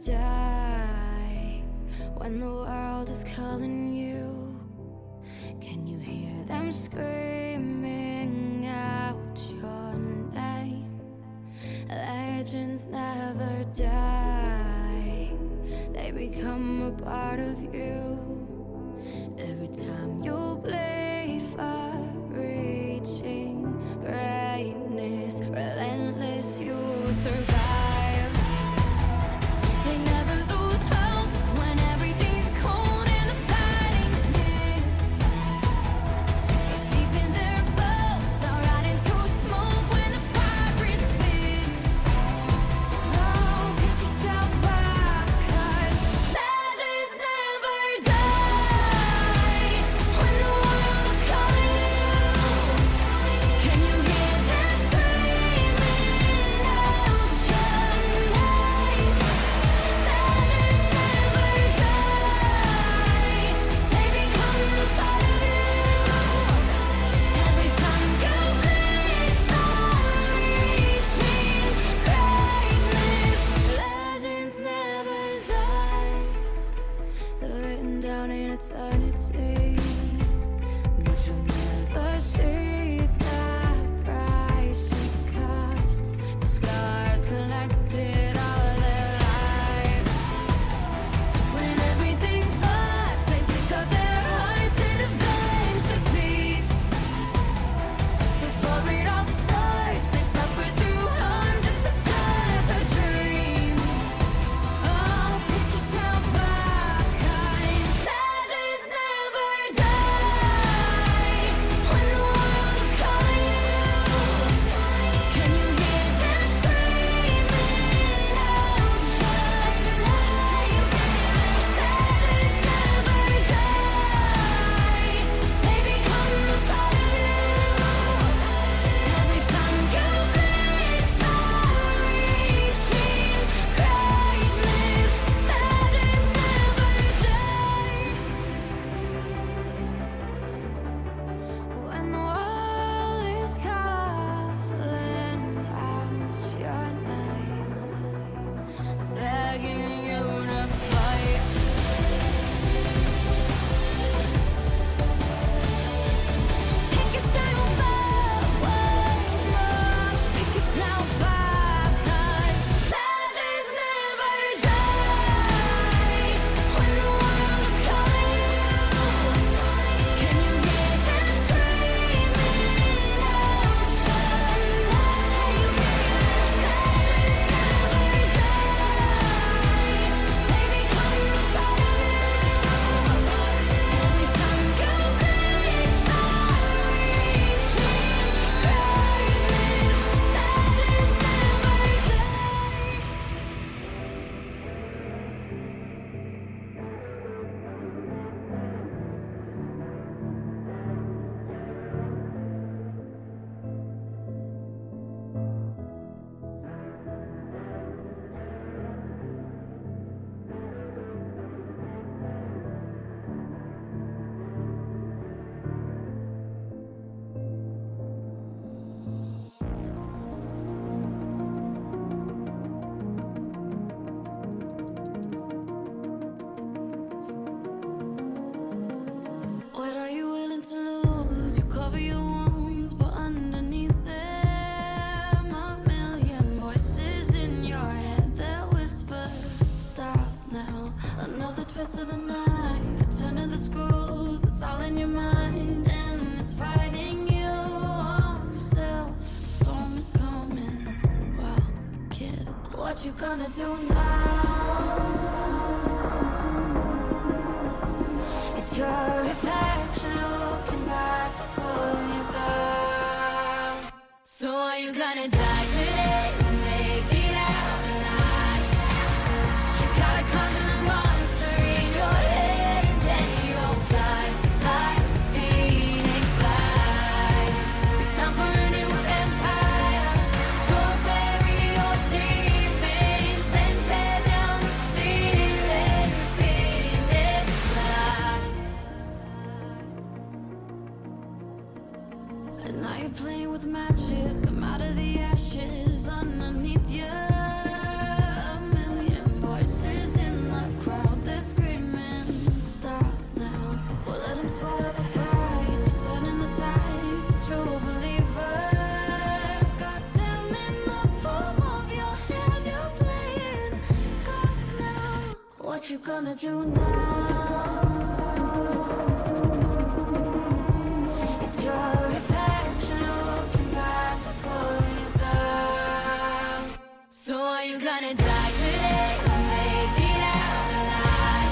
die when the world is calling you. Can you hear them screaming out your name? Legends never die, they become a part of you. Every time you bleed for reaching greatness, relentless, you survive. They never lose hope when everything's cold and the fighting's near. It's deep in their bones, they'll ride into smoke when the fire is fierce. Oh, pick yourself up, 'cause legends never die when the world is calling you. Can you hear them screaming out your name? Legends never die, they become a part of you. Every time you bleed for reaching greatness, legends never die. They're written down in eternity, but you'll never see the price it costs. The scars collected all their lives. When everything's lost, they pick up their hearts and avenge defeat. Before it all starts, they suffer through harm just to touch a dream. Oh, pick yourself up, 'cause legends never die when the world is calling you. Can you hear them screaming out your name? Legends never die, they become a part of you. Every time you bleed for reaching greatness, legends never die. When the world is calling out your name, begging you to fight. Pick yourself up once more. Pick yourself up, 'cause legends never die when the world is calling you. Can you hear them screaming out your name? Legends never die, they become a part of you. Every time you bleed for reaching greatness, legends never die. What are you willing to lose? You cover your wounds, but underneath them a million voices in your head that whisper, stop now. Another twist of the knife, a turn of the screws, it's all in your mind, and it's fighting you on yourself. The storm is coming. Wow, kid, what you gonna do now? It's your reflection looking back to pull you down. So are you gonna die today or make it out alive? You gotta conquer the monster in your head, and then you'll fly, fly, Phoenix fly. It's time for a new empire. Go bury your demons, then tear down the ceiling, Phoenix fly. And now you're playing with matches, come out of the ashes. what you gonna do now? It's your reflection looking back to pull you down. So are you gonna die today or make it out alive?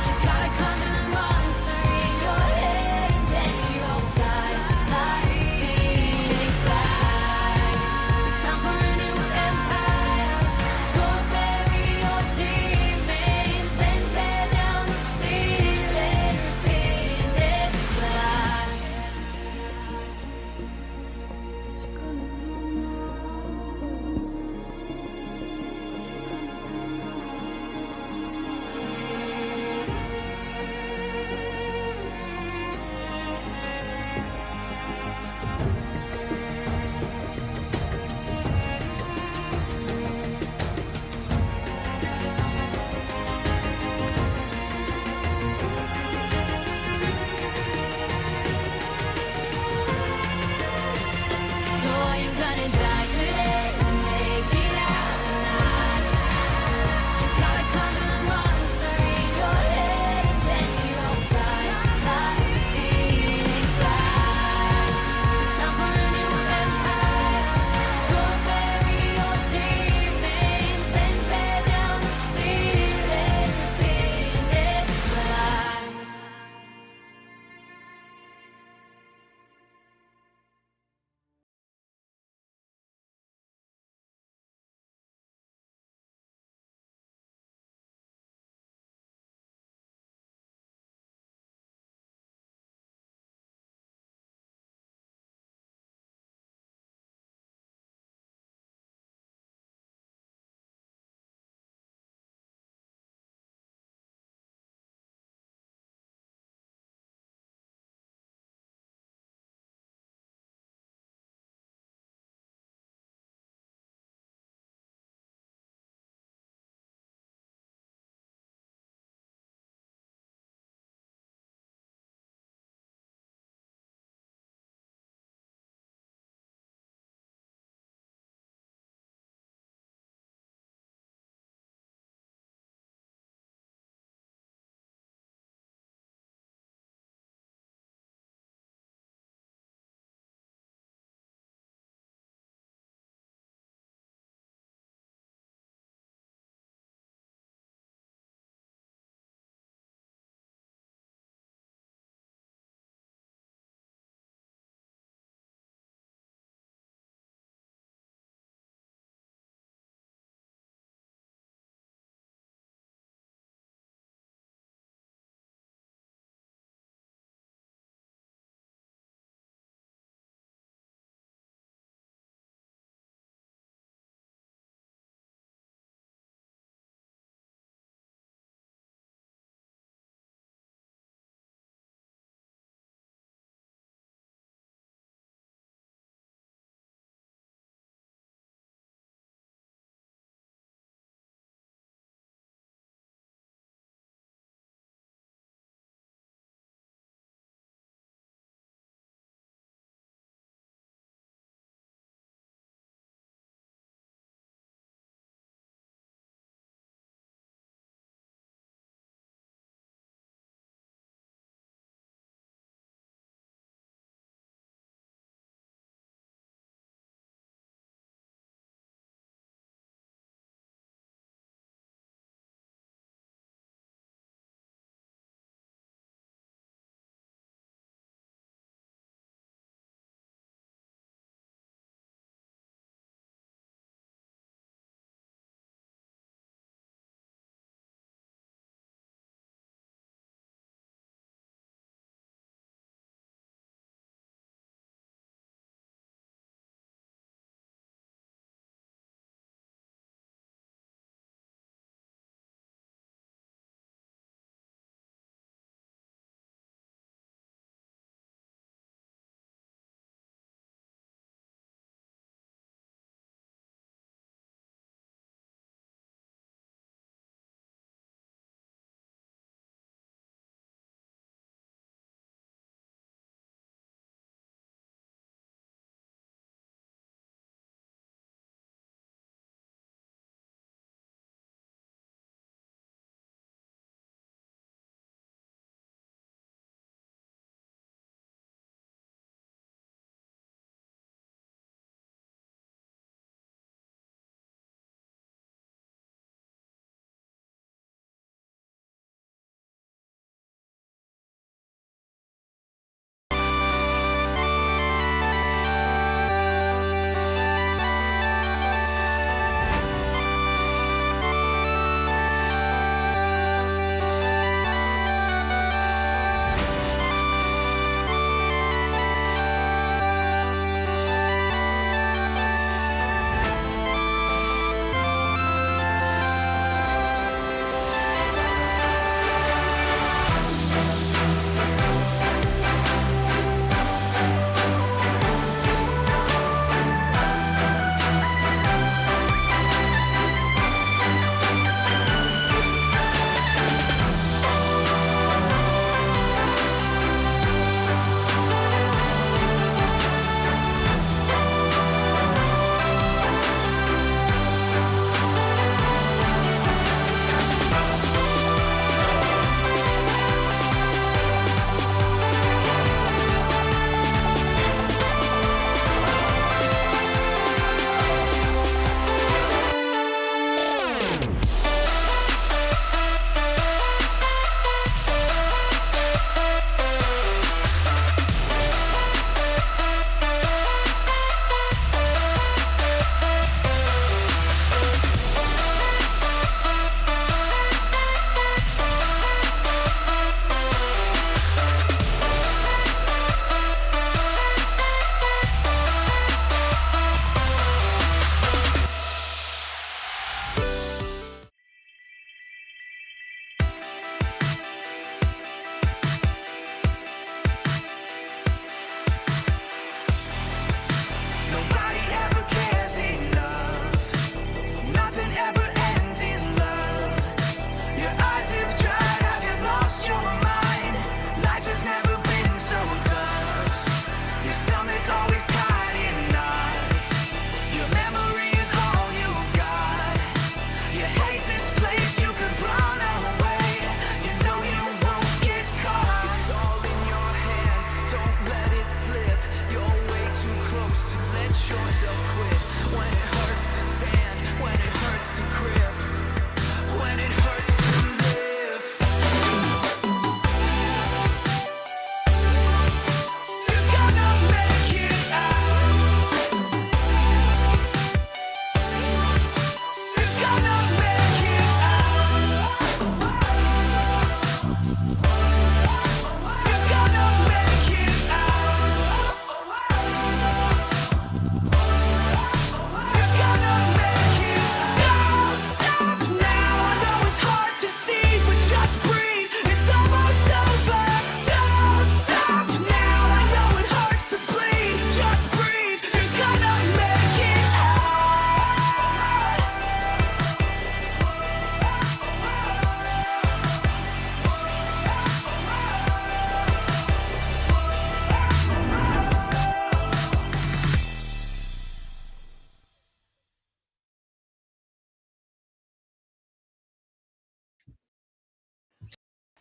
You gotta conquer the monster in your head, and then you'll fly, fly, Phoenix fly. It's time for a new empire. Go bury your demons, then tear down the ceiling.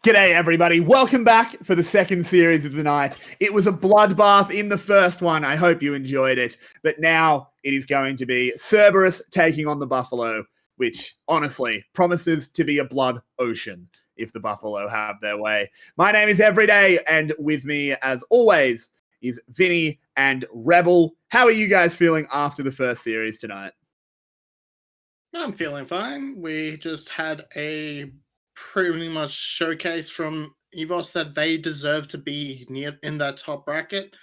G'day, everybody. Welcome back for the second series of the night. It was a bloodbath in the first one. I hope you enjoyed it. But now it is going to be Cerberus taking on the Buffalo, which honestly promises to be a blood ocean if the Buffalo have their way. My name is Everyday, and with me, as always, is Vinnie and 𝗏𝗏. How are you guys feeling after the first series tonight? I'm feeling fine. We just had a pretty much showcase from EVOS that they deserve to be in that top bracket.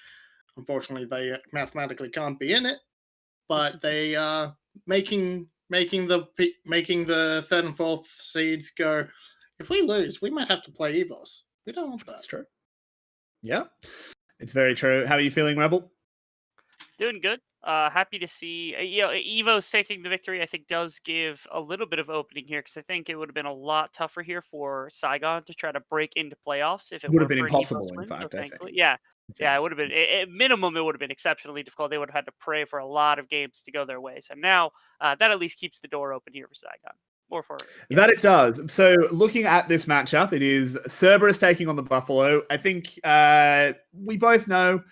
Unfortunately, they mathematically can't be in it, but they are making the third and fourth seeds go. If we lose, we might have to play EVOS. We don't want that. That's true. Yeah, it's very true. How are you feeling, 𝗏𝗏? Doing good. Happy to see Evo's taking the victory. I think does give a little bit of opening here because I think it would have been a lot tougher here for Saigon to try to break into playoffs if it Would were have been for an impossible, EVO's in win. fact, So I thankfully, think. yeah, it would have been at minimum. It would have been exceptionally difficult. They would have had to pray for a lot of games to go their way. So now that at least keeps the door open here for Saigon. Or for that it does. So looking at this matchup, it is Cerberus taking on the Buffalo. I think we both know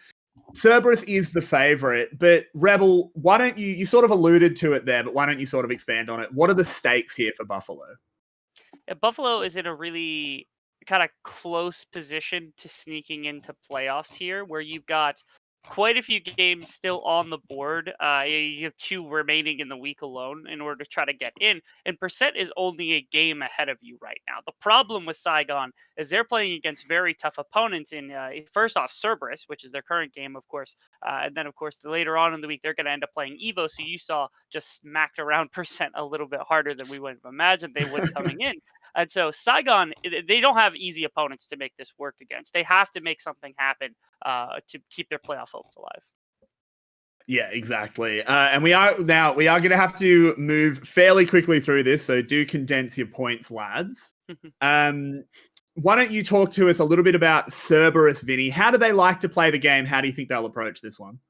Cerberus is the favorite, but 𝗏𝗏, why don't you sort of alluded to it there, but why don't you sort of expand on it? What are the stakes here for Buffalo? Yeah, Buffalo is in a really kind of close position to sneaking into playoffs here, where you've got quite a few games still on the board. You have 2 remaining in the week alone in order to try to get in, and 𝗏𝗏 is only a game ahead of you right now. The problem with Saigon is they're playing against very tough opponents in first off Cerberus, which is their current game, of course, and then of course later on in the week they're going to end up playing EVO. So you saw just smacked around 𝗏𝗏 a little bit harder than we would have imagined they would coming in. And so Saigon, they don't have easy opponents to make this work against. They have to make something happen to keep their playoff hopes alive. Yeah, exactly. And we are going to have to move fairly quickly through this, so do condense your points, lads. Why don't you talk to us a little bit about Cerberus, Vinnie? How do they like to play the game? How do you think they'll approach this one?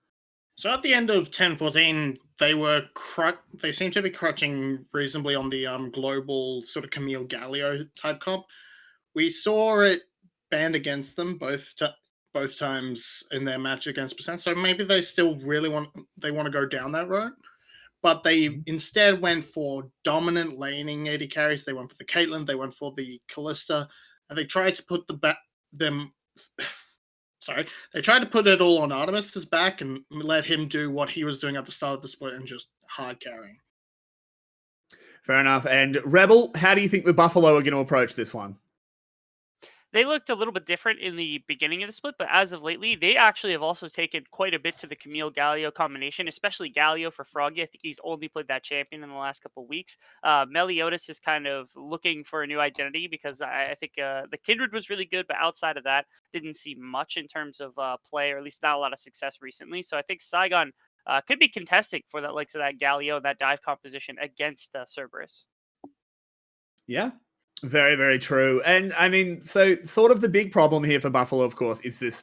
So at the end of 10-14, they seem to be crutching reasonably on the global sort of 𝗕𝗂𝗽𝗔𝗪 type comp. We saw it banned against them both times in their match against 𝗏𝗏. So maybe they still really want to go down that road. But they instead went for dominant laning AD carries. They went for the Caitlyn. They went for the 𝗪𝐼sta. And they tried to put they tried to put it all on Artemis's back and let him do what he was doing at the start of the split and just hard carrying. Fair enough. And 𝗏𝗏, how do you think the Buffalo are going to approach this one? They looked a little bit different in the beginning of the split, but as of lately, they actually have also taken quite a bit to the 𝗕𝗂𝗽𝗪𝗪 combination, especially 𝗽𝗪𝗪 for 𝗏𝗏𝗏𝗏𝗏. I think he's only played that champion in the last couple of weeks. 𝗕𝗏𝗪𝗏𝗏 is kind of looking for a new identity because I think the Kindred was really good, but outside of that, didn't see much in terms of play, or at least not a lot of success recently. So I think Saigon could be contesting for that likes of that 𝗽𝗪𝗪𝗏𝗏, that dive composition against Cerberus. Yeah. Very, very true. And I mean, so sort of the big problem here for Buffalo, of course, is this,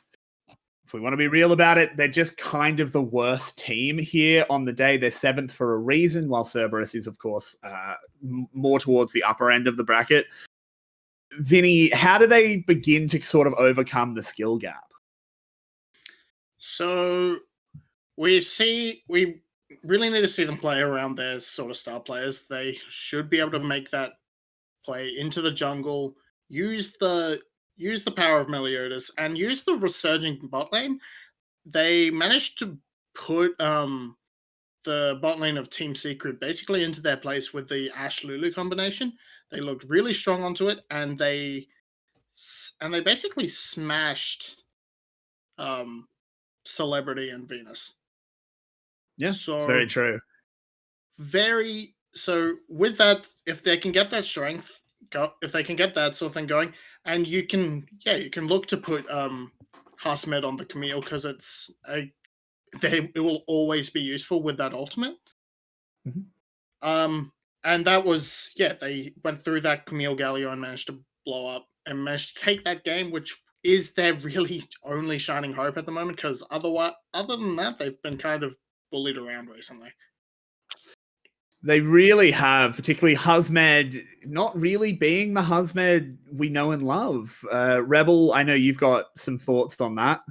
if we want to be real about it, they're just kind of the worst team here on the day. They're 7th for a reason, while Cerberus is, of course, more towards the upper end of the bracket. Vinnie, how do they begin to sort of overcome the skill gap? So we really need to see them play around their sort of star players. They should be able to make that play into the jungle, use the power of Meliodas, and use the resurging bot lane. They managed to put the bot lane of Team Secret basically into their place with the Ashe Lulu combination. They looked really strong onto it, and they basically smashed Celebrity and Venus. Yeah, so, it's very true. So with that, if they can get that strength, if they can get that sort of thing going, and you can look to put Hasmed on the 𝗕𝗏𝗪𝗽𝗪𝗏 because it will always be useful with that ultimate. And that was they went through that 𝗕𝗂𝗽𝗪𝗪𝗏𝗏 and managed to blow up and managed to take that game, which is their really only shining hope at the moment. Because other than that, they've been kind of bullied around recently. They really have, particularly @𝗂𝗏𝗏 not really being the @𝗂𝗏𝗏 we know and love. Rebel, I know you've got some thoughts on that.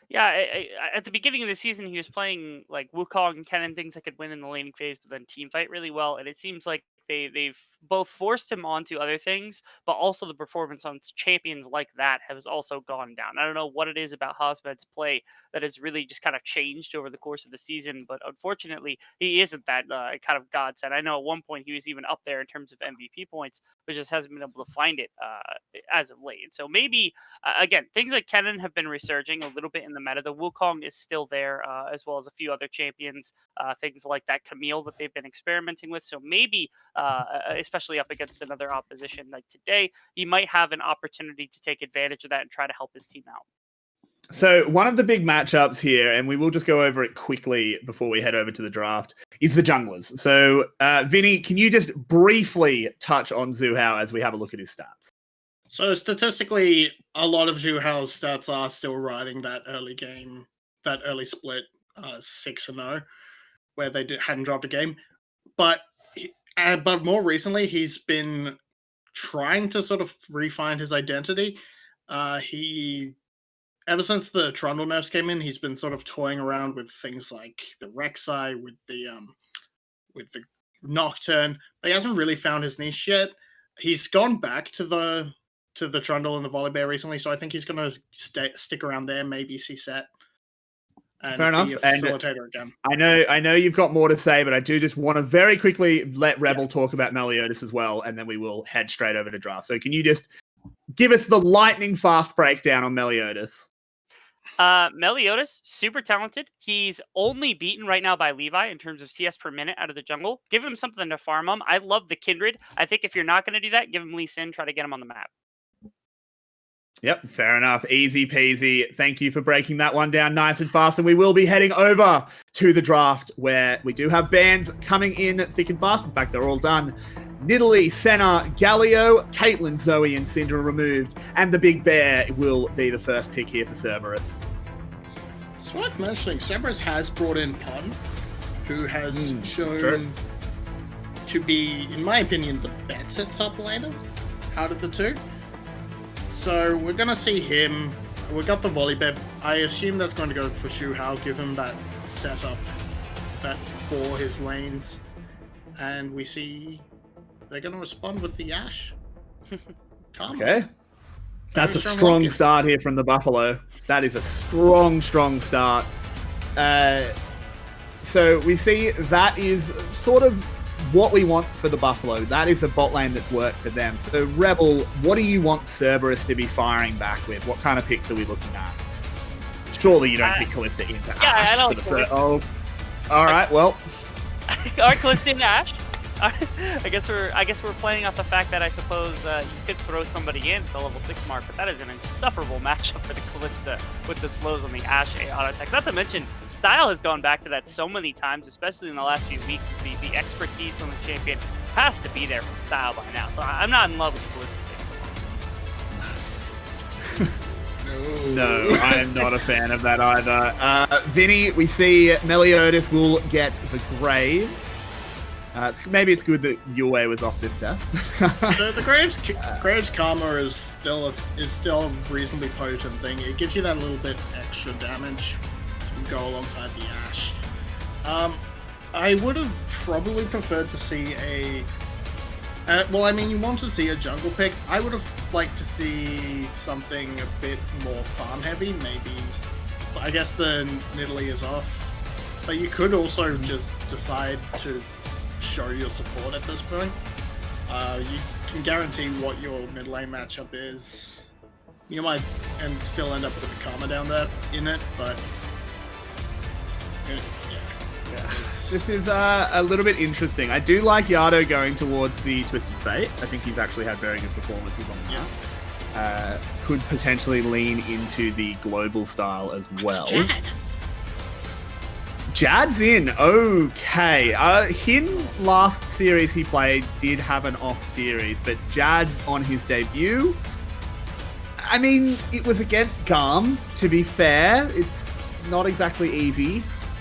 Yeah, at the beginning of the season, he was playing like Wukong and Kennen, things that could win in the laning phase, but then team fight really well. And it seems like they've both forced him onto other things, but also the performance on champions like that has also gone down. I don't know what it is about @𝗂𝗏𝗏's play that has really just kind of changed over the course of the season, but unfortunately, he isn't that kind of godsend. I know at one point he was even up there in terms of MVP points, but just hasn't been able to find it as of late. And so maybe again, things like Kennen have been resurging a little bit in the meta. The Wukong is still there, as well as a few other champions, things like that Camille that they've been experimenting with. So maybe, especially up against another opposition like today, he might have an opportunity to take advantage of that and try to help his team out. So one of the big matchups here, and we will just go over it quickly before we head over to the draft, is the junglers. So Vinny, can you just briefly touch on Xiuhao as we have a look at his stats? So statistically, a lot of Xiuhao's stats are still riding that early game, that early split 6-0, where they hadn't dropped a game. But more recently, he's been trying to sort of refine his identity. Ever since the Trundle nerfs came in, he's been sort of toying around with things like the Rek'Sai, with the Nocturne, but he hasn't really found his niche yet. He's gone back to the Trundle and the Volibear recently, so I think he's going to stick around there, maybe see set. And fair enough. Be a facilitator again. I know you've got more to say, but I do just want to very quickly let Rebel talk about 𝗏𝗏𝗏𝗏 as well, and then we will head straight over to draft. So can you just give us the lightning fast breakdown on 𝗏𝗏𝗏𝗏𝗏? 𝗏𝗏𝗏𝗏𝗏, super talented. He's only beaten right now by Levi in terms of CS per minute out of the jungle. Give him something to farm him. I love the Kindred. I think if you're not going to do that, give him Lee Sin, try to get him on the map. Yep, fair enough. Easy peasy. Thank you for breaking that one down nice and fast. And we will be heading over to the draft, where we do have bans coming in thick and fast. In fact, they're all done. Nidalee, Senna, Galio, Caitlyn, Zoe, and Syndra removed. And the Big Bear will be the first pick here for Cerberus. It's worth mentioning, Cerberus has brought in Pun, who has shown to be, in my opinion, the better top laner out of the two. So we're going to see him. We got the Volibear. I assume that's going to go for Xiuhao, give him that setup for his lanes. And we see they're going to respond with the Ashe. Okay. That's a strong start here from the Buffalo. That is a strong start. So we see that is sort of what we want for the Buffalo. That is a bot lane that's worked for them. So Rebel, what do you want Cerberus to be firing back with? What kind of picks are we looking at? Surely you don't pick Kalista into Ashe for the first. Oh, all right. Well, Our Kalista into Ashe. I guess we're playing off the fact that I suppose you could throw somebody in at the level 6 mark, but that is an insufferable matchup for the Kalista with the slows on the Ashe auto attacks. Not to mention, Style has gone back to that so many times, especially in the last few weeks. The expertise on the champion has to be there from Style by now. So I'm not in love with Kalista. No, I am not a fan of that either. Vinny, we see 𝗏𝗏𝗏𝗏𝗏 will get the Graves. Maybe it's good that Yulwei was off this desk. So the Graves Karma is still a reasonably potent thing. It gives you that little bit extra damage to go alongside the Ashe. I would have probably preferred to see you want to see a jungle pick. I would have liked to see something a bit more farm heavy, maybe. I guess the Nidalee is off. But you could also just decide to show your support at this point. You can guarantee what your mid lane matchup is. You might still end up with a Karma down there in it, but this is a little bit interesting. I do like Yado going towards the Twisted Fate. I think he's actually had very good performances on that. Could potentially lean into the global style as well. Jad's in. Okay. Him last series he played did have an off series, but Jad on his debut, I mean, it was against Garm, to be fair. It's not exactly easy.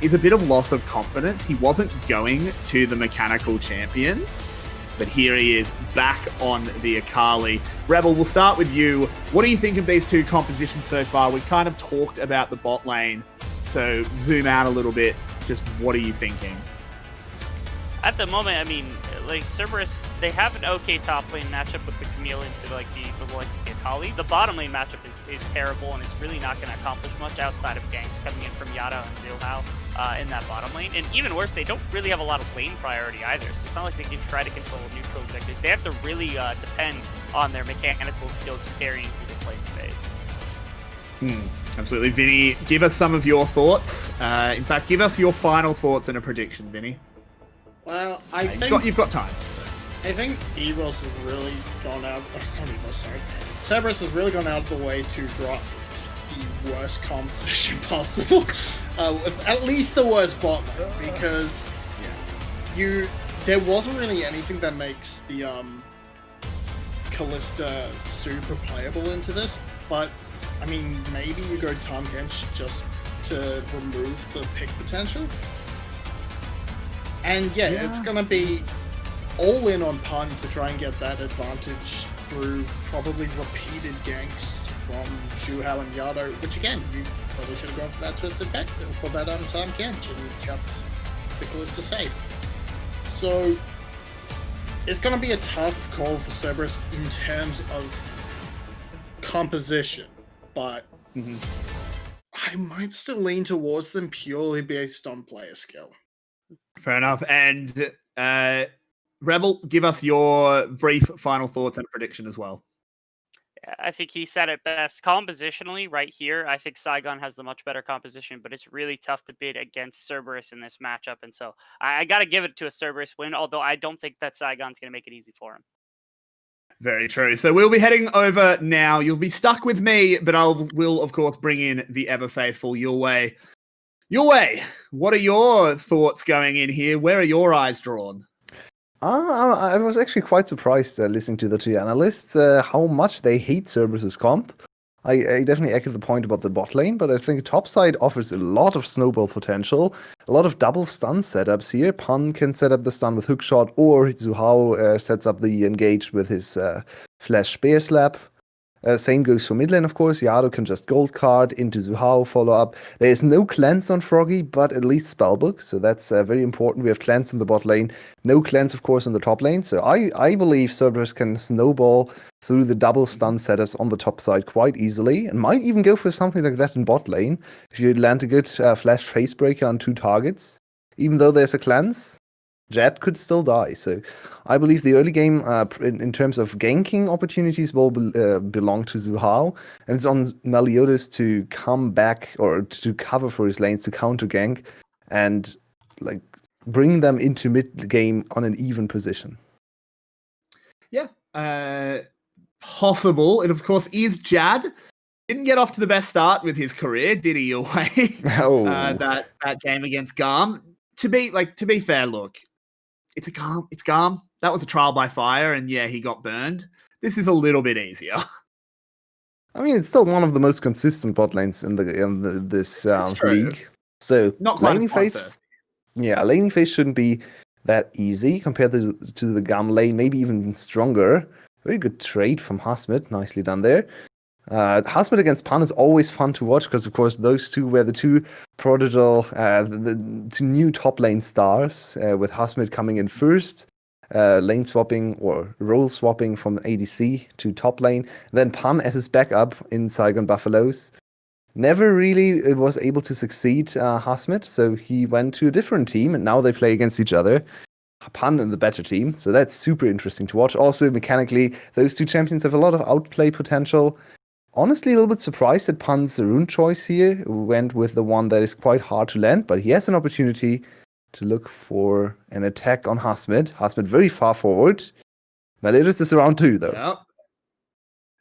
is a bit of loss of confidence. He wasn't going to the mechanical champions, but here he is back on the 𝗬𝗏𝗧. Rebel, we'll start with you. What do you think of these two compositions so far? We've kind of talked about the bot lane, so zoom out a little bit. Just what are you thinking? At the moment, I mean, like Cerberus, they have an okay top lane matchup with the chameleons to like the likes of the 𝗬𝗏𝗧. The bottom lane matchup is terrible, and it's really not going to accomplish much outside of ganks coming in from Yada and 𝗬𝗏 in that bottom lane. And even worse, they don't really have a lot of lane priority either, so it's not like they can try to control neutral objectives. They have to really depend on their mechanical skill just carrying through this lane phase. Absolutely. Vinny, give us some of your thoughts. In fact, give us your final thoughts and a prediction, Vinny. Well, I think you've got time. I think Evos has really gone out. Not Evos, sorry. Cerberus has really gone out of the way to draft the worst composition possible. At least the worst bot lane, because there wasn't really anything that makes the 𝗘𝘀𝗽𝗥𝗕𝗥𝗨𝗦 super playable into this. But I mean, maybe you go 𝗕𝘂𝗺𝗥𝗕𝗥𝗨𝗦 just to remove the pick potential. And yeah, it's going to be all in on Pun to try and get that advantage through probably repeated ganks from Zhuhao and Yado, which again, you probably should have gone for that Twisted Fact, for that 𝗕𝘂𝗺𝗥𝗕𝗥𝗨𝗦 and kept the 𝗘𝘀𝗧 safe. So it's going to be a tough call for Cerberus in terms of composition, but I might still lean towards them purely based on player skill. Fair enough. And Rebel, give us your brief final thoughts and prediction as well. I think he said it best. Compositionally, right here, I think Saigon has the much better composition, but it's really tough to bid against Cerberus in this matchup. And so I got to give it to a Cerberus win, although I don't think that Saigon's going to make it easy for him. Very true. So we'll be heading over now. You'll be stuck with me, but will of course, bring in the ever-faithful Yulwei. Yulwei, what are your thoughts going in here? Where are your eyes drawn? I was actually quite surprised listening to the two analysts how much they hate Cerberus's comp. I definitely echo the point about the bot lane, but I think topside offers a lot of snowball potential, a lot of double stun setups here. Pun can set up the stun with hookshot, or Zhuhao sets up the engage with his flash spear slap. Same goes for mid lane, of course. Yado can just gold card into Zhuhao, follow up. There is no cleanse on Froggy, but at least spellbook, so that's very important. We have cleanse in the bot lane, no cleanse, of course, in the top lane. So I believe Cerberus can snowball through the double stun setups on the top side quite easily, and might even go for something like that in bot lane if you land a good flash face breaker on 2 targets. Even though there's a cleanse, Jett could still die. So I believe the early game, in terms of ganking opportunities, will belong to Zhuhao. And it's on Meliodas to come back or to cover for his lanes, to counter gank and like bring them into mid game on an even position. Yeah, possible. It of course is Jad. Didn't get off to the best start with his career, did he? That game against Garm. To be fair, look. It's Garm. That was a trial by fire, and yeah, he got burned. This is a little bit easier. I mean, it's still one of the most consistent bot lanes in this league. So Not quite laning as phase, bloodthirsty. yeah, laning phase shouldn't be that easy compared to the Gam lane, maybe even stronger. Very good trade from 𝗂𝗃, nicely done there. 𝗂𝗃 against Pan is always fun to watch because, of course, those two were the two prodigal, the two new top lane stars, with 𝗂𝗃 coming in first, lane swapping or role swapping from ADC to top lane. Then Pan as his backup in 𝗬𝗏𝗄𝗏. Never really was able to succeed, 𝗂𝗃, so he went to a different team, and now they play against each other. Pan in the better team, so that's super interesting to watch. Also, mechanically, those two champions have a lot of outplay potential. Honestly, a little bit surprised at Pan's rune choice here. Went with the one that is quite hard to land, but he has an opportunity to look for an attack on 𝗂𝗃. 𝗂𝗃 very far forward. Meliodas is around 2, though. Yep.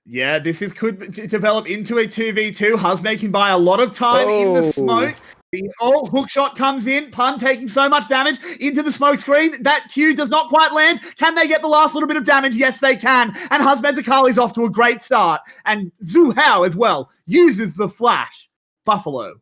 Yeah, this could develop into a 2v2. 𝗂𝗃 can buy a lot of time in the smoke. The hook shot comes in. Pan taking so much damage into the smoke screen. That Q does not quite land. Can they get the last little bit of damage? Yes, they can. And 𝗂𝗃 is off to a great start. And 𝗬𝗏 as well uses the flash. Buffalo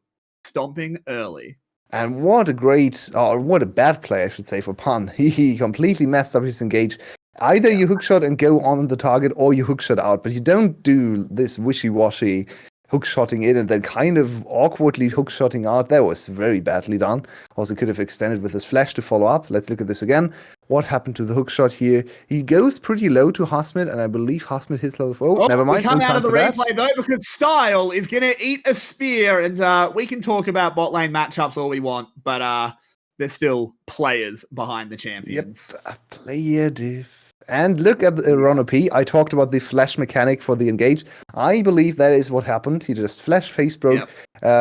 stomping early. And what a bad play, I should say, for Pan. He completely messed up his engage. Either you hookshot and go on the target, or you hookshot out, but you don't do this wishy-washy hookshotting in and then kind of awkwardly hookshotting out. That was very badly done. Also could have extended with his flash to follow up. Let's look at this again. What happened to the hookshot here? He goes pretty low to 𝗂𝗃, and I believe 𝗂𝗃 hits level 4. Never mind. We come no out of the time for replay, though, because Styles is going to eat a spear, and we can talk about bot lane matchups all we want, but there's still players behind the champions. Yep, a player diff. And look at 𝗀𝗏𝗶. I talked about the flash mechanic for the engage. I believe that is what happened. He just flash face broke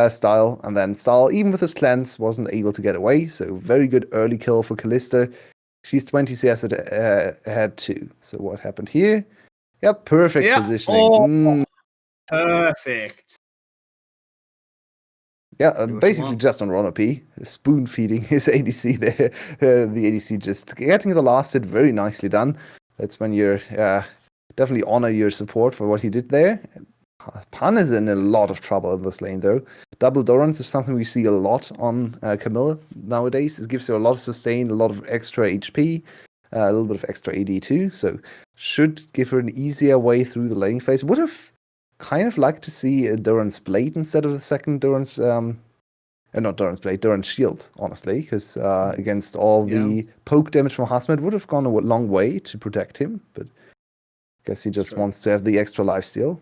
Style, and then Style, even with his cleanse, wasn't able to get away. So very good early kill for 𝗘𝗧. She's 20 CS ahead too. So what happened here? Yep, perfect positioning. Perfect. Yeah, basically just on 𝗀𝗏𝗶, spoon feeding his ADC there. The ADC just getting the last hit, very nicely done. That's when you're definitely honor your support for what he did there. Pan is in a lot of trouble in this lane though. Double Dorans is something we see a lot on Camilla nowadays. It gives her a lot of sustain, a lot of extra HP, a little bit of extra AD too. So should give her an easier way through the laning phase. Would have kind of like to see a Doran's Blade instead of the second Doran's not Doran's Blade, Doran's Shield, honestly, because against all the poke damage from 𝗂𝗃 would have gone a long way to protect him, but I guess he just wants to have the extra lifesteal.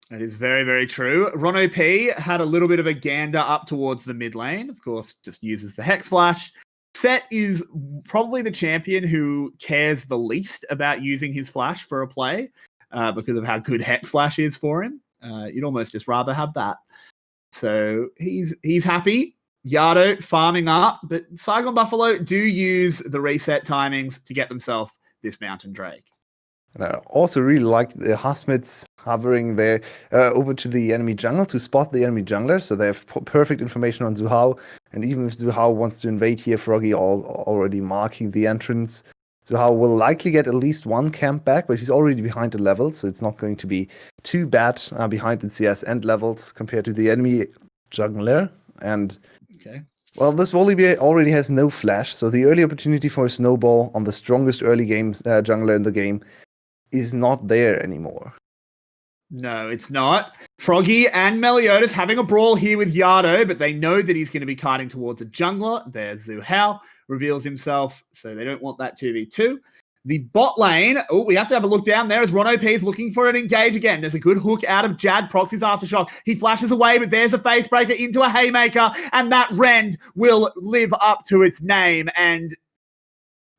That is very, very true. 𝗀𝗏𝗶 had a little bit of a gander up towards the mid lane, of course, just uses the Hex Flash. Set is probably the champion who cares the least about using his flash for a play. Because of how good Hex Flash is for him. You'd almost just rather have that. So he's happy. Yado farming up, but 𝗤𝗏𝗏 do use the reset timings to get themselves this Mountain Drake. And I also really like the 𝗂𝗃's hovering there over to the enemy jungle to spot the enemy jungler, so they have perfect information on 𝗬𝗏, and even if 𝗬𝗏 wants to invade here, Froggy already marking the entrance. 𝗬𝗏 will likely get at least one camp back, but he's already behind the levels, so it's not going to be too bad behind in CS end levels compared to the enemy jungler. And well, this Volibear already has no flash, so the early opportunity for a snowball on the strongest early game jungler in the game is not there anymore. No, it's not. Froggy and Meliodas having a brawl here with Yado, but they know that he's going to be kiting towards a jungler. There's 𝗬𝗏, reveals himself, so they don't want that 2v2. The bot lane, we have to have a look down there as 𝗀𝗏𝗶 is looking for an engage again. There's a good hook out of Jad, proxies Aftershock. He flashes away, but there's a face breaker into a haymaker, and that Rend will live up to its name. And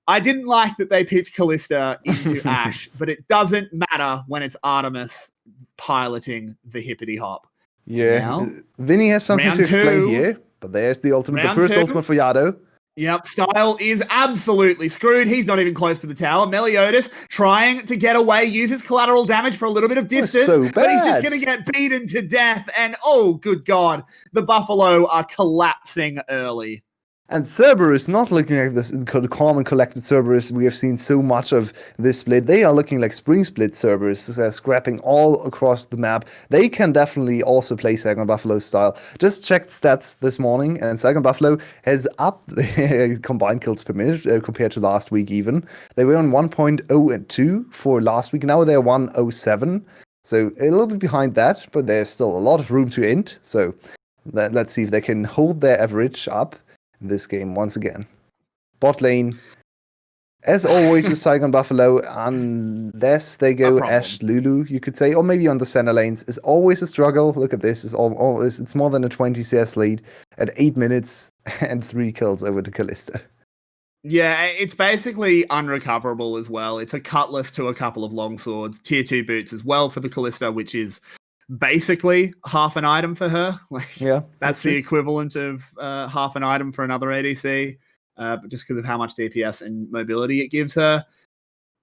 I didn't like that they picked 𝗘𝗧 into Ashe, but it doesn't matter when it's Artemis piloting the hippity hop. Yeah, now, Vinnie has something to explain here, but there's the ultimate, the first ultimate for Yado. Yep, Style is absolutely screwed. He's not even close to the tower. Meliodas trying to get away, uses collateral damage for a little bit of distance, but he's just going to get beaten to death. And oh, good God, the Buffalo are collapsing early. And Cerberus not looking like this calm and collected Cerberus we have seen so much of this split. They are looking like spring split Cerberus, scrapping all across the map. They can definitely also play 𝗬𝗏𝗡𝗏 style. Just checked stats this morning, and 𝗬𝗏𝗏 has upped the combined kills per minute compared to last week even. They were on 1.02 for last week. Now they're 1.07. So a little bit behind that, but there's still a lot of room to int. So let's see if they can hold their average up this game once again. Bot lane, as always with 𝗬𝗏𝗏𝗏, unless they go Ashe Lulu, you could say, or maybe on the center lanes, is always a struggle. Look at this, it's more than a 20 CS lead at 8 minutes and 3 kills over to 𝗘𝗀𝗧. Yeah, it's basically unrecoverable as well. It's a cutlass to a couple of long swords, tier 2 boots as well for the 𝗘𝗀𝗧, which is basically half an item for her. Like, yeah, that's the equivalent of half an item for another ADC, but just because of how much DPS and mobility it gives her.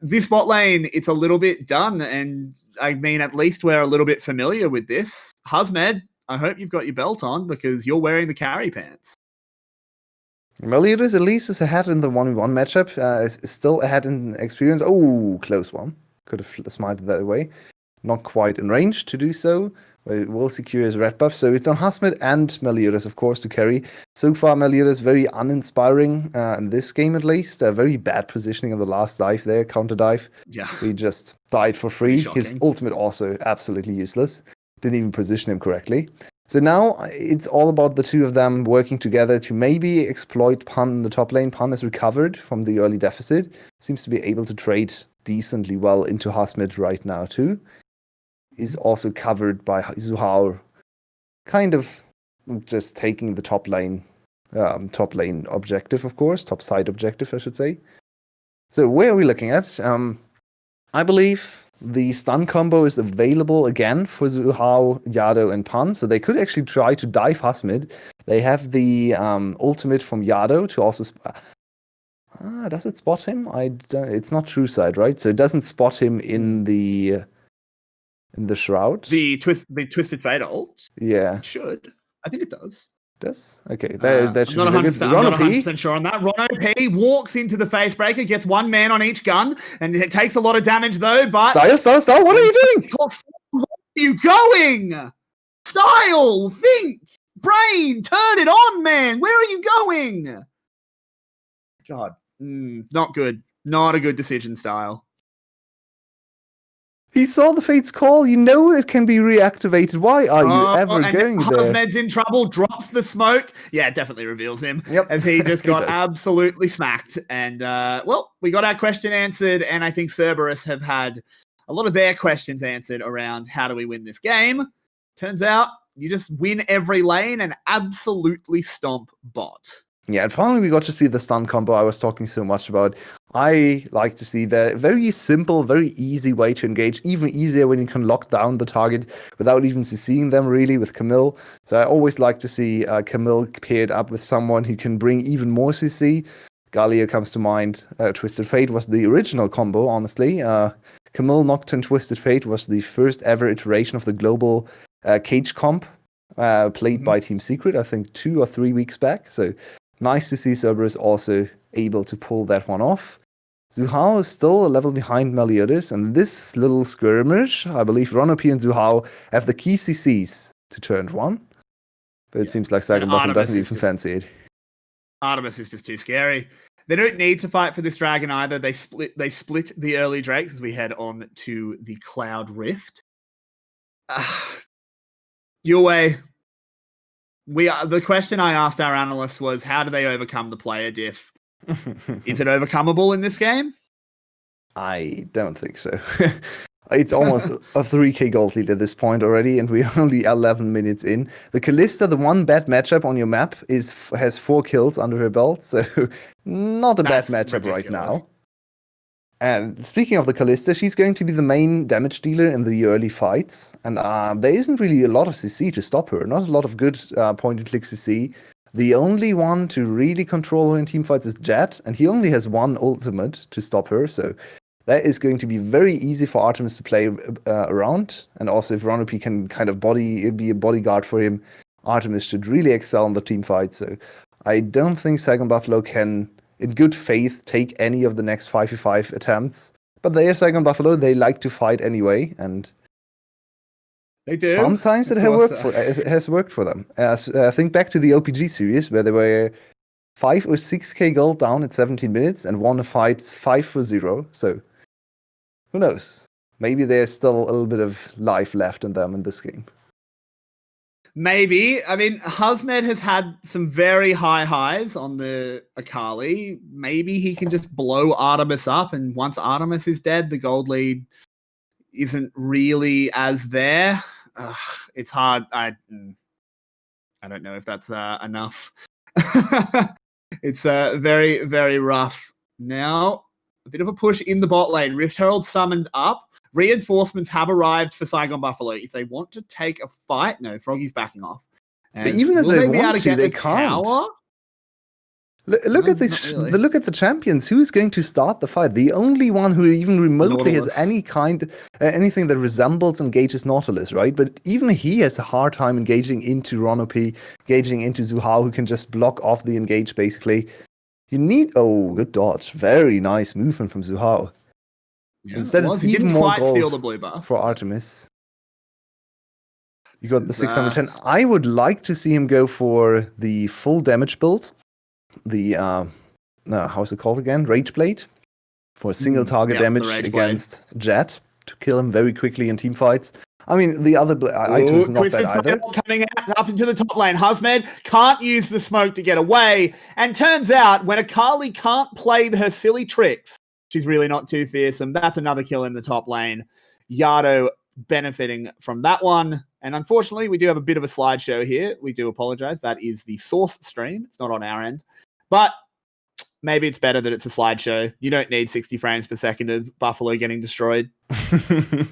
This bot lane, it's a little bit done, and I mean, at least we're a little bit familiar with this. 𝗬𝗏𝗏, I hope you've got your belt on because you're wearing the carry pants. 𝗬𝗏𝗏 at least is ahead in the 1v1 matchup, is still ahead in experience. Oh, close one. Could have smited that away. Not quite in range to do so, but it will secure his red buff. So it's on 𝗬𝗏𝗏 and 𝗬𝗏𝗏, of course, to carry. So far, 𝗬𝗏𝗏 is very uninspiring in this game, at least. A very bad positioning in the last dive there, counter dive. Yeah. He just died for free. Shocking. His ultimate also absolutely useless. Didn't even position him correctly. So now it's all about the two of them working together to maybe exploit Pan in the top lane. Pan is recovered from the early deficit. Seems to be able to trade decently well into 𝗬𝗏𝗏 right now too. Is also covered by 𝗬𝗏𝗏, kind of just taking the top lane objective, of course, top side objective, I should say. So where are we looking at? I believe the stun combo is available again for 𝗬𝗏𝗏, Yado, and Pan, so they could actually try to dive 𝗬𝗏𝗏. They have the ultimate from Yado to also... does it spot him? It's not true side, right? So it doesn't spot him in the shroud. The Twisted Fate ult? Yeah. It should. I think it does. Does? Okay, that should I'm be good. I'm not 100% sure on that. 𝗁𝗏𝗏 walks into the face breaker, gets one man on each gun, and it takes a lot of damage though, but... Style, what are you doing? Where are you going? Style, think, brain, turn it on, man. Where are you going? God, not good. Not a good decision, Style. He saw the Fate's call. You know it can be reactivated. Why are you ever going there? 𝗬𝗏𝗏's in trouble, drops the smoke. Yeah, it definitely reveals him. Yep. As he just got does. absolutely smacked. And, well, we got our question answered, and I think Cerberus have had a lot of their questions answered around how do we win this game. Turns out you just win every lane and absolutely stomp bot. Yeah, and finally we got to see the stun combo I was talking so much about. I like to see the very simple, very easy way to engage, even easier when you can lock down the target without even CCing them really with Camille. So I always like to see Camille paired up with someone who can bring even more CC. Galio comes to mind. Twisted Fate was the original combo, honestly. Camille Nocturne Twisted Fate was the first ever iteration of the global cage comp played by Team Secret, I think 2 or 3 weeks back. So nice to see Cerberus also able to pull that one off. 𝗬𝗏𝗏 is still a level behind 𝗬𝗏𝗏, and this little skirmish, I believe 𝗁𝗏𝗏 and 𝗬𝗏𝗏 have the key CCs to turn 1. But it seems like 𝗬𝗏𝗏𝗏 doesn't even fancy it. 𝗬𝗏𝗏 is just too scary. They don't need to fight for this dragon either. They split the early drakes as we head on to the Cloud Rift. Yulwei, the question I asked our analysts was, how do they overcome the player diff? Is it overcomeable in this game? I don't think so. It's almost a 3k gold lead at this point already, and we're only 11 minutes in. The 𝗘𝗀𝗏, the one bad matchup on your map, has 4 kills under her belt, so not a bad matchup right now. And speaking of the 𝗘𝗀𝗏, she's going to be the main damage dealer in the early fights, and there isn't really a lot of CC to stop her, not a lot of good point-and-click CC. The only one to really control her in teamfights is Jett, and he only has 1 ultimate to stop her, so that is going to be very easy for Artemis to play around. And also if 𝗁𝗏𝗏 can kind of be a bodyguard for him, Artemis should really excel in the teamfight. So I don't think Saigon Buffalo can, in good faith, take any of the next 5v5 attempts. But they are Saigon Buffalo. They like to fight anyway, and They do. sometimes it has worked for them. Think back to the OPG series where they were 5 or 6k gold down at 17 minutes and won a fight 5-0. So who knows? Maybe there's still a little bit of life left in them in this game. Maybe. I mean, 𝗬𝗂𝗏 has had some very high highs on the 𝗘𝗀𝗏. Maybe he can just blow 𝗬𝗏𝗏 up, and once 𝗬𝗏𝗏 is dead, the gold lead isn't really as there. It's hard. I don't know if that's enough. It's very, very rough. Now, a bit of a push in the bot lane. Rift Herald summoned up. Reinforcements have arrived for Saigon Buffalo. If they want to take a fight, no, Froggy's backing off. But even if they want to, they can't. Tower? Look at this. Really. Look at the champions. Who is going to start the fight? The only one who even remotely has any kind, anything that resembles engages Nautilus, right? But even he has a hard time engaging into 𝗀𝗏𝗏, engaging into 𝗬𝗏, who can just block off the engage basically. You need. Oh, good dodge. Very nice movement from 𝗬𝗏. Yeah, Instead, it's he even didn't more quite steal gold the blue buff. for 𝗬𝗏𝗏. You got the 610. I would like to see him go for the full damage build. The how's it called again? Rage Blade for single target damage against Jet to kill him very quickly in team fights. I mean, the other item is not bad either. Coming up into the top lane, 𝗬𝗏𝗏𝗏 can't use the smoke to get away, and turns out when 𝗘𝗏𝗏𝗏 can't play her silly tricks, she's really not too fearsome. That's another kill in the top lane. 𝗬𝗏𝗏 benefiting from that one. And unfortunately, we do have a bit of a slideshow here. We do apologize. That is the source stream. It's not on our end. But maybe it's better that it's a slideshow. You don't need 60 frames per second of Buffalo getting destroyed.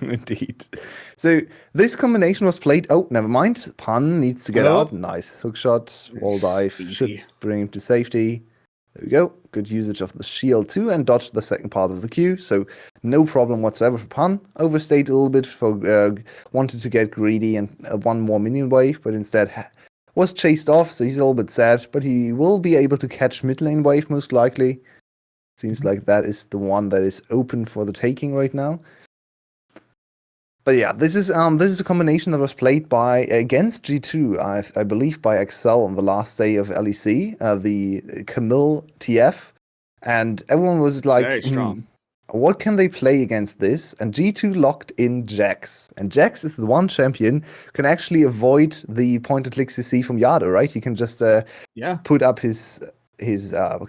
Indeed. So this combination was played. Oh, never mind. Pun needs to get out. Nice hook shot. Wall dive. Should bring him to safety. There we go. Good usage of the shield too, and dodged the second part of the Q. So no problem whatsoever for Pun. Overstayed a little bit for wanted to get greedy and one more minion wave, but instead was chased off. So he's a little bit sad, but he will be able to catch mid lane wave most likely. Seems like that is the one that is open for the taking right now. But yeah, this is a combination that was played against G2, I believe, by Excel on the last day of LEC, the Camille TF, and everyone was like, very strong. What can they play against this? And G2 locked in Jax, and Jax is the one champion who can actually avoid the point-and-click CC from Yado, right? He can just put up his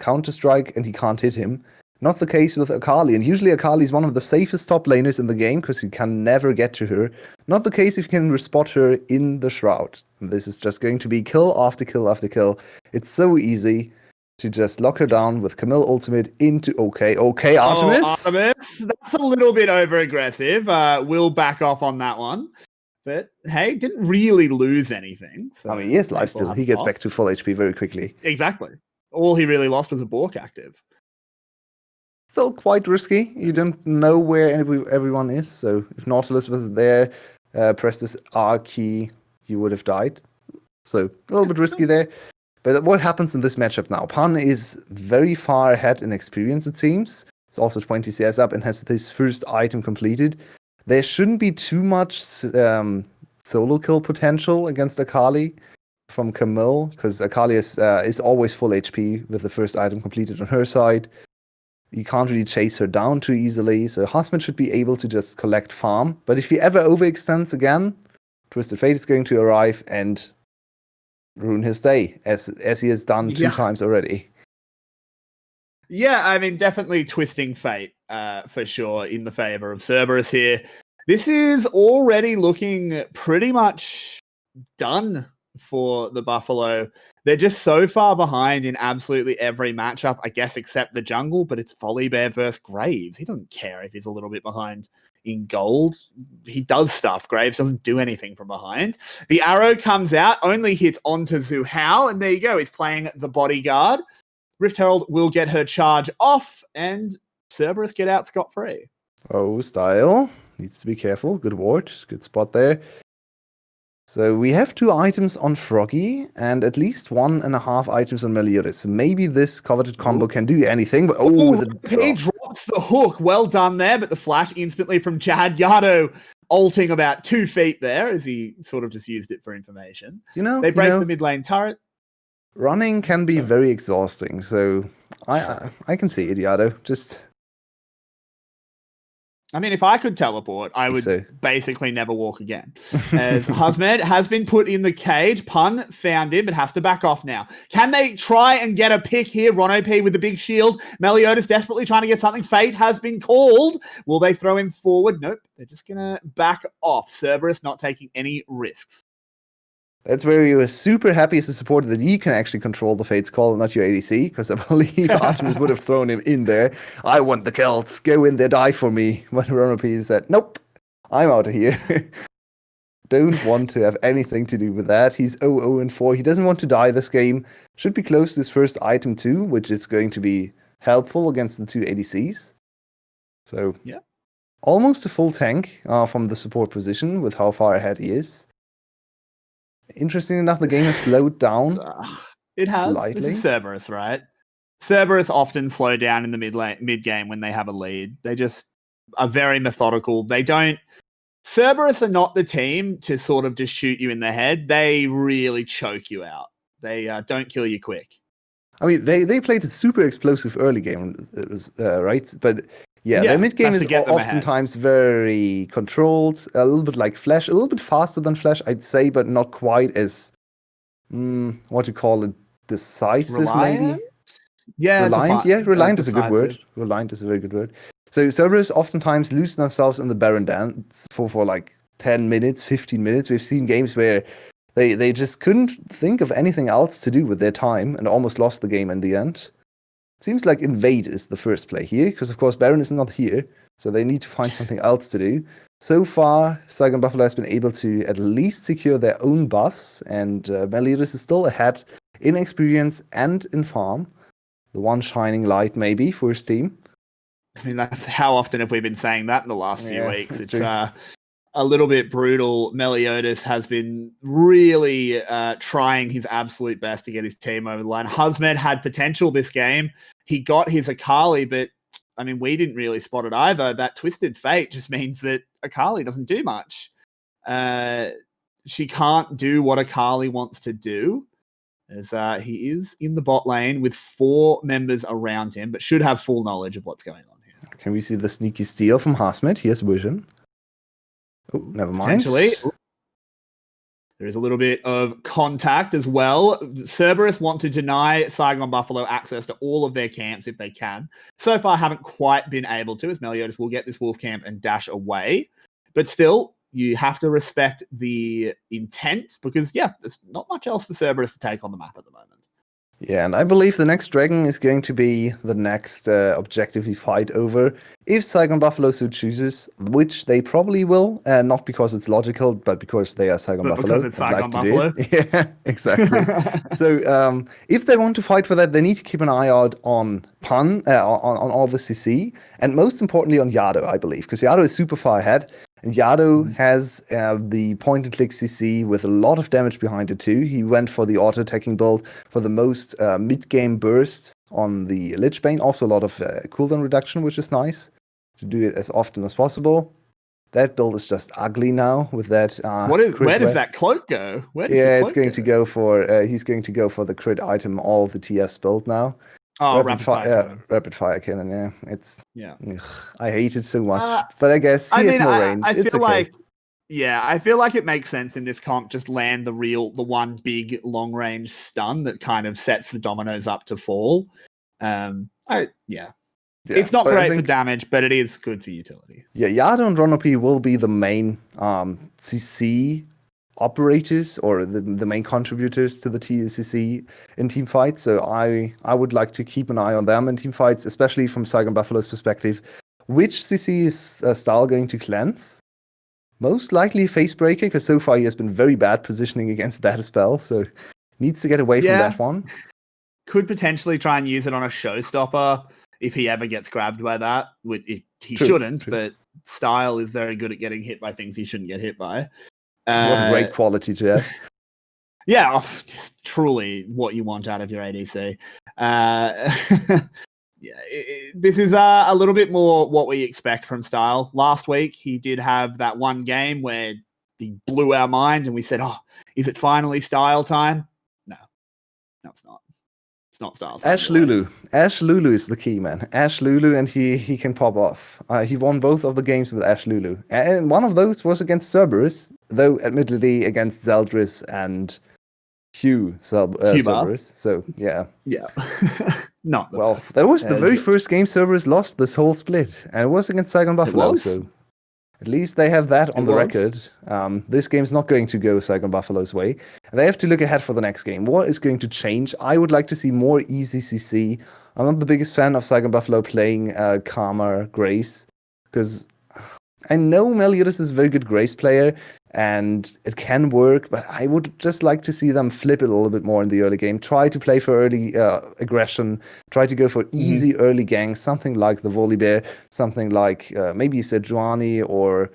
counter strike, and he can't hit him. Not the case with 𝗘𝗏𝗏𝗏, and usually 𝗘𝗏𝗏𝗏 is one of the safest top laners in the game because you can never get to her. Not the case if you can spot her in the Shroud. And this is just going to be kill after kill after kill. It's so easy to just lock her down with Camille ultimate into okay, Artemis. Artemis, that's a little bit over aggressive. We'll back off on that one. But hey, didn't really lose anything. So I mean, he has life still. He gets back to full HP very quickly. Exactly. All he really lost was a Bork active. Still quite risky. You don't know where everyone is. So if Nautilus was there, pressed this R key, you would have died. So a little bit risky there. But what happens in this matchup now? Pun is very far ahead in experience, it seems. He's also 20 CS up and has his first item completed. There shouldn't be too much solo kill potential against 𝗘𝗏𝗏𝗏 from Camille, because 𝗘𝗏𝗏𝗏 is always full HP with the first item completed on her side. You can't really chase her down too easily, so 𝗬𝗏𝗏𝗏 should be able to just collect farm. But if he ever overextends again, Twisted Fate is going to arrive and ruin his day, as he has done two times already. Yeah, I mean, definitely twisting fate for sure in the favor of Cerberus here. This is already looking pretty much done for the Buffalo. They're just so far behind in absolutely every matchup, I guess, except the jungle, but it's 𝗏𝗏𝗏𝗏 versus Graves. He doesn't care if he's a little bit behind in gold. He does stuff. Graves doesn't do anything from behind. The arrow comes out, only hits onto 𝗬𝗏𝗏𝗏, and there you go. He's playing the bodyguard. Rift Herald will get her charge off, and Cerberus get out scot-free. Oh, style. Needs to be careful. Good ward. Good spot there. So we have 2 items on Froggy and at least 1.5 items on 𝗕𝗂𝗧𝗧. So maybe this coveted combo can do anything. But he drops the hook. Well done there, but the flash instantly from 𝗕𝗀𝗪𝗀 ulting about 2 feet there as he sort of just used it for information. They break the mid lane turret. Running can be very exhausting, so I can see it, 𝗬𝗪𝗪. Just, I mean, if I could teleport, I would basically never walk again. As 𝗂𝗳𝗏 has been put in the cage. Pun found him, but has to back off now. Can they try and get a pick here? 𝗁𝗏 with the big shield. 𝗕𝗂𝗪𝗧 desperately trying to get something. Fate has been called. Will they throw him forward? Nope. They're just going to back off. Cerberus not taking any risks. That's where we were super happy as a supporter that he can actually control the Fate's Call, not your ADC, because I believe Artemis would have thrown him in there. I want the kills. Go in there, die for me. But 𝗁𝗏 said, nope, I'm out of here. Don't want to have anything to do with that. He's 0-0-4. He doesn't want to die this game. Should be close to his first item too, which is going to be helpful against the 2 ADCs. So, yeah, almost a full tank from the support position with how far ahead he is. Interesting enough, the game has slowed down. It has. Slightly. This is Cerberus, right? Cerberus often slow down in the mid game when they have a lead. They just are very methodical. They don't. Cerberus are not the team to sort of just shoot you in the head. They really choke you out. They don't kill you quick. I mean, they played a super explosive early game, it was right? But yeah, their mid game is oftentimes very controlled, a little bit like Flash, a little bit faster than Flash, I'd say, but not quite as what you call it, decisive, Reliant? maybe. Yeah, reliant. Reliant is a good word. Reliant is a very good word. So Cerberus oftentimes lose themselves in the Baron dance for like 10 minutes, 15 minutes. We've seen games where they just couldn't think of anything else to do with their time and almost lost the game in the end. Seems like Invade is the first play here, because of course Baron is not here, so they need to find something else to do. So far, 𝗖𝗏𝗪𝗏 has been able to at least secure their own buffs, and 𝗕𝗂𝗪𝗧𝗧 is still ahead in experience and in farm. The one shining light, maybe, for his team. I mean, that's how often have we been saying that in the last few weeks? It's true. A little bit brutal. 𝗕𝗂𝗪𝗧𝗧 has been really trying his absolute best to get his team over the line. 𝗂𝗳𝗏 had potential this game. He got his 𝗬𝗏𝗪𝗏, but I mean, we didn't really spot it either. That Twisted Fate just means that 𝗬𝗏𝗪𝗏 doesn't do much. She can't do what 𝗬𝗏𝗪𝗏 wants to do, as he is in the bot lane with 4 members around him, but should have full knowledge of what's going on here. Can we see the sneaky steal from 𝗂𝗳𝗏? He has vision. Oh, never mind. Potentially. There is a little bit of contact as well. Cerberus want to deny Saigon Buffalo access to all of their camps if they can. So far, haven't quite been able to, as 𝗕𝗂𝗪𝗧𝗧 will get this wolf camp and dash away. But still, you have to respect the intent, because, yeah, there's not much else for Cerberus to take on the map at the moment. Yeah, and I believe the next dragon is going to be the next objective we fight over. If Saigon Buffalo so chooses, which they probably will, not because it's logical, but because they are Saigon Buffalo. Because it's Saigon Buffalo? Yeah, exactly. So if they want to fight for that, they need to keep an eye out on Pun, on all the CC, and most importantly on 𝗬𝗪𝗪, I believe, because 𝗬𝗪𝗪 is super far ahead. And 𝗬𝗪𝗪 has the point-and-click CC with a lot of damage behind it too. He went for the auto-attacking build for the most mid-game burst on the Lich Bane. Also a lot of cooldown reduction, which is nice. To do it as often as possible. That build is just ugly now with that. Where does that cloak go? It's going to go for. He's going to go for the crit item. All the TS build now. Oh, rapid fire cannon. Yeah, it's. Yeah. Ugh, I hate it so much, but I guess he has more range. I feel okay. like. Yeah, I feel like it makes sense in this comp. Just land the one big long range stun that kind of sets the dominoes up to fall. Yeah, it's not great for damage, but it is good for utility. Yeah, 𝗬𝗪𝗪 and 𝗁𝗏 will be the main CC operators or the main contributors to the TCC in team fights. So I would like to keep an eye on them in team fights, especially from Saigon Buffalo's perspective. Which CC is Styles going to cleanse? Most likely Facebreaker, because so far he has been very bad positioning against that spell, so needs to get away from that one. Could potentially try and use it on a showstopper if he ever gets grabbed by that. He shouldn't, but Style is very good at getting hit by things he shouldn't get hit by. What a great quality to have. Yeah, just truly what you want out of your ADC. Yeah, this is a little bit more what we expect from Styles. Last week, he did have that one game where he blew our mind and we said, oh, is it finally Styles time? No, it's not. It's not Styles time. Ashe Lulu. Ashe Lulu is the key, man. Ashe Lulu, and he can pop off. He won both of the games with Ashe Lulu. And one of those was against Cerberus, though admittedly against Zeldris and Cerberus. So, yeah. Yeah. Not the best. That was the very first game Cerberus lost this whole split, and it was against Saigon Buffalo. So at least they have that on the record. This game's not going to go Saigon Buffalo's way. And they have to look ahead for the next game. What is going to change? I would like to see more easy CC. I'm not the biggest fan of Saigon Buffalo playing Karma Graves, because I know 𝗲𝗏𝗔 is a very good Graves player, and it can work, but I would just like to see them flip it a little bit more in the early game. Try to play for early aggression. Try to go for easy early gangs, something like the 𝗲𝗏𝗏𝗏, something like maybe Sejuani, or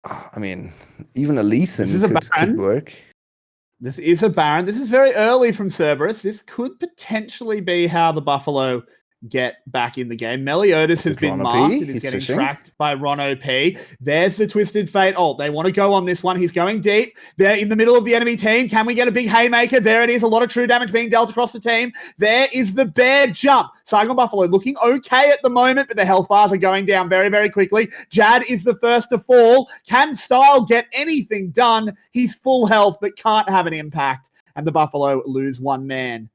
I mean, even a Lee Sin could work. This is a Baron. This is very early from Cerberus. This could potentially be how the Buffalo get back in the game. 𝗲𝗏𝗏𝗏 has been marked. It is getting tracked by 𝗲𝗏𝗏𝗏. There's the Twisted Fate ult. They want to go on this one. He's going deep. They're in the middle of the enemy team. Can we get a big haymaker? There it is. A lot of true damage being dealt across the team. There is the bear jump. Saigon Buffalo looking okay at the moment, but the health bars are going down very, very quickly. Jad is the first to fall. Can Styles get anything done? He's full health, but can't have an impact. And the Buffalo lose one man.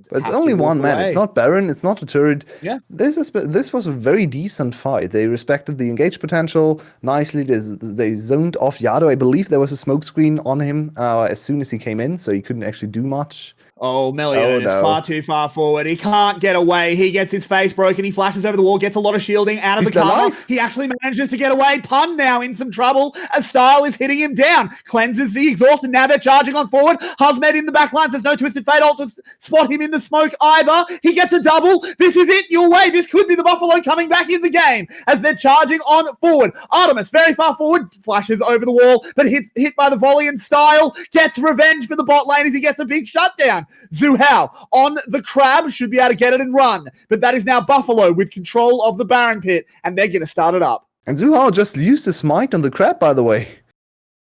But it's only one man. It's not Baron. It's not a turret. Yeah. This was a very decent fight. They respected the engage potential nicely. They zoned off 𝗬𝗏𝗏. I believe there was a smoke screen on him as soon as he came in, so he couldn't actually do much. Oh, 𝗲𝗏𝗏𝗏 is far too far forward. He can't get away. He gets his face broken. He flashes over the wall, gets a lot of shielding out of the cover. He actually manages to get away. Pun now in some trouble as Styles is hitting him down. Cleanses the exhaust, and now they're charging on forward. 𝗲𝗏𝗏𝗏 in the back lines. There's no Twisted Fate ult to spot him in the smoke either. He gets a double. This is it. Yulwei. This could be the Buffalo coming back in the game as they're charging on forward. Artemis very far forward. Flashes over the wall, but hit by the volley, and Styles gets revenge for the bot lane as he gets a big shutdown. Zhuhao on the crab should be able to get it and run, but that is now Buffalo with control of the Baron pit, and they're going to start it up. And Zhuhao just used a smite on the crab, by the way.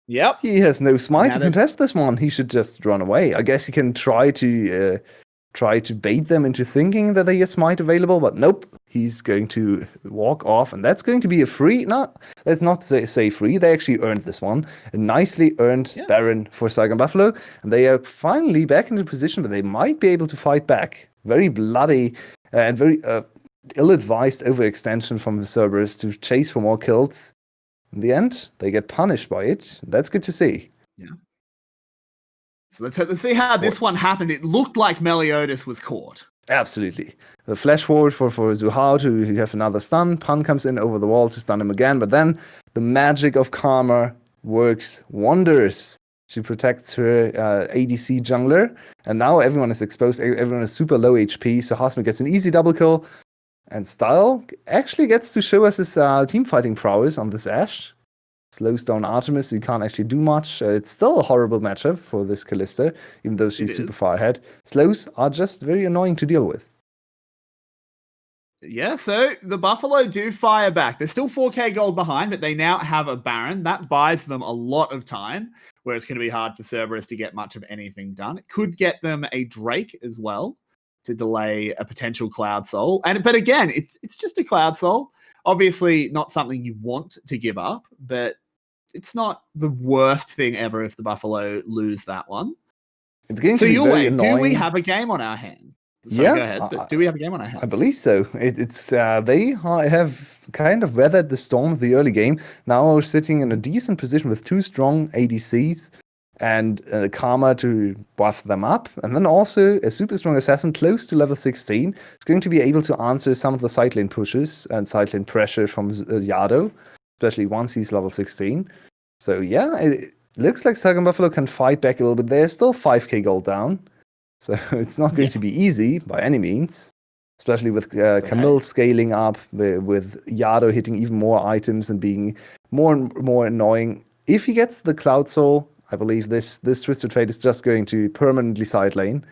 Yep. He has no smite to contest this one. He should just run away. I guess he can try to bait them into thinking that they have smite available, but nope. He's going to walk off, and that's going to be a free. Let's not say free. They actually earned this one. A nicely earned Baron for Saigon Buffalo, and they are finally back into a position where they might be able to fight back. Very bloody and very ill-advised overextension from the Cerberus to chase for more kills. In the end, they get punished by it. That's good to see. Yeah. So let's see how this one happened. It looked like 𝗲𝗏𝗏𝗏𝗏 was caught. Absolutely. The flash forward for Zhuhao to have another stun. Pun comes in over the wall to stun him again, but then the magic of Karma works wonders. She protects her ADC jungler, and now everyone is exposed. Everyone is super low HP, so 𝗲𝗏𝗏𝗏𝗏 gets an easy double kill, and Styles actually gets to show us his team fighting prowess on this Ashe. Slows down Artemis, so you can't actually do much. It's still a horrible matchup for this 𝗪𝗪𝗧, even though she's super far ahead. Slows are just very annoying to deal with. Yeah, so the Buffalo do fire back. They're still 4k gold behind, but they now have a Baron. That buys them a lot of time, where it's going to be hard for Cerberus to get much of anything done. It could get them a Drake as well to delay a potential Cloud Soul. But again, it's just a Cloud Soul. Obviously not something you want to give up, but it's not the worst thing ever if the Buffalo lose that one. It's going to be very annoying. Do we have a game on our hands? So yeah, go ahead. But do we have a game on our hands? I believe so. They have kind of weathered the storm of the early game. Now we're sitting in a decent position with two strong ADCs and Karma to buff them up. And then also a super strong assassin close to level 16 is going to be able to answer some of the side lane pushes and side lane pressure from 𝗬𝗏𝗏𝗏𝗏, especially once he's level 16. So yeah, it looks like Saigon Buffalo can fight back a little bit. They're still 5k gold down. So it's not going to be easy by any means, especially with Camille scaling up, with 𝗬𝗏𝗏𝗏𝗏 hitting even more items and being more and more annoying. if he gets the Cloud Soul, I believe this Twisted Fate is just going to permanently side lane.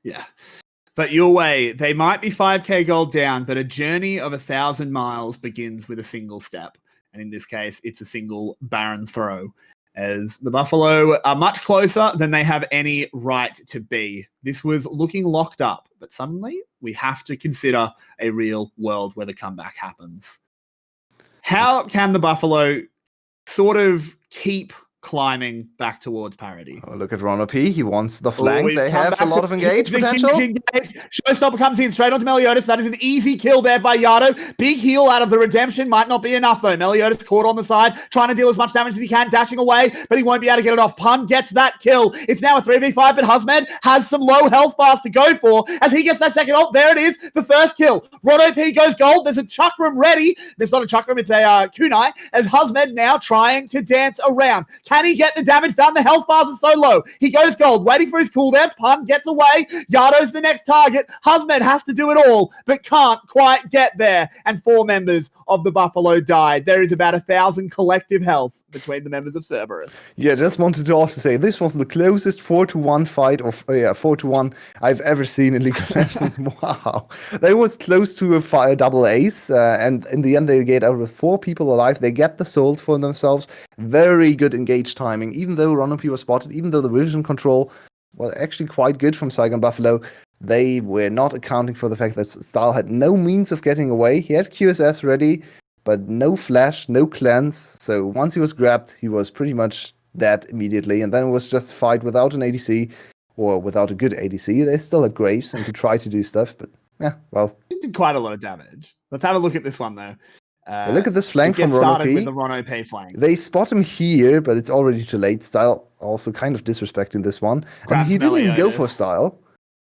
Yeah. But Yulwei, they might be 5k gold down, but a journey of 1,000 miles begins with a single step. And in this case, it's a single Baron throw, as the Buffalo are much closer than they have any right to be. This was looking locked up, but suddenly we have to consider a real world where the comeback happens. How can the Buffalo sort of keep climbing back towards parity? Oh, look at 𝗁𝗶. He wants the flank. They have a lot of engage potential. 𝗂𝗶𝗴𝗍 comes in straight onto 𝗕𝗂𝗧. That is an easy kill there by 𝗬𝗄. Big heal out of the redemption. Might not be enough though. 𝗕𝗂𝗧 caught on the side, trying to deal as much damage as he can, dashing away, but he won't be able to get it off. Pun gets that kill. It's now a 3v5, but 𝗁𝗲 has some low health bars to go for as he gets that second ult. There it is, the first kill. 𝗁𝗶 goes gold. There's a chakram ready. There's not a chakram, it's a kunai, as 𝗁𝗲 now trying to dance around. Can he get the damage done? The health bars are so low. He goes gold, waiting for his cooldown. Pun gets away. 𝗬𝗄's the next target. 𝗁𝗲 has to do it all, but can't quite get there. And 4 members of the Buffalo died. There is about 1,000 collective health between the members of Cerberus. Yeah, just wanted to also say this was the closest 4-to-1 fight, or 4-to-1 I've ever seen in League of Legends. Wow, that was close to a double ace, and in the end they get out with 4 people alive. They get the soul for themselves. Very good engage timing, even though 𝗁𝗶 was spotted, even though the vision control was actually quite good from Saigon Buffalo. They were not accounting for the fact that Styles had no means of getting away. He had QSS ready, but no flash, no cleanse. So once he was grabbed, he was pretty much dead immediately. And then it was just a fight without an ADC, or without a good ADC. They still had Graves and could try to do stuff, but yeah, well. It did quite a lot of damage. Let's have a look at this one though. Look at this flank from 𝗁𝗶. With the 𝗁𝗶. 𝗁𝗶 flank. They spot him here, but it's already too late. Style also kind of disrespecting this one. And he didn't even go for Style.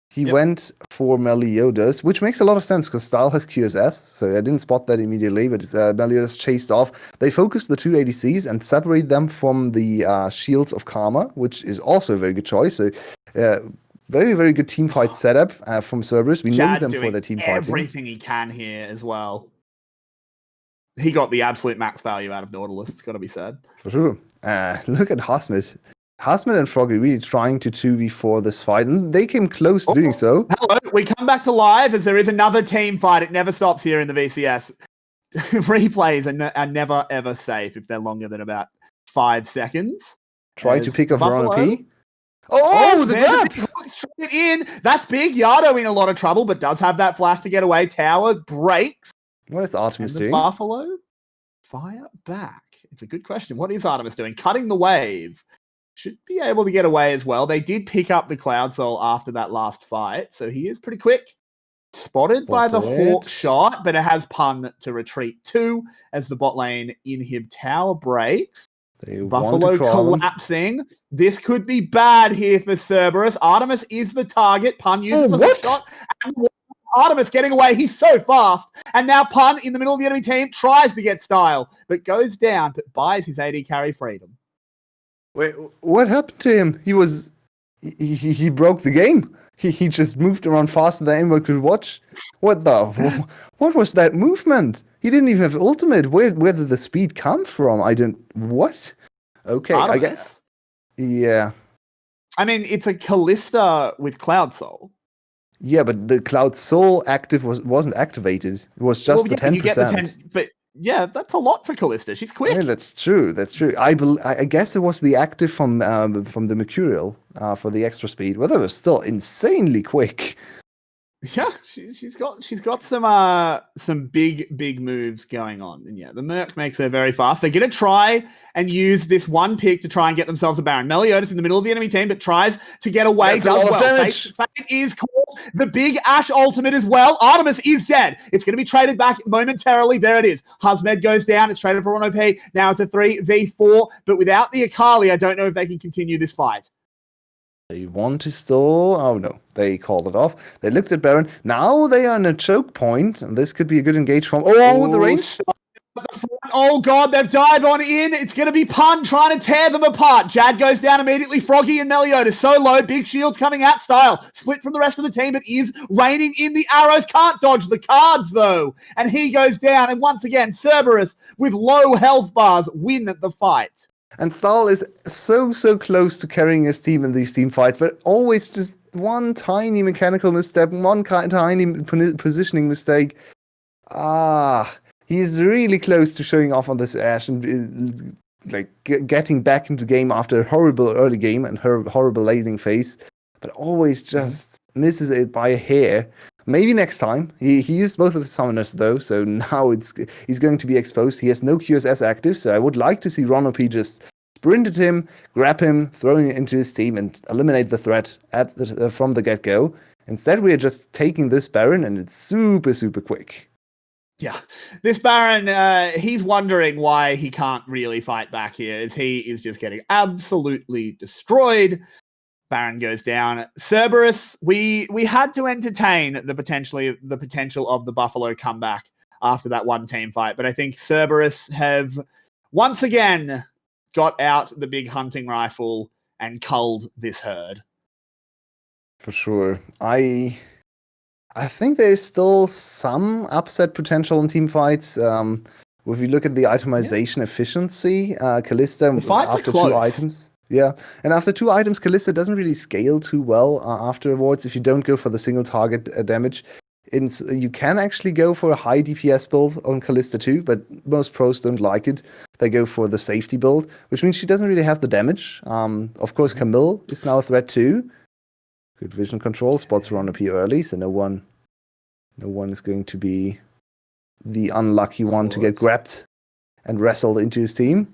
He went for 𝗁𝗂𝗧, which makes a lot of sense because Style has QSS, so I didn't spot that immediately, but 𝗁𝗂𝗧 chased off. They focused the 2 ADCs and separate them from the Shields of Karma, which is also a very good choice. So, very, very good team fight setup from Cerberus. We know them for their team fighting. Everything he can here as well. He got the absolute max value out of Nautilus, it's got to be said. For sure. Look at 𝗁𝗲. 𝗁𝗲 and Froggy really trying to 2v4 this fight, and they came close to doing so. Hello, we come back to live as there is another team fight. It never stops here in the VCS. Replays are never, ever safe if they're longer than about 5 seconds. Try to pick off Buffalo. 𝗁𝗶. Oh, the grab! Straight in. That's big. 𝗬𝗄 in a lot of trouble, but does have that flash to get away. Tower breaks. What is Artemis doing? Buffalo fire back. It's a good question. What is Artemis doing? Cutting the wave. Should be able to get away as well. They did pick up the Cloud Soul after that last fight, so he is pretty quick. Spotted by the Hawk shot, but it has Pun to retreat to as the bot lane inhib tower breaks. Buffalo collapsing. This could be bad here for Cerberus. Artemis is the target. Pun uses the shot. And Artemis getting away. He's so fast. And now Pun in the middle of the enemy team tries to get Style, but goes down, but buys his AD carry freedom. Wait, what happened to him? He broke the game. He just moved around faster than anyone could watch. What was that movement? He didn't even have ultimate. Where did the speed come from? What? Okay, Artemis. I guess. Yeah. I mean, it's a 𝗂𝗧 with Cloud Soul. Yeah, but the Cloud Soul active wasn't activated. It was just the 10%. You get the 10, but yeah, that's a lot for 𝗂𝗧. She's quick. Yeah, that's true. I guess it was the active from the Mercurial for the extra speed. Well, that was still insanely quick. Yeah, she's got some big moves going on, and yeah, the Merc makes her very fast. They're gonna try and use this one pick to try and get themselves a Baron. 𝗁𝗂𝗧 in the middle of the enemy team, but tries to get away. That's a lot of damage. Fate is called. The big Ashe ultimate as well. Artemis is dead. It's gonna be traded back momentarily. There it is. 𝗁𝗲 goes down. It's traded for 𝗁𝗶. Now it's a 3v4, but without the 𝗬𝗏, I don't know if they can continue this fight. They want to still... Oh, no. They called it off. They looked at Baron. Now they are in a choke point. And this could be a good engage from... Oh, the range. Oh, God. They've dived on in. It's going to be Pun trying to tear them apart. Jad goes down immediately. Froggy and 𝗁𝗂𝗧 so low. Big shields coming out. Style split from the rest of the team. It is raining in the arrows. Can't dodge the cards, though. And he goes down. And once again, Cerberus with low health bars win the fight. And Stahl is so close to carrying his team in these team fights, but always just one tiny mechanical misstep, one tiny positioning mistake. He's really close to showing off on this Ashe and like getting back into the game after a horrible early game and her horrible laning phase, but always just misses it by a hair. Maybe next time. He used both of his summoners though, so now he's going to be exposed. He has no QSS active, so I would like to see 𝗁𝗔 just sprint at him, grab him, throw him into his team, and eliminate the threat from the get-go. Instead, we are just taking this Baron, and it's super quick. Yeah, this Baron, he's wondering why he can't really fight back here, as he is just getting absolutely destroyed. Baron goes down. Cerberus, we had to entertain the potential of the Buffalo comeback after that one team fight, but I think Cerberus have once again got out the big hunting rifle and culled this herd. For sure. I think there's still some upset potential in team fights. If you look at the itemization efficiency, 𝗂𝗧𝗏 after 2 items. Yeah, and after 2 items, 𝗂𝗧𝗏 doesn't really scale too well afterwards if you don't go for the single target damage. You can actually go for a high DPS build on 𝗂𝗧𝗏 too, but most pros don't like it. They go for the safety build, which means she doesn't really have the damage. Of course, Camille is now a threat too. Good vision control, spots 𝗁𝗔 early, so no one is going to be the unlucky one to get grabbed and wrestled into his team.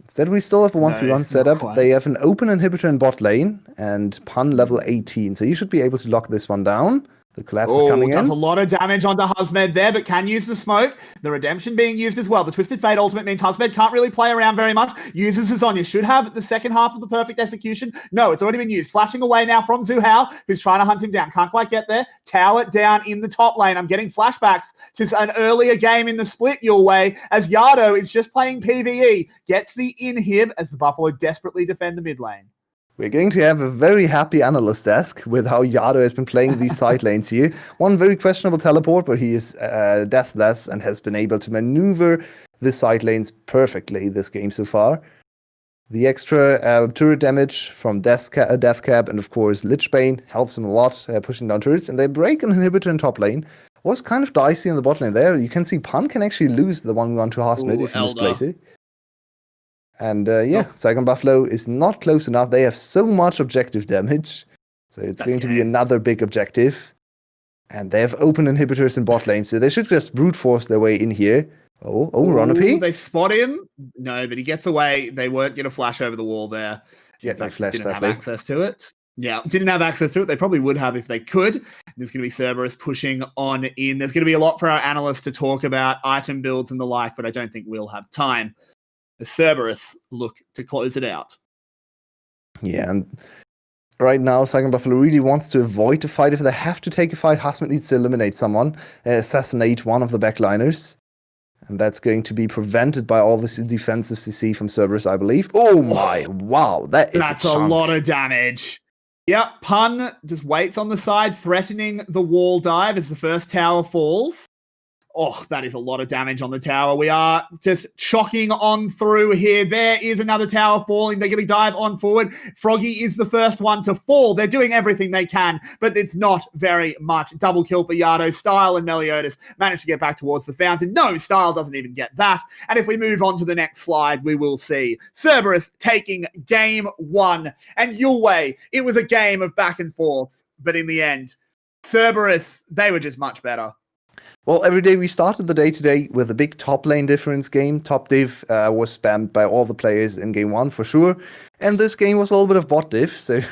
Instead, we still have a 1v1 setup. They have an open inhibitor in bot lane and Pun level 18. So you should be able to lock this one down. The collapse is coming in. Does a lot of damage onto 𝗂𝗏𝗏 there, but can use the smoke. The redemption being used as well. The Twisted Fate ultimate means 𝗂𝗏𝗏 can't really play around very much. Uses Zhonya. Should have the second half of the perfect execution. No, it's already been used. Flashing away now from Zhuhao, who's trying to hunt him down. Can't quite get there. Tower down in the top lane. I'm getting flashbacks to an earlier game in the split, Yulwei, as Yado is just playing PvE. Gets the inhib as the Buffalo desperately defend the mid lane. We're going to have a very happy analyst desk with how Yado has been playing these side lanes here. One very questionable teleport, but he is deathless and has been able to maneuver the side lanes perfectly this game so far. The extra turret damage from Death Cap and of course Lichbane helps him a lot, pushing down turrets. And they break an inhibitor in top lane. Was kind of dicey in the bot lane there. You can see Pun can actually lose the 1v1 to 𝗂𝗏𝗏 if you misplace it. And 𝗂𝗏𝗏 is not close enough. They have so much objective damage. So it's going to be another big objective. And they have open inhibitors in bot lane. So they should just brute force their way in here. 𝗁𝗏𝗏. They spot him. No, but he gets away. They weren't going to flash over the wall there. Yeah, they flashed didn't have access to it. Yeah, didn't have access to it. They probably would have if they could. There's going to be Cerberus pushing on in. There's going to be a lot for our analysts to talk about, item builds and the like, but I don't think we'll have time. The Cerberus look to close it out. Yeah, and right now, 𝗂𝗏𝗏 really wants to avoid the fight. If they have to take a fight, 𝗂𝗏𝗏 needs to eliminate someone, assassinate one of the backliners. And that's going to be prevented by all this defensive CC from Cerberus, I believe. Oh my, wow, that's a lot of damage. Yep, Pun just waits on the side, threatening the wall dive as the first tower falls. Oh, that is a lot of damage on the tower. We are just chocking on through here. There is another tower falling. They're going to dive on forward. Froggy is the first one to fall. They're doing everything they can, but it's not very much. Double kill for Yado. Style and 𝗏𝗏𝗏 managed to get back towards the fountain. No, Style doesn't even get that. And if we move on to the next slide, we will see Cerberus taking game 1. And Yulwei, it was a game of back and forth, but in the end, Cerberus, they were just much better. Well, every day we started the day today with a big top lane difference game. Top div was spammed by all the players in game 1 for sure. And this game was a little bit of bot div. So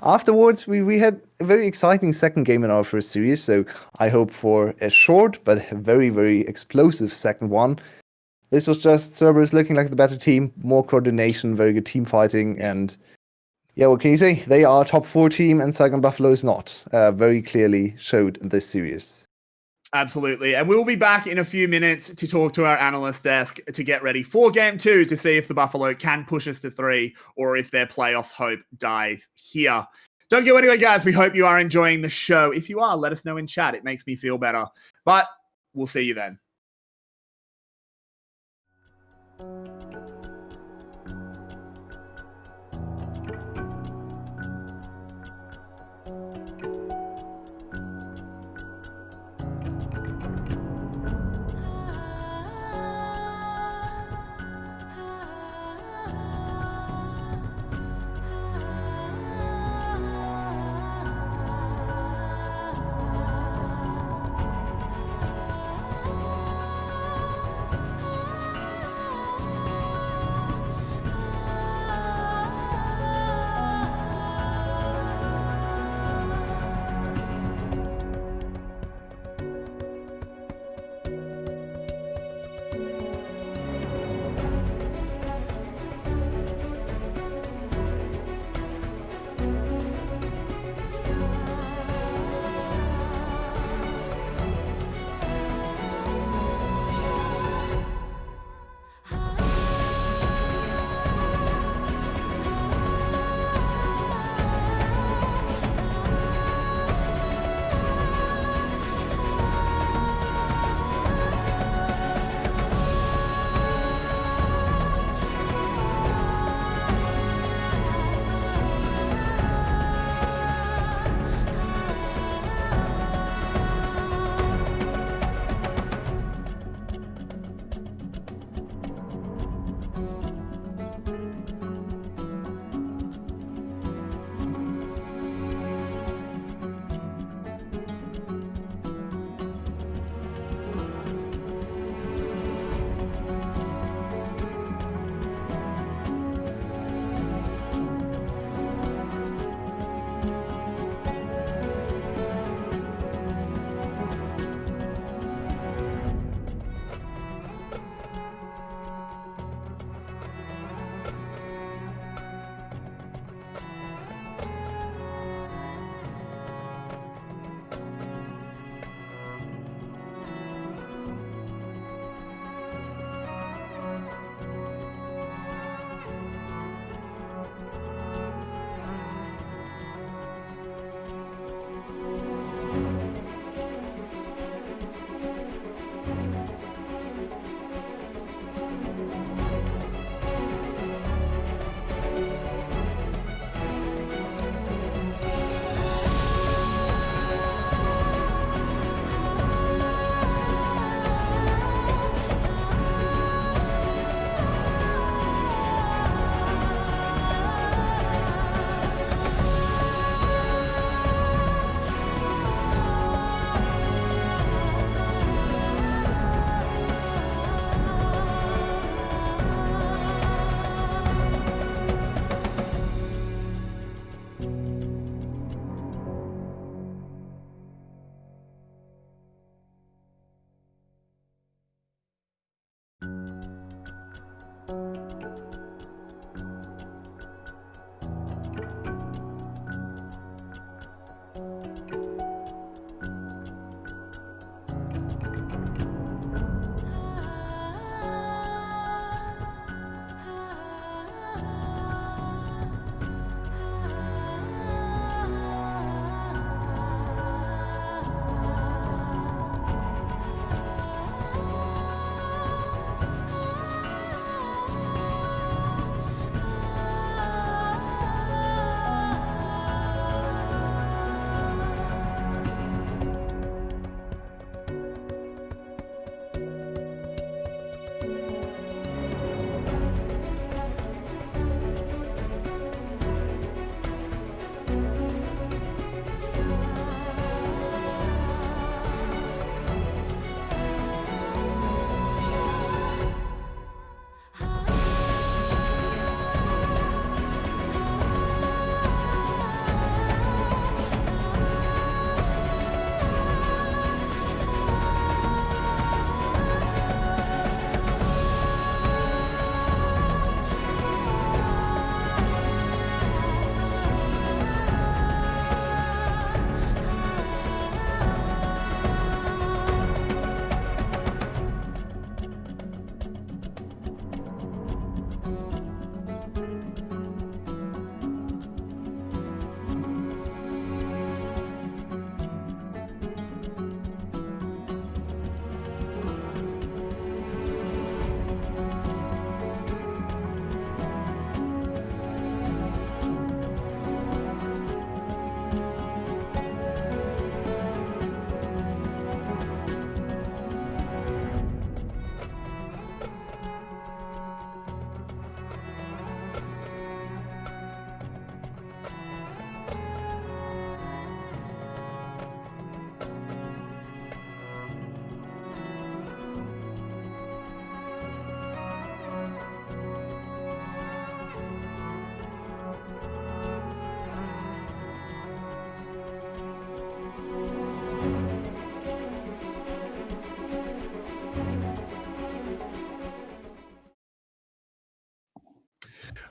afterwards, we had a very exciting second game in our first series. So I hope for a short but very, very explosive second one. This was just Cerberus looking like the better team, more coordination, very good team fighting. And yeah, what can you say? They are a top 4 team and 𝗂𝗏𝗏𝗏 is not. Very clearly showed in this series. Absolutely. And we'll be back in a few minutes to talk to our analyst desk to get ready for game 2 to see if the Buffalo can push us to 3 or if their playoffs hope dies here. Don't go anywhere, guys. We hope you are enjoying the show. If you are, let us know in chat. It makes me feel better. But we'll see you then.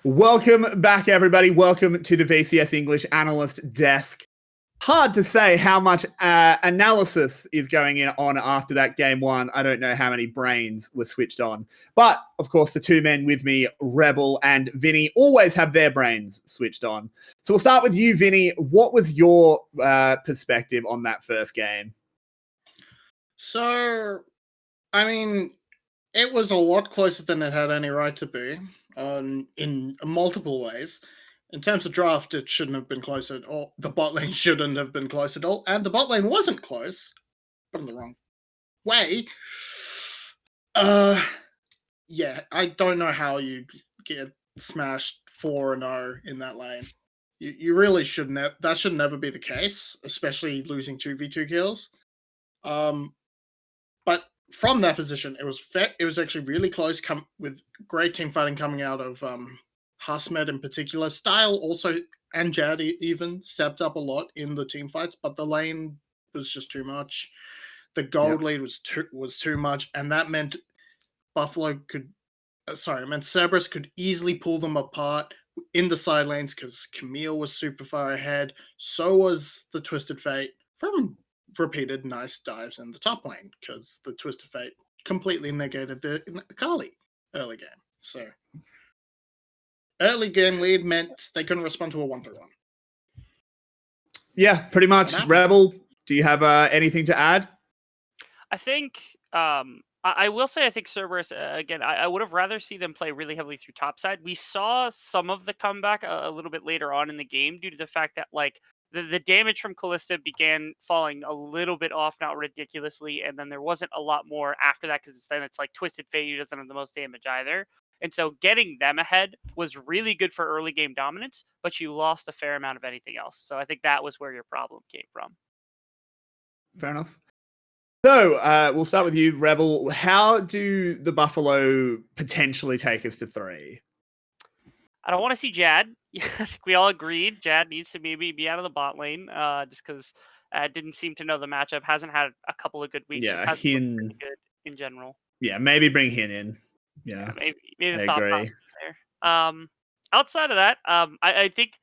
Welcome back, everybody. Welcome to the VCS English Analyst Desk. Hard to say how much analysis is going on after that game one. I don't know how many brains were switched on. But, of course, the two men with me, Rebel and Vinny, always have their brains switched on. So we'll start with you, Vinny. What was your perspective on that first game? So, I mean, it was a lot closer than it had any right to be in multiple ways. In terms of draft, it shouldn't have been close at all. The bot lane shouldn't have been close at all. And the bot lane wasn't close, but in the wrong way. Yeah, I don't know how you get smashed 4-0 in that lane. You really shouldn't. That should never be the case, especially losing 2v2 kills. But from that position, it was actually really close. With great team fighting coming out of 𝗕𝗂𝗥𝗕𝗥𝗕𝗥 in particular. Style also, and Jad even stepped up a lot in the team fights, but the lane was just too much. The gold lead was too much, and that meant Cerberus could easily pull them apart in the side lanes because Camille was super far ahead. So was the Twisted Fate from repeated nice dives in the top lane because the Twisted Fate completely negated the 𝗘𝗀𝗽𝗏 early game. So early game lead meant they couldn't respond to a 1-3-1. Yeah, pretty much. Rebel, do you have anything to add? I think I will say I think Cerberus again. I would have rather see them play really heavily through topside. We saw some of the comeback a little bit later on in the game due to the fact that like the damage from 𝗘𝗪 began falling a little bit off, not ridiculously, and then there wasn't a lot more after that because then it's like Twisted Fate who doesn't have the most damage either. And so getting them ahead was really good for early game dominance, but you lost a fair amount of anything else. So I think that was where your problem came from. Fair enough. So we'll start with you, Rebel. How do the Buffalo potentially take us to 3? I don't want to see Jad. I think we all agreed Jad needs to maybe be out of the bot lane just because didn't seem to know the matchup. Hasn't had a couple of good weeks. Yeah, just hasn't looked pretty good in general. Yeah, maybe bring Hin in. Yeah, maybe the I thought agree. process there. Outside of that, I think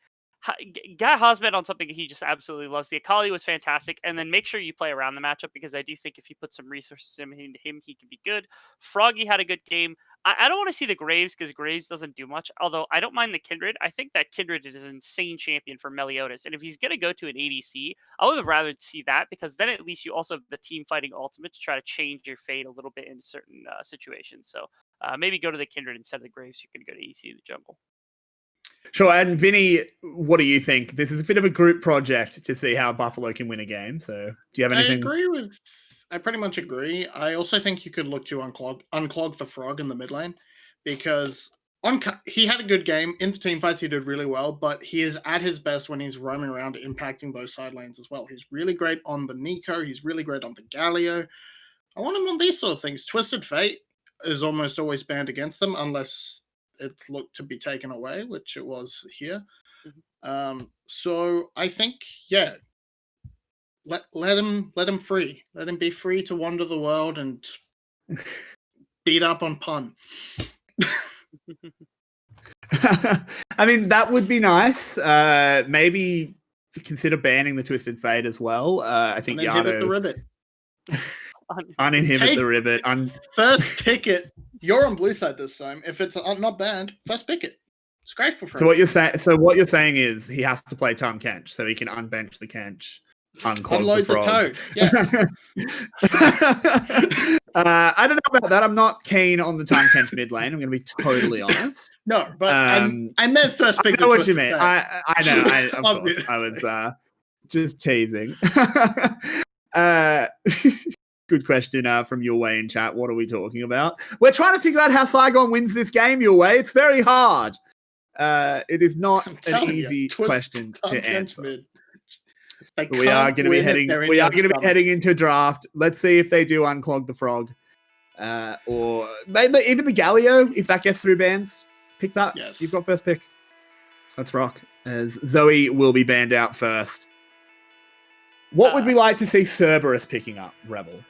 Guy Hosmed on something he just absolutely loves. The 𝗘𝗀𝗏 was fantastic, and then make sure you play around the matchup because I do think if you put some resources into him, he can be good. Froggy had a good game. I don't want to see the Graves because Graves doesn't do much, although I don't mind the Kindred. I think that Kindred is an insane champion for 𝗕𝗏𝗏𝗏𝗏, and if he's going to go to an ADC, I would have rather see that because then at least you also have the team fighting ultimate to try to change your fate a little bit in certain situations. So maybe go to the Kindred instead of the Graves. You can go to ADC in the jungle. Sure, and Vinny, what do you think? This is a bit of a group project to see how Buffalo can win a game. So do you have anything? I pretty much agree. I also think you could look to unclog the Frog in the mid lane because he had a good game. In the team fights, he did really well, but he is at his best when he's roaming around impacting those side lanes as well. He's really great on the Neeko. He's really great on the Galio. I want him on these sort of things. Twisted Fate is almost always banned against them unless it's looked to be taken away, which it was here. Mm-hmm. So I think, yeah, let him free. Let him be free to wander the world and beat up on Pun. I mean, that would be nice. Maybe to consider banning the Twisted Fate as well. I think Uninhibit the Ribbit. Uninhibit the Ribbit. First pick it. You're on blue side this time. If it's not banned, first pick it. It's great for friends. So what you're saying is he has to play 𝗕𝗏𝗏𝗏 so he can unbench the 𝗕𝗏, unload the toad. Yes. I don't know about that. I'm not keen on the 𝗕𝗏𝗏𝗏 mid lane. I'm going to be totally honest. No, but I meant first pick. I know what you mean. I know. Of course, I was just teasing. Good question from Yulwei in chat. What are we talking about? We're trying to figure out how Saigon wins this game, Yulwei. It's very hard. It is not an easy question to answer. We are going to be heading into draft. Let's see if they do unclog the Frog, or maybe even the Galio if that gets through bans. Pick that. Yes. You've got first pick. Let's rock. As Zoe will be banned out first. What would we like to see Cerberus picking up, Rebel?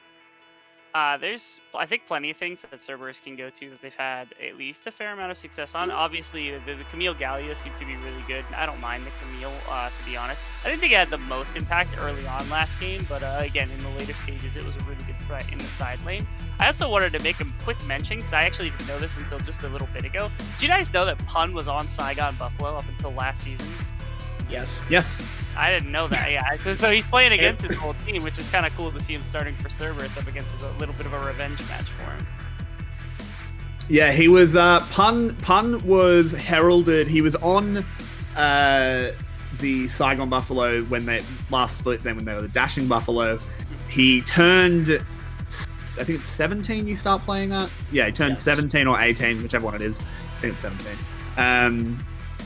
There's, I think, plenty of things that Cerberus can go to that they've had at least a fair amount of success on. Obviously, the 𝗕𝗂𝗪𝗚 seemed to be really good. I don't mind the 𝗕𝗂, to be honest. I didn't think it had the most impact early on last game, but again, in the later stages, it was a really good threat in the side lane. I also wanted to make a quick mention, because I actually didn't know this until just a little bit ago. Did you guys know that Pun was on Saigon Buffalo up until last season? Yes. Yes. I didn't know that. Yeah, so he's playing against his whole team, which is kind of cool to see him starting for Cerberus up against a little bit of a revenge match for him. Yeah, he was Pun was heralded. He was on the Saigon Buffalo when they last split. Then when they were the Dashing Buffalo, he turned. I think it's 17. You start playing that. Yeah, he turned 17 or 18, whichever one it is. I think it's 17.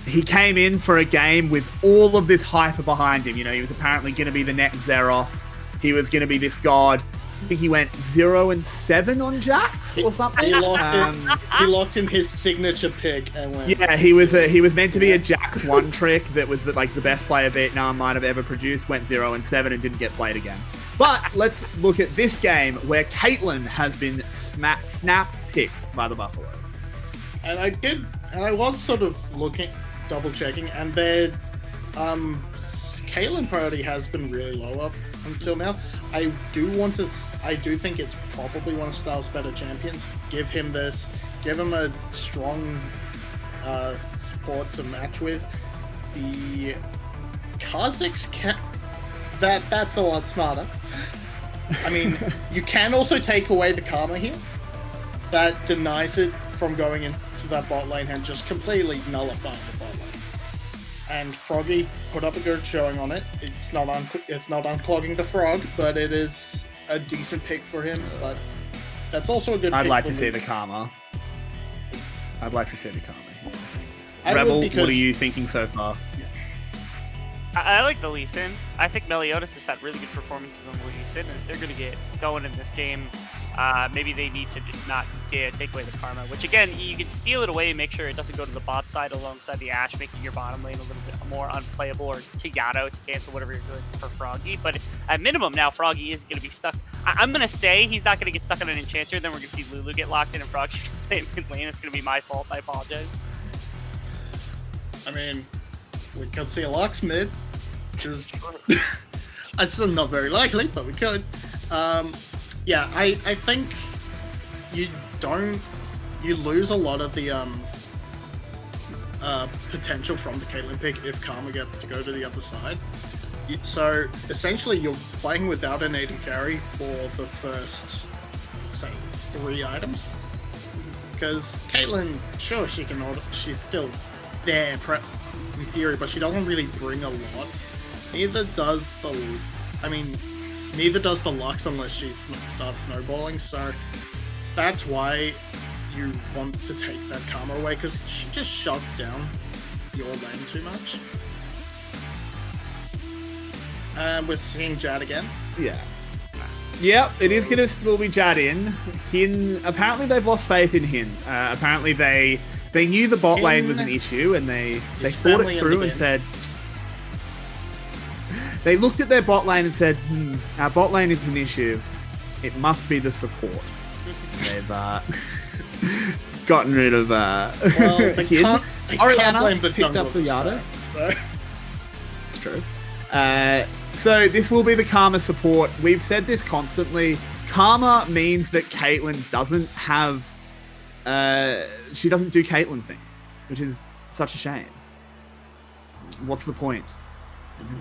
He came in for a game with all of this hype behind him. You know, he was apparently going to be the next Zeros. He was going to be this god. I think he went 0-7 on Jax or something. He locked in his signature pick and went. Yeah, he was meant to be a Jax one trick that was like the best player Vietnam might have ever produced. Went 0-7 and didn't get played again. But let's look at this game where Caitlyn has been snap picked by the Buffalo. And I was sort of double checking, and their Caitlyn priority has been really low up until now. I do think it's probably one of Styles' better champions. Give him a strong support to match with. The Kha'Zix that's a lot smarter. I mean, you can also take away the karma here. That denies it from going into that bot lane and just completely nullifying the bot lane. And Froggy put up a good showing on it. It's not unclogging the frog, but it is a decent pick for him. But that's also a good pick. I'd like to see the karma. Here. Rebel, what are you thinking so far? I like the Lee Sin. I think Meliodas has had really good performances on the Lee Sin, and if they're going to get going in this game, maybe they need to not take away the karma, which again, you can steal it away and make sure it doesn't go to the bot side alongside the Ashe, making your bottom lane a little bit more unplayable, or Tigado to cancel whatever you're doing for Froggy. But at minimum now, Froggy is going to be stuck. I'm going to say he's not going to get stuck on an Enchanter, then we're going to see Lulu get locked in and Froggy's playing mid lane. It's going to be my fault. I apologize. I mean, we could see a Lux mid. Which it's not very likely, but we could. Yeah, I think you lose a lot of the potential from the Caitlyn pick if Karma gets to go to the other side. So essentially, you're playing without a native carry for the first, say, 3 items. Because Caitlyn, sure, she's still there in theory, but she doesn't really bring a lot. Neither does the Lux unless she starts snowballing, so that's why you want to take that karma away, because she just shuts down your lane too much. And we're seeing Jad again. Yeah. Yep, it is going to still be Jad in. Hin, apparently they've lost faith in Hin. Apparently they knew the bot lane was an issue, and they thought it through and said... They looked at their bot lane and said, our bot lane is an issue. It must be the support. They've gotten rid of they can't blame the picked up the Yada. So. It's true. So this will be the Karma support. We've said this constantly. Karma means that Caitlyn doesn't have... she doesn't do Caitlyn things, which is such a shame. What's the point?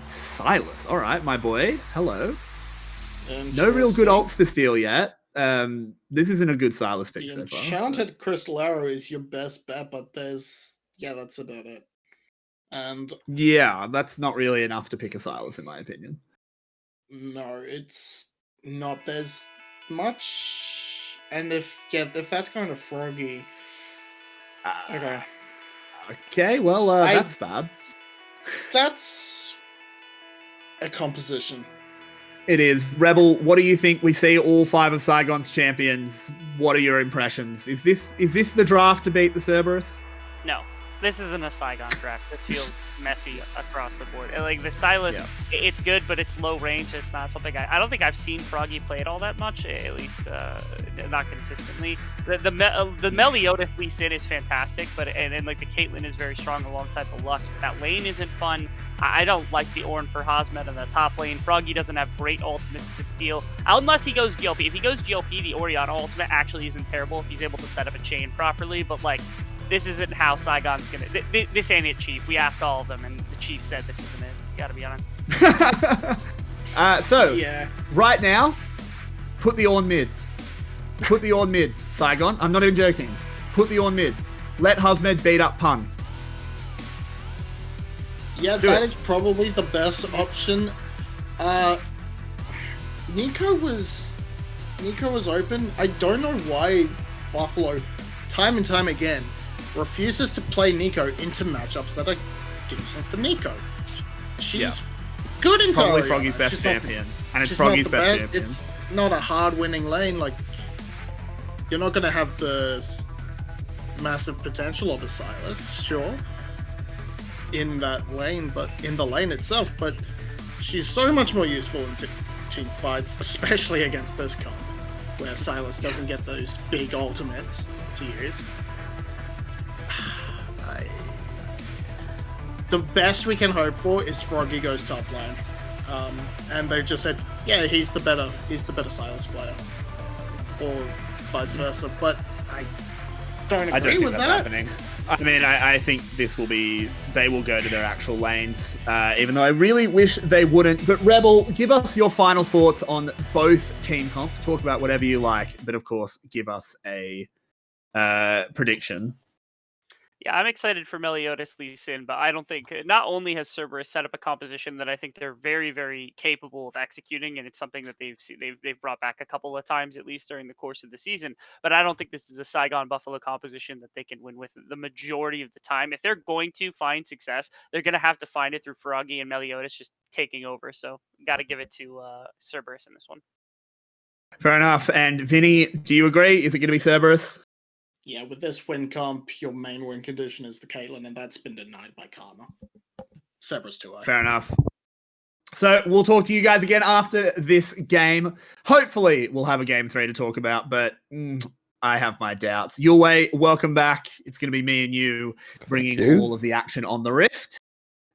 Sylas, all right, my boy. Hello. No real good ults to steal yet. This isn't a good Sylas pick so far. Enchanted Crystal Arrow is your best bet, but that's about it. And yeah, that's not really enough to pick a Sylas, in my opinion. No, it's not. There's much, and if that's going to Froggy, okay. Okay, well, that's bad. That's a composition. It is. Rebel, what do you think? We see all 5 of Saigon's champions. What are your impressions? Is this the draft to beat the Cerberus? No. This isn't a Saigon track. This feels messy across the board. And, like the Sylas, it's good, but it's low range. It's not something I don't think I've seen 𝗏𝗏𝗏 play it all that much, at least not consistently. The 𝗕𝗂𝗏𝗏𝗏 is fantastic, but and like the 𝗬𝗃𝗏 is very strong alongside the 𝗏𝗏. But that lane isn't fun. I don't like the 𝗏𝗏𝗏𝗏𝗏 in the top lane. 𝗏𝗏𝗏 doesn't have great ultimates to steal, unless he goes GLP. If he goes GLP, the Orianna ultimate actually isn't terrible if he's able to set up a chain properly, but like, this isn't how Saigon's gonna. This ain't it, Chief. We asked all of them, and the Chief said this isn't it. Gotta be honest. Right now, put the Ornn mid. Put the Ornn mid, Saigon. I'm not even joking. Put the Ornn mid. Let 𝗏𝗏𝗏 beat up Pun. Yeah, that is probably the best option. Neeko was open. I don't know why Buffalo, time and time again, refuses to play Neeko into matchups that are decent for Neeko. She's good in Probably Orianna. 𝗏𝗏𝗏's best She's not- champion, and it's she's not 𝗏𝗏𝗏's the best best. champion. It's not a hard winning lane. Like, you're not going to have the massive potential of a Sylas, sure, in that lane, but in the lane itself. But she's so much more useful in team fights, especially against this comp, where Sylas doesn't get those big ultimates to use. The best we can hope for is 𝗏𝗏𝗏 goes top lane, and they just said, yeah, he's the better Sylas player, or vice versa. But I don't agree with that's that. happening. I mean, I think this will be, they will go to their actual lanes, even though I really wish they wouldn't. But Rebel, give us your final thoughts on both team comps. Talk about whatever you like, but of course, give us a prediction. Yeah, I'm excited for 𝗕𝗂𝗏𝗏𝗏 Lee Sin, but I don't think, not only has Cerberus set up a composition that I think they're very, very capable of executing, and it's something that they've brought back a couple of times, at least during the course of the season, but I don't think this is a Saigon Buffalo composition that they can win with the majority of the time. If they're going to find success, they're going to have to find it through 𝗏𝗏𝗏𝗏 and 𝗕𝗂𝗏𝗏 just taking over, so got to give it to Cerberus in this one. Fair enough. And Vinny, do you agree? Is it going to be Cerberus? Yeah, with this win comp, your main win condition is the 𝗏𝗏𝗏, and that's been denied by Karma. Cerberus 2-0. Fair enough. So we'll talk to you guys again after this game. Hopefully we'll have a game 3 to talk about, but I have my doubts. Yulwei, welcome back. It's going to be me and you bringing all of the action on the Rift.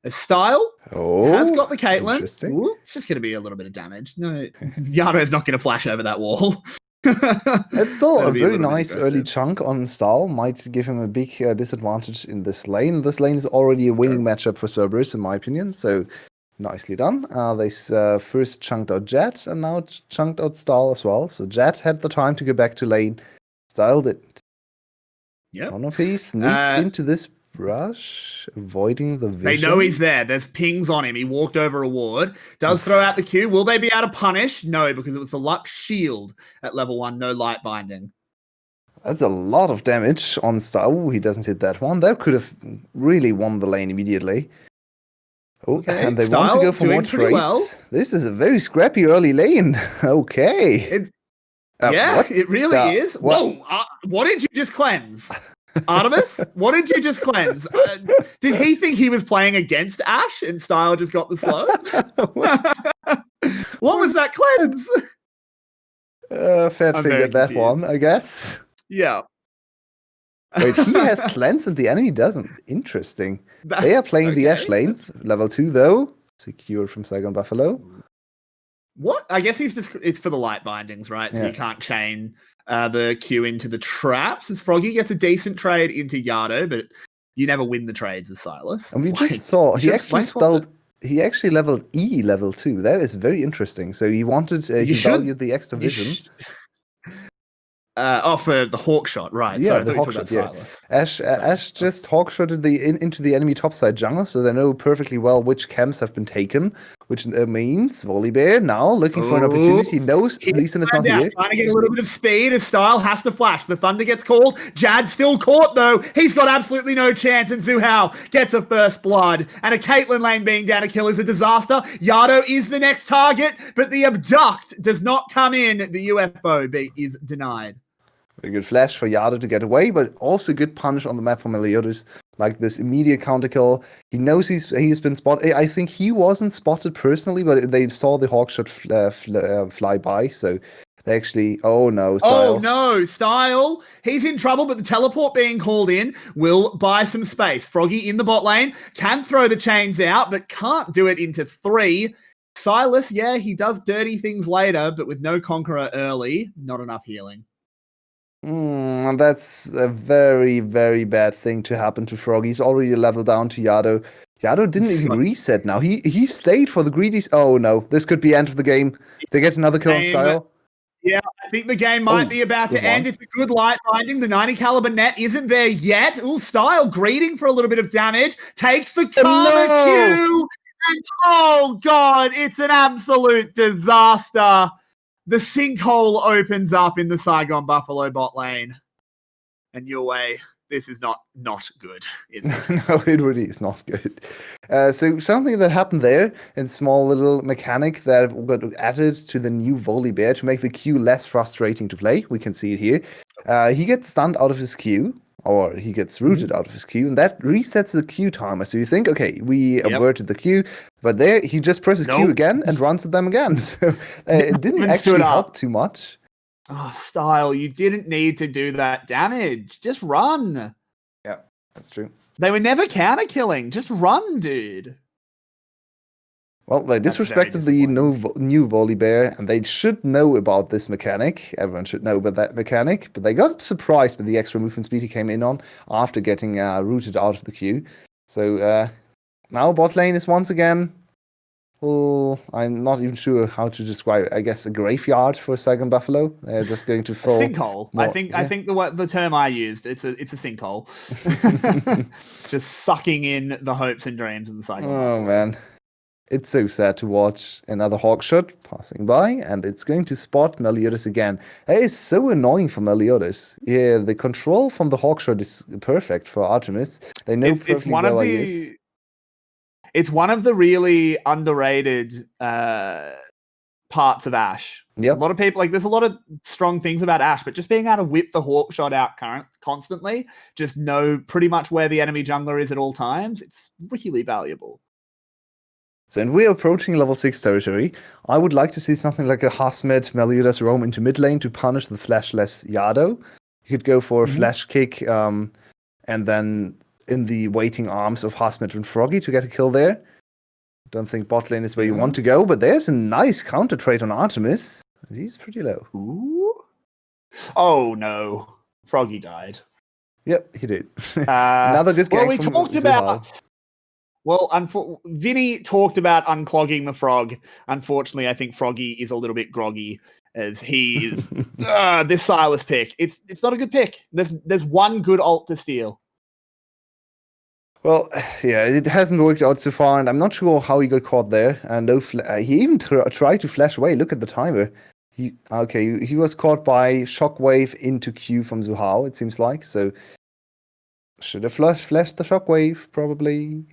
𝗏𝗏𝗏 has got the 𝗏𝗏𝗏. Interesting. Ooh, it's just going to be a little bit of damage. No, 𝗬𝗏𝗏's not going to flash over that wall. It's still a That'd be very little bit nice aggressive. early chunk on 𝗏𝗏𝗏. Might give him a big disadvantage in this lane. This lane is already a winning matchup for Cerberus, in my opinion. So nicely done. They first chunked out Jett and now chunked out 𝗏𝗏 as well. So Jett had the time to go back to lane. 𝗏𝗏𝗏 didn't. Yep. Unofficial sneaked into this brush, avoiding the vision. They know he's there. There's pings on him. He walked over a ward. Does throw out the Q. Will they be able to punish? No, because it was the luck shield at level 1. No light binding. That's a lot of damage on 𝗏𝗏𝗏. Ooh, he doesn't hit that one. That could have really won the lane immediately. Oh, Okay, and they want to 𝗏𝗏 go for more doing pretty trades. well. This is a very scrappy early lane. Okay. Yeah, what it really the- is. what- Whoa, what did you just cleanse? Artemis, what did you just cleanse? Did he think he was playing against Ashe and 𝗏𝗏 just got the slow? What was that cleanse? Fat I'm very figured that confused. one, I guess. Yeah. Wait, he has cleanse and the enemy doesn't. Interesting. They are playing the Ashe lane. Level 2 though. Secured from Saigon Buffalo. What? I guess it's for the light bindings, right? So Yeah. you can't chain the Q into the traps. As 𝗏𝗏𝗏𝗏 gets a decent trade into 𝗬𝗏𝗏𝗏𝗏, but you never win the trades as Sylas. And we That's why- just saw he just actually lane swapped spelled he actually leveled E level 2. That is very interesting. So he wanted he You should- valued the extra You vision. for the hawk shot, right? Yeah, Sorry, I the thought you hawk talked shot, about yeah. Sylas. Ashe just hawkshotted into the enemy topside jungle, so they know perfectly well which camps have been taken, which means 𝗏𝗏𝗏𝗏 now looking for an Ooh. opportunity. He knows Lee Sin is not Yeah, here. trying to get a little bit of speed. His 𝗏𝗏𝗏 has to flash. The Thunder gets called. Jad's still caught, though. He's got absolutely no chance, and 𝗬𝗏 gets a first blood. And a 𝗏𝗏𝗏 lane being down to kill is a disaster. 𝗬𝗏𝗏 is the next target, but the abduct does not come in. The UFO is denied. Very good flash for 𝗬𝗏𝗏𝗏 to get away, but also good punish on the map for 𝗕𝗂𝗏𝗏𝗏𝗏. like this immediate counter kill. He knows he's been spotted. I think he wasn't spotted personally, but they saw the hawk shot fly by, so they actually. Oh no, Style. Oh no, Style. He's in trouble, but the teleport being called in will buy some space. Froggy in the bot lane can throw the chains out, but can't do it into 3. Silas, yeah, he does dirty things later, but with no Conqueror early, not enough healing. That's a very, very bad thing to happen to Frog. He's already leveled down to 𝗬𝗄. 𝗬𝗄 didn't even reset now. He stayed for the greedies. Oh no, this could be end of the game. They get another kill on Style. Yeah, I think the game might be about to end. It's a good light binding. The 90 caliber net isn't there yet. Ooh, Style greeting for a little bit of damage. Takes the karma Q. And oh god, it's an absolute disaster. The sinkhole opens up in the Saigon Buffalo bot lane. And Yulwei, this is not good, is it? No, it really is not good. So something that happened there, a small little mechanic that got added to the new 𝗬𝗏𝗏 to make the Q less frustrating to play. We can see it here. He gets stunned out of his Q, or he gets rooted out of his Q, and that resets the Q timer. So you think, okay, we averted the Q, but there he just presses Q again and runs at them again. So it didn't actually help too much. Oh, Style, you didn't need to do that damage. Just run. Yeah, that's true. They were never counter killing. Just run, dude. Well, they disrespected the new 𝗬𝗏𝗏𝗏, and they should know about this mechanic. Everyone should know about that mechanic, but they got surprised with the extra movement speed he came in on after getting rooted out of the queue. So now bot lane is once again, I'm not even sure how to describe it. I guess a graveyard for Saigon Buffalo. They're just going to throw a sinkhole. I think the term I used, it's a sinkhole. Just sucking in the hopes and dreams of the Saigon Buffalo. Oh man. It's so sad to watch another hawk shot passing by, and it's going to spot 𝗬𝗏𝗏𝗏 again. That is so annoying for 𝗬𝗏𝗏𝗏𝗏. Yeah, the control from the hawk shot is perfect for Artemis. They know perfectly where he is. It's one of the really underrated parts of Ashe. Yep. A lot of people, there's a lot of strong things about Ashe, but just being able to whip the hawk shot out constantly, just know pretty much where the enemy jungler is at all times, it's really valuable. So, and we're approaching level 6 territory. I would like to see something like a Hasmed 𝗬𝗏𝗏𝗏𝗏 roam into mid lane to punish the flashless 𝗬𝗏𝗏. You could go for a flash kick, and then in the waiting arms of Hasmed and Froggy to get a kill there. Don't think bot lane is where you want to go, but there's a nice counter trade on Artemis. He's pretty low. Ooh. Oh no, Froggy died. Yep, he did. Another good game. Well, we talked about. Well, Vinnie talked about unclogging the frog. Unfortunately, I think Froggy is a little bit groggy as he's this Silas pick. It's not a good pick. There's one good ult to steal. Well, yeah, it hasn't worked out so far, and I'm not sure how he got caught there. And he even tried to flash away. Look at the timer. He was caught by shockwave into Q from 𝗬𝗏𝗏, it seems like. So should have flashed the shockwave, probably.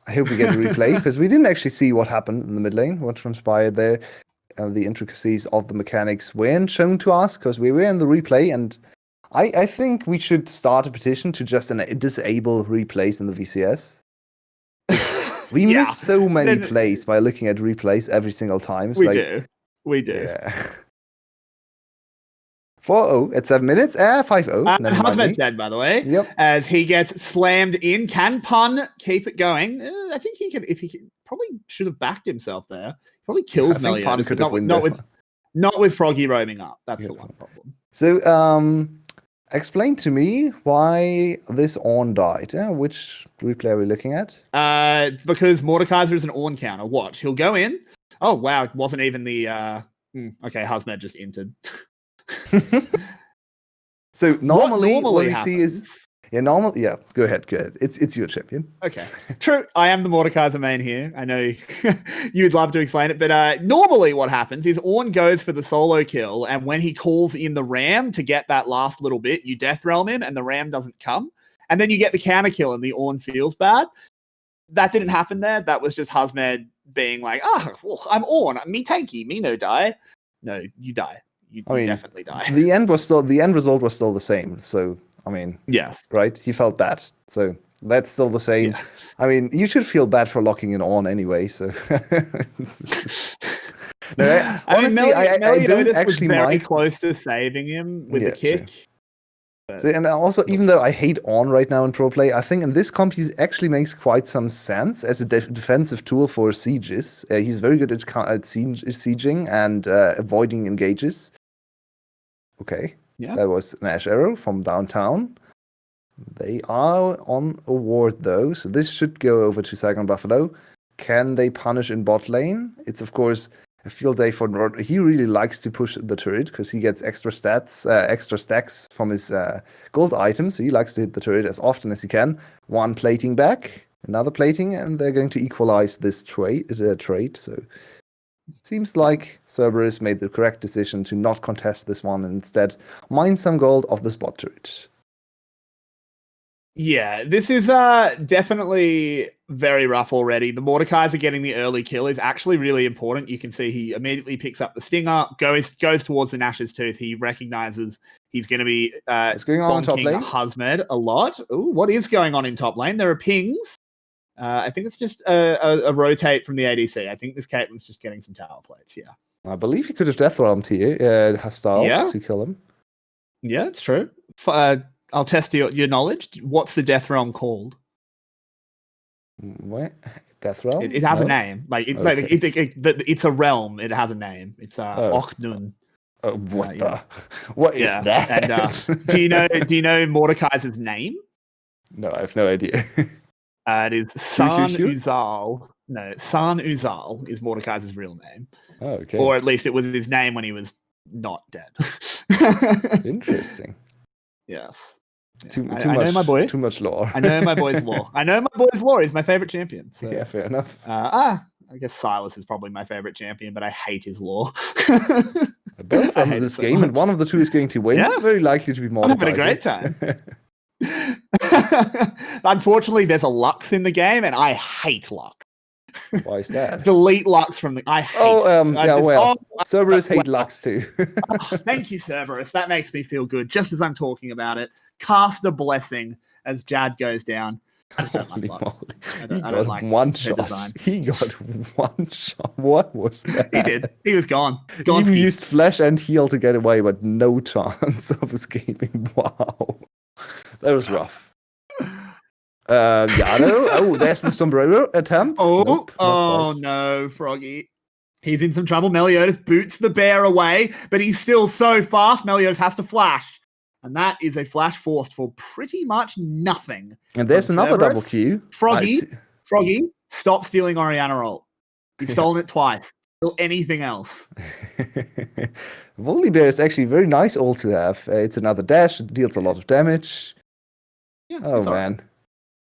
I hope we get a replay, because we didn't actually see what happened in the mid lane, what transpired there. The intricacies of the mechanics weren't shown to us, because we were in the replay, and I think we should start a petition to just disable replays in the VCS. We miss so many plays by looking at replays every single time. We do. Yeah. 4-0 at 7 minutes. 5-0. Hasmed's dead, by the way. Yep. As he gets slammed in. Can Pun keep it going? I think he can. If he can, probably should have backed himself there. He probably kills 𝗬𝗏𝗏𝗏𝗏, not with Froggy roaming up. That's the one problem. So, explain to me why this Ornn died. Which replay are we looking at? Because 𝗬𝗏𝗏𝗏𝗏 is an Ornn counter. Watch. He'll go in. Oh, wow. It wasn't even the... okay, Hasmed just entered. So normally what we see is go ahead. It's your champion. Okay, true. I am the 𝗬𝗏𝗏𝗏𝗏 main here. I know you'd love to explain it, but normally what happens is Ornn goes for the solo kill, and when he calls in the ram to get that last little bit, you death realm him, and the ram doesn't come, and then you get the counter kill, and the Ornn feels bad. That didn't happen there. That was just Hasmed being like, well, I'm Ornn. Me tanky. Me no die. No, you die. You definitely die. The end result was still the same. So I mean, Yes. right? He felt bad. So that's still the same. Yeah. I mean, you should feel bad for locking it on anyway. So no, honestly, I don't Meliodas actually was very mind. close to saving him with the kick. So, and also, even though I hate on right now in pro play, I think in this comp he actually makes quite some sense as a defensive tool for sieges. He's very good at sieging and avoiding engages. Okay, that was an Ash Arrow from downtown. They are on a ward though, so this should go over to 𝗙𝗏𝗏𝗄𝗏. Can they punish in bot lane? It's of course a field day for Nord. He really likes to push the turret because he gets extra stacks from his gold items. So he likes to hit the turret as often as he can. One plating back, another plating, and they're going to equalize this trade. So it seems like Cerberus made the correct decision to not contest this one and instead mine some gold off the spot turret. Yeah, this is definitely very rough already. The 𝗧𝗏𝗏𝗧 getting the early kill is actually really important. You can see he immediately picks up the stinger, goes towards the Nash's Tooth. He recognizes he's going to be What's going on in top lane? 𝗬𝗏𝗏𝗏 a lot. Ooh, what is going on in top lane? There are pings. I think it's just a rotate from the ADC. I think this Caitlyn's just getting some tower plates, yeah. I believe he could have death realmed here, Hastile, to kill him. Yeah, it's true. I'll test your knowledge. What's the death realm called? What? Death realm? It has a name. It's a realm. It has a name. It's Ochnun. What is that? And do you know 𝗧𝗏𝗏𝗏𝗏's name? No, I have no idea. It is 𝗧𝗏𝗏𝗏𝗏. No, 𝗧𝗏𝗏𝗏𝗏 is 𝗧𝗏𝗏𝗏's real name. Oh, okay. Or at least it was his name when he was not dead. Interesting. Yes. I know my boy. Too much lore. I know my boy's lore. I know my boy's lore. He's my favorite champion. So. Yeah, fair enough. I guess Silas is probably my favorite champion, but I hate his lore. Both of them in this game, and one of the two is going to win. Yeah. Very likely to be more. I'm having a great time. Unfortunately, there's a Lux in the game, and I hate Lux. Why is that? Delete Lux from the. I hate. Cerberus hate Lux too. Thank you, Cerberus. That makes me feel good. Just as I'm talking about it, cast a blessing as Jad goes down. I just don't like Lux. I don't like one shot. Design. He got one shot. What was that? He did. He was gone. He even used flesh and heal to get away, but no chance of escaping. Wow, that was rough. Yano. Oh, there's the sombrero attempt. No, Froggy. He's in some trouble. Meliodas boots the bear away, but he's still so fast. Meliodas has to flash. And that is a flash forced for pretty much nothing. And there's another double Q. Froggy, stop stealing Orianna ult. You've stolen it twice. Steal anything else. 𝗏𝗏𝗏𝗏 is actually a very nice ult to have. It's another dash. It deals a lot of damage. Yeah, oh, man. Right.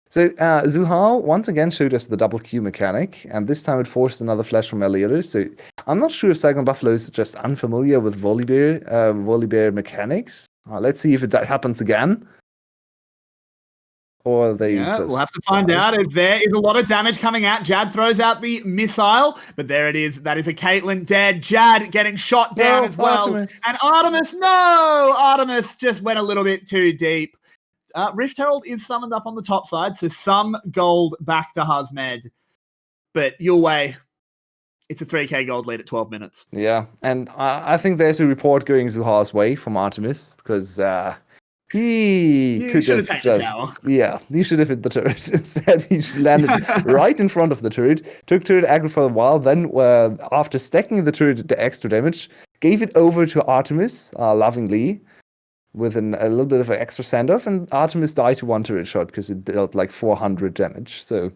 So Zuhao once again showed us the double Q mechanic, and this time it forced another flash from Meliodas. So I'm not sure if 𝗙𝗏𝗏𝗏𝗏 is just unfamiliar with 𝗏𝗏𝗏𝗏 mechanics. Let's see if it happens again. Or they we'll have to find out. If there is a lot of damage coming out, Jad throws out the missile, but there it is. That is a Caitlyn dead. Jad getting shot down as well. Artemis. And Artemis just went a little bit too deep. Rift Herald is summoned up on the top side, so some gold back to Hazmed. But Yulwei, it's a 3k gold lead at 12 minutes. Yeah, and I think there's a report going Zuha's way from Artemis, because he could have just... the tower. Yeah, he should have hit the turret. Instead, he landed right in front of the turret, took turret aggro for a while, then after stacking the turret to extra damage, gave it over to Artemis, lovingly, with a little bit of an extra send-off, and Artemis died to one turret shot because it dealt like 400 damage. So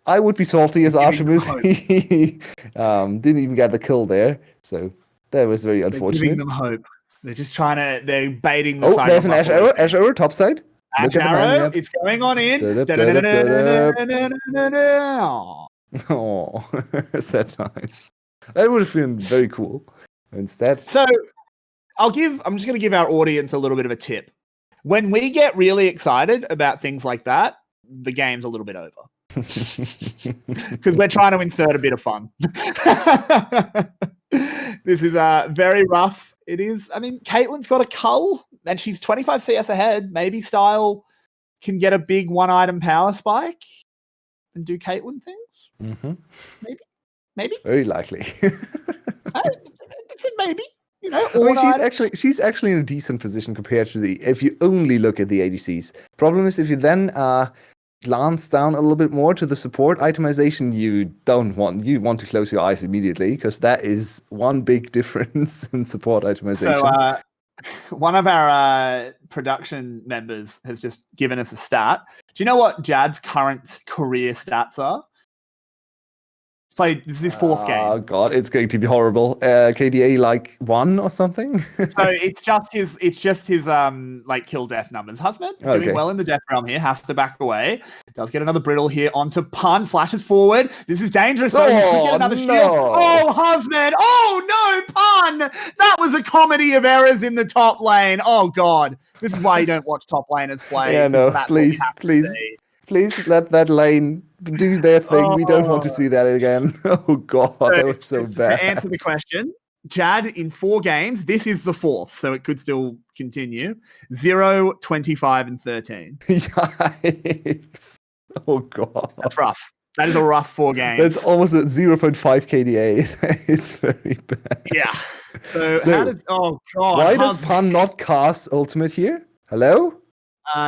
I would be salty as Artemis. He didn't even get the kill there. So that was very unfortunate. They're giving them hope. They're just they're baiting the side. Oh, there's an Ash Arrow, top side. Ash Arrow, it's going on in. Oh, sad times. That would have been very cool. Instead. So I'm just going to give our audience a little bit of a tip. When we get really excited about things like that, the game's a little bit over. Because we're trying to insert a bit of fun. This is very rough. It is. I mean, Caitlyn's got a cull. and she's 25 CS ahead. Maybe Style can get a big one-item power spike and do Caitlyn things. Mm-hmm. Maybe. Very likely. It's a maybe. You know, I mean, all she's actually in a decent position compared to if you only look at the ADCs. Problem is, if you then glance down a little bit more to the support itemization, you want to close your eyes immediately, because that is one big difference in support itemization. So one of our production members has just given us a stat. Do you know what Jad's current career stats are? This is his fourth game. Oh god, it's going to be horrible. KDA like 1 or something. So it's just his like kill death numbers. Husband doing well in the death realm here, has to back away. Does get another brittle here onto Pun, flashes forward. This is dangerous. So he could get another shield. Oh, Husband. Oh no, Pun. That was a comedy of errors in the top lane. Oh god. This is why you don't watch top laners play. Yeah, no, please let that lane do their thing. We don't want to see that again. Oh god, that was so bad. To answer the question, Jad in 4 games, this is the 4th, so it could still continue. 0, 25, and 13. Yikes. Oh god. That's rough. That is a rough 4 games. That's almost at 0.5 KDA. It's very bad. Yeah. So how does... Oh god. Why does Pun not cast ultimate here? Hello?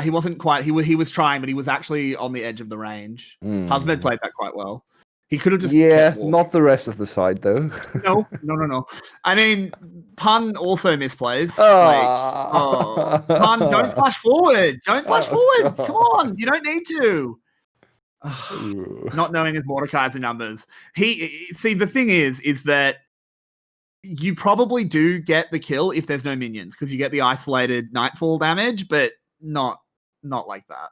He wasn't quite. He was trying, but he was actually on the edge of the range. Husband played that quite well. He could have just not the rest of the side though. No. I mean, Pun also misplays. Pun, don't flash forward. Don't flash forward. God. Come on, you don't need to. Not knowing his Mordekaiser numbers. The thing is that you probably do get the kill if there's no minions, because you get the isolated Nightfall damage, but not like that.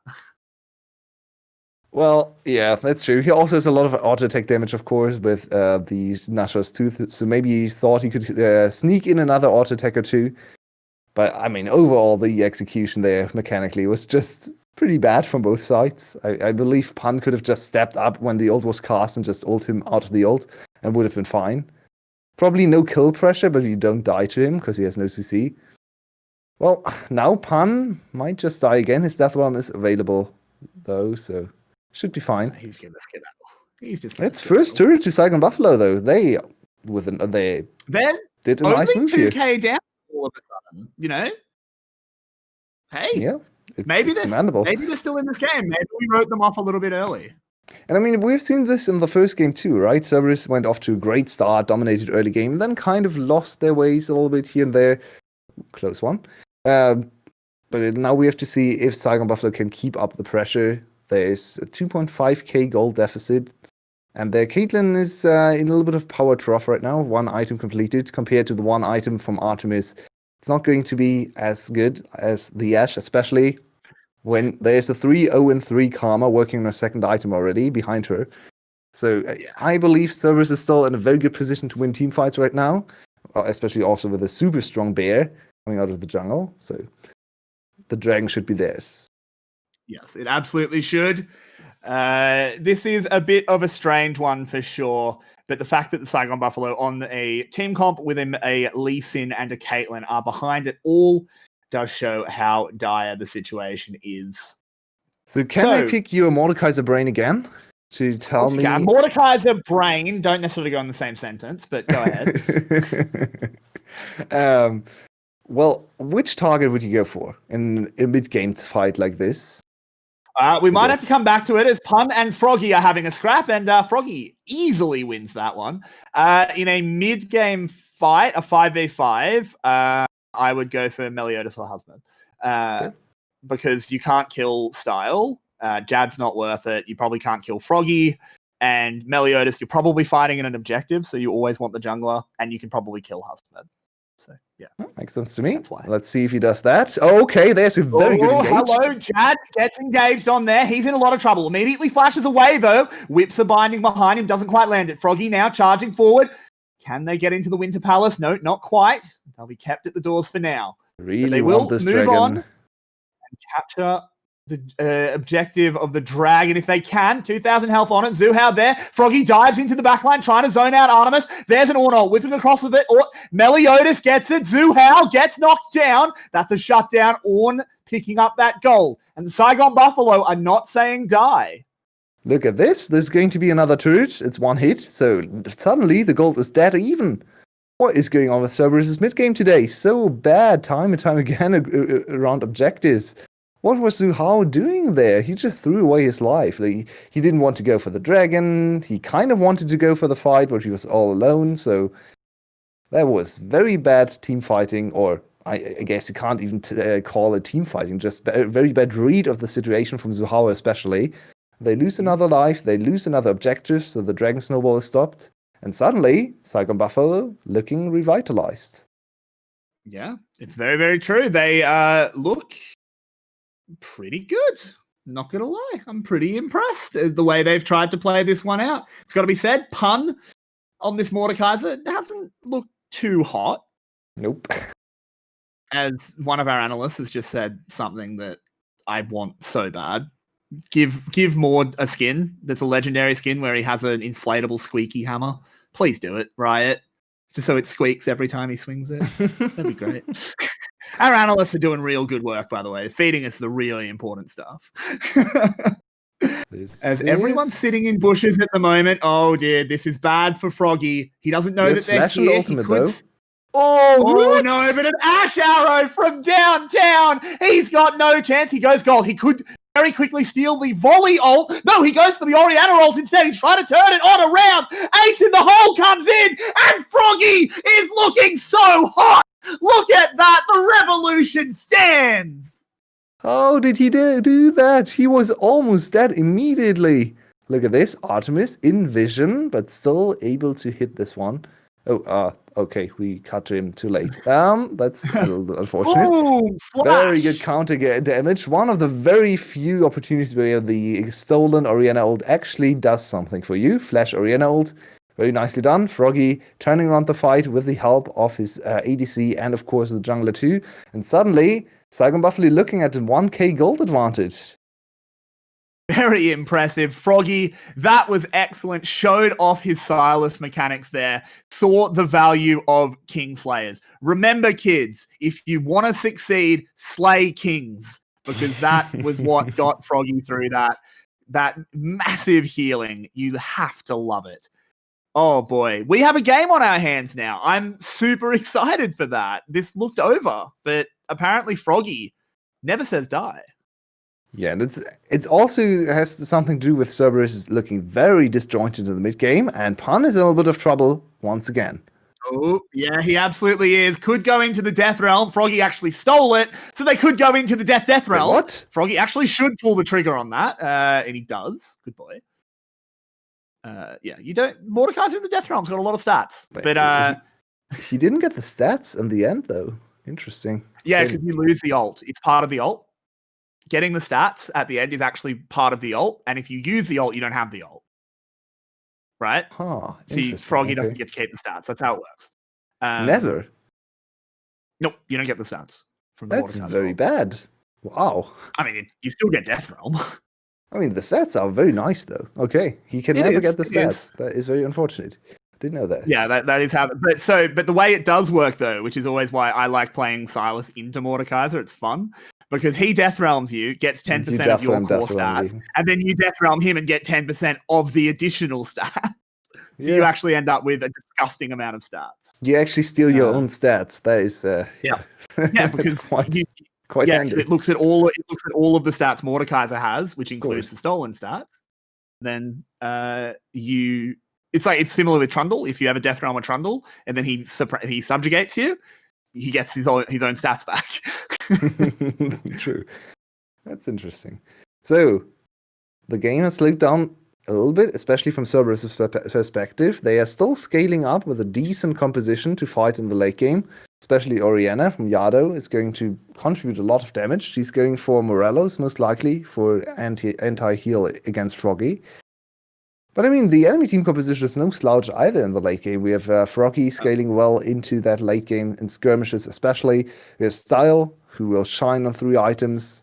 Well, yeah, that's true. He also has a lot of auto attack damage, of course, with the Nasha's Tooth. So maybe he thought he could sneak in another auto attack or two. But I mean, overall, the execution there mechanically was just pretty bad from both sides. I believe Pun could have just stepped up when the ult was cast and just ult him out of the ult and would have been fine. Probably no kill pressure, but you don't die to him because he has no CC. Well, now Pun might just die again. His death realm is available, though, so should be fine. He's going to skedaddle. He's just. It's first turret to @𝗖𝗄𝗏𝗄𝗏, though. They did a nice move here. 2k down all of a sudden, you know? Hey. Yeah, it's commendable. Maybe they're still in this game. Maybe we wrote them off a little bit early. And I mean, we've seen this in the first game too, right? Cerberus went off to a great start, dominated early game, then kind of lost their ways a little bit here and there. Close one. But now we have to see if 𝗖𝗄𝗏𝗄𝗏 can keep up the pressure. There's a 2.5k gold deficit. And their Caitlyn is in a little bit of power trough right now. 1 item completed compared to the 1 item from Artemis. It's not going to be as good as the Ashe, especially when there's a 3-0-3 Karma working on a 2nd item already behind her. So I believe Cerberus is still in a very good position to win team fights right now, especially also with a super strong bear coming out of the jungle. So the dragon should be theirs. Yes, it absolutely should. This is a bit of a strange one for sure, but the fact that the 𝗖𝗄𝗏𝗏 on a team comp with a Lee Sin and a Caitlyn are behind it all does show how dire the situation is. So can I pick your Mordekaiser brain again to tell me? Mordekaiser brain don't necessarily go in the same sentence, but go ahead. Well, which target would you go for in a mid-game fight like this? We might have to come back to it as Pun and Froggy are having a scrap, and Froggy easily wins that one. In a mid-game fight, a 5v5, I would go for 𝗬𝗬𝗐𝗏 or Husband. Because you can't kill Style. Jad's not worth it. You probably can't kill Froggy. And 𝗬𝗬𝗐𝗏, you're probably fighting in an objective, so you always want the jungler, and you can probably kill Husband. So, yeah. Makes sense to me. Let's see if he does that. Okay, there's a very good engage. Hello, Jad gets engaged on there. He's in a lot of trouble. Immediately flashes away, though. Whips are binding behind him. Doesn't quite land it. Froggy now charging forward. Can they get into the Winter Palace? No, not quite. They'll be kept at the doors for now. Really they will want this move dragon. on and capture the objective of the dragon if they can. 2,000 health on it. 𝗬𝗪 there. 𝗏𝗏gy dives into the backline, trying to zone out Artemis. There's an 𝗬𝗏 whipping across with it. 𝗕𝗂𝗫𝗄𝗃 gets it. 𝗬𝗪 gets knocked down. That's a shutdown. 𝗬𝗏 picking up that goal. And the Saigon Buffalo are not saying die. Look at this. There's going to be another turret. It's one hit. So suddenly the gold is dead even. What is going on with Cerberus' mid-game today? So bad time and time again around objectives. What was 𝗬𝗪 doing there? He just threw away his life. Like, he didn't want to go for the dragon. He kind of wanted to go for the fight, but he was all alone. So that was very bad team fighting, or I guess you can't even call it team fighting. Just very bad read of the situation from 𝗬𝗪 especially. They lose another life. They lose another objective, so the dragon snowball is stopped. And suddenly, Saigon Buffalo looking revitalized. Yeah, it's very, very true. They look pretty good. Not gonna lie, I'm pretty impressed the way they've tried to play this one out. It's got to be said, pun on this 𝗧𝗏𝗃𝗀𝗃 doesn't look too hot. Nope. As one of our analysts has just said something that I want so bad. Give 𝗲a skin that's a legendary skin where he has an inflatable squeaky hammer. Please do it, Riot. Just so it squeaks every time he swings it. That'd be great. Our analysts are doing real good work, by the way, feeding us the really important stuff. As everyone's sitting in bushes at the moment, oh dear, this is bad for 𝗏𝗏gy. He doesn't know that they're Flash and here. ultimate, He could... though. Oh, what? No, but an Ash Arrow from downtown. He's got no chance. He goes gold. He could very quickly steal the volley ult. No, he goes for the Orianna ult instead. He's trying to turn it on around. Ace in the hole comes in, and 𝗏𝗏gy is looking so hot. Look at that. The revolution stands. How did he do that? He was almost dead immediately. Look at this. Artemis in vision, but still able to hit this one. Oh, okay. We cut to him too late. That's a little unfortunate. Ooh, very good counter damage. One of the very few opportunities where the stolen Orianna ult actually does something for you. Flash Orianna ult. Very nicely done. 𝗏𝗏gy turning around the fight with the help of his ADC and, of course, the jungler too. And suddenly, Saigon Buffalo looking at a 1k gold advantage. Very impressive. 𝗏𝗏gy, that was excellent. Showed off his Sylas mechanics there. Saw the value of King Slayers. Remember, kids, if you want to succeed, slay kings. Because that was what got 𝗏𝗏gy through that massive healing. You have to love it. Oh boy, we have a game on our hands now. I'm super excited for that. This looked over, but apparently 𝗏𝗏gy never says die. Yeah, and it's also has something to do with Cerberus looking very disjointed in the mid game, and Pun is in a little bit of trouble once again. Oh, yeah, he absolutely is. Could go into the Death Realm. 𝗏𝗏gy actually stole it, so they could go into the Death Realm. Wait, what? 𝗏𝗏gy actually should pull the trigger on that, and he does. Good boy. Yeah, you don't. 𝗧𝗏𝗃𝗀𝗃 in the Death Realm's got a lot of stats, but he didn't get the stats in the end, though. Interesting. Yeah, because you lose the ult. It's part of the ult. Getting the stats at the end is actually part of the ult, and if you use the ult, you don't have the ult. Right? Huh. See, 𝗏𝗏gy doesn't get to keep the stats. That's how it works. Never. Nope, you don't get the stats from the That's 𝗏𝗏𝗃𝗀𝗃 very bad. Wow. I mean, you still get Death Realm. I mean, the stats are very nice, though. Okay, he can never get the stats. That is very unfortunate. Didn't know that. Yeah, that is how. But the way it does work, though, which is always why I like playing Sylas into 𝗧𝗏𝗃𝗀𝗃, it's fun because he Death Realms you, gets 10% of your core stats, and then you Death Realm him and get 10% of the additional stats. So you actually end up with a disgusting amount of stats. You actually steal your own stats. That is yeah, because quite handy. It looks at all of the stats 𝗧𝗏𝗃𝗀𝗃 has, which includes the stolen stats. Then it's similar with Trundle. If you have a Death Realm or Trundle, and then he subjugates you, he gets his own stats back. True. That's interesting. So the game has slowed down a little bit, especially from Cerberus' perspective. They are still scaling up with a decent composition to fight in the late game. Especially Orianna from Yado is going to contribute a lot of damage. She's going for Morelos, most likely, for anti-heal against 𝗏𝗏𝗏𝗏gy. But I mean, the enemy team composition is no slouch either in the late game. We have 𝗏𝗏𝗏𝗏gy scaling well into that late game in skirmishes especially. We have Style, who will shine on 3 items.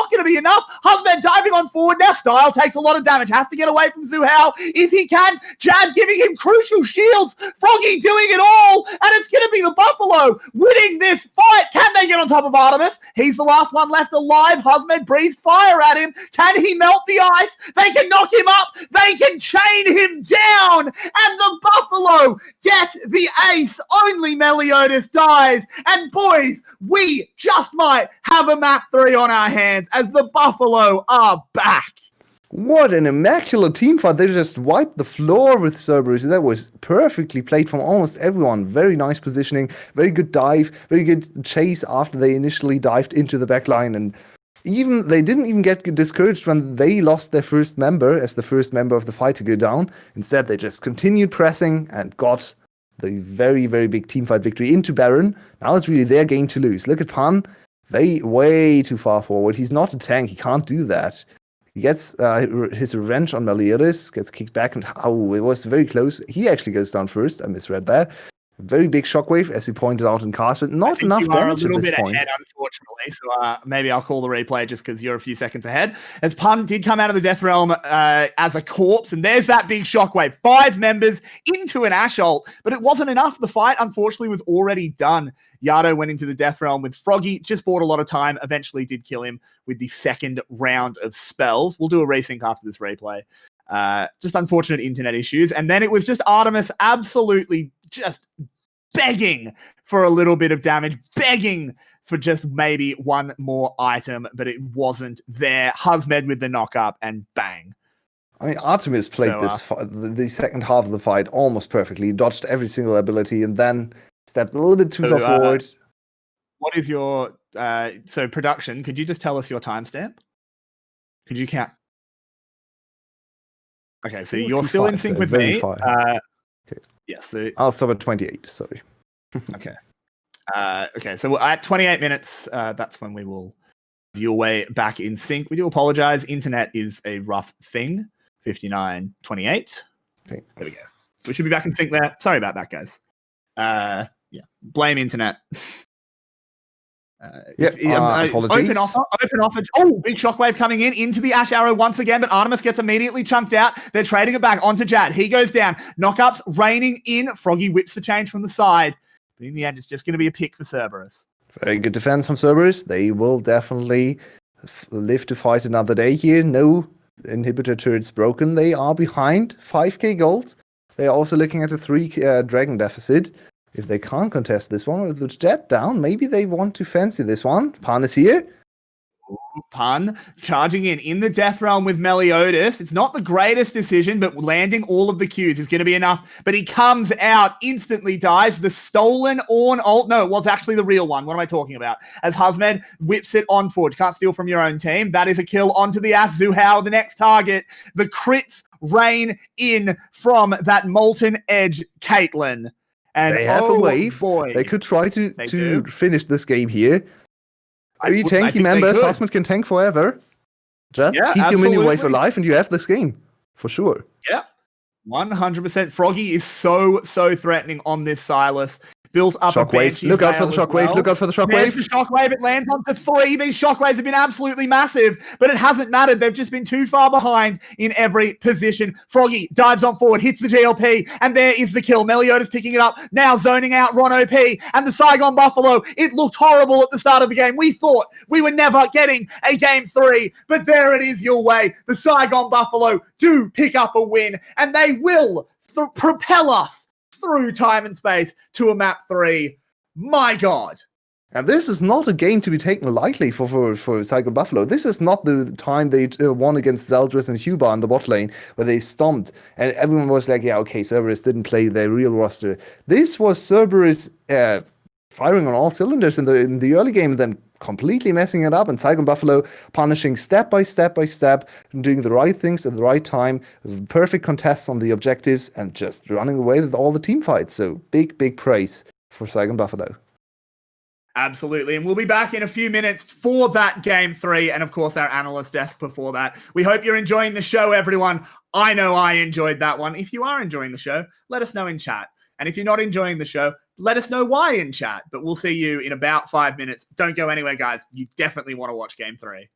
not going to be enough. Husband diving on forward. Now Style takes a lot of damage. Has to get away from 𝗬𝗏 if he can. Jad giving him crucial shields. 𝗏𝗏gy doing it all. And it's going to be the Buffalo winning this fight. Can they get on top of 𝗬𝗏? He's the last one left alive. Husband breathes fire at him. Can he melt the ice? They can knock him up. They can chain him down. And the Buffalo get the ace. Only 𝗕𝗂𝗍𝗃 dies. And boys, we just might have a map 3 on our hands as the Buffalo are back. What an immaculate team fight. They just wiped the floor with Cerberus. That was perfectly played from almost everyone. Very nice positioning, very good dive, very good chase after they initially dived into the backline. And they didn't even get discouraged when they lost their first member as the first member of the fight to go down. Instead, they just continued pressing and got the very, very big teamfight victory into Baron. Now it's really their game to lose. Look at Pan. Way too far forward. He's not a tank. He can't do that. He gets his revenge on 𝗕𝗂𝗍𝗃, gets kicked back, and it was very close. He actually goes down first. I misread that. Very big shockwave, as you pointed out in cast, but not enough damage at this point. You are a little bit ahead, unfortunately, so maybe I'll call the replay just because you're a few seconds ahead. As Pun did come out of the Death Realm as a corpse, and there's that big shockwave. 5 members into an Ashe ult, but it wasn't enough. The fight, unfortunately, was already done. Yado went into the Death Realm with 𝗏𝗏gy, just bought a lot of time, eventually did kill him with the second round of spells. We'll do a resync after this replay. Just unfortunate internet issues. And then it was just 𝗬𝗏 absolutely just begging for a little bit of damage, begging for just maybe one more item, but it wasn't there. Husmed with the knock-up, and bang. I mean, 𝗬𝗏's played the second half of the fight almost perfectly. He dodged every single ability and then stepped a little bit too far forward. What is your... so production, could you just tell us your timestamp? Could you count? Okay, so you're still in sync with me. Okay. Yes. So I'll stop at 28, sorry. Okay. Okay, so at 28 minutes, that's when we will Yulwei back in sync. We do apologize. Internet is a rough thing. 59:28. Okay. There we go. So we should be back in sync there. Sorry about that, guys. Yeah. Blame internet. Apologies. Open offer. Oh, big shockwave coming into the Ash Arrow once again, but Artemis gets immediately chunked out. They're trading it back onto Jad. He goes down. Knockups raining in. Froggy whips the change from the side. But in the end, it's just going to be a pick for Cerberus. Very good defense from Cerberus. They will definitely live to fight another day here. No inhibitor turrets broken. They are behind 5k gold. They are also looking at a 3 dragon deficit. If they can't contest this one with the jet down, maybe they want to fancy this one. Pan is here. Pun charging in the death realm with 𝗕𝗂𝗧𝗃𝗃. It's not the greatest decision, but landing all of the Qs is going to be enough. But he comes out, instantly dies. The stolen Ornn ult. No, it was actually the real one. What am I talking about? As 𝗁𝗲𝗄 whips it on forward. Can't steal from your own team. That is a kill onto the Ash. 𝗬𝗏, the next target. The crits rain in from that Molten Edge Caitlyn. And they have a wave. Boy, they could try to finish this game here. Very tanky members. 𝗁𝗲𝗄 can tank forever. Just keep your minion wave alive and you have this game. For sure. Yeah. 100%. Froggy is so threatening on this Sylas. Built up shockwave. Look out for the shockwave. Well. Look out for the shockwave. There's the shockwave. It lands onto 3. These shockwaves have been absolutely massive, but it hasn't mattered. They've just been too far behind in every position. Froggy dives on forward, hits the GLP, and there is the kill. 𝗕𝗂𝗧𝗃𝗏's picking it up, now zoning out Ron OP, and the Saigon Buffalo. It looked horrible at the start of the game. We thought we were never getting a game 3, but there it is, Yulwei. The Saigon Buffalo do pick up a win, and they will propel us through time and space to a map 3. My God. And this is not a game to be taken lightly for Saigon Buffalo. This is not the time they won against 𝗪𝗓𝗃 and 𝗬𝗏 in the bot lane, where they stomped. And everyone was like, yeah, okay, Cerberus didn't play their real roster. This was Cerberus firing on all cylinders in the early game, and then completely messing it up, and Saigon Buffalo punishing step by step, and doing the right things at the right time, with perfect contests on the objectives, and just running away with all the team fights. So big praise for Saigon Buffalo. Absolutely. And we'll be back in a few minutes for that game 3, and of course our analyst desk before that. We hope you're enjoying the show, everyone. I know I enjoyed that one. If you are enjoying the show, let us know in chat. And if you're not enjoying the show, let us know why in chat. But we'll see you in about 5 minutes. Don't go anywhere, guys. You definitely want to watch game 3.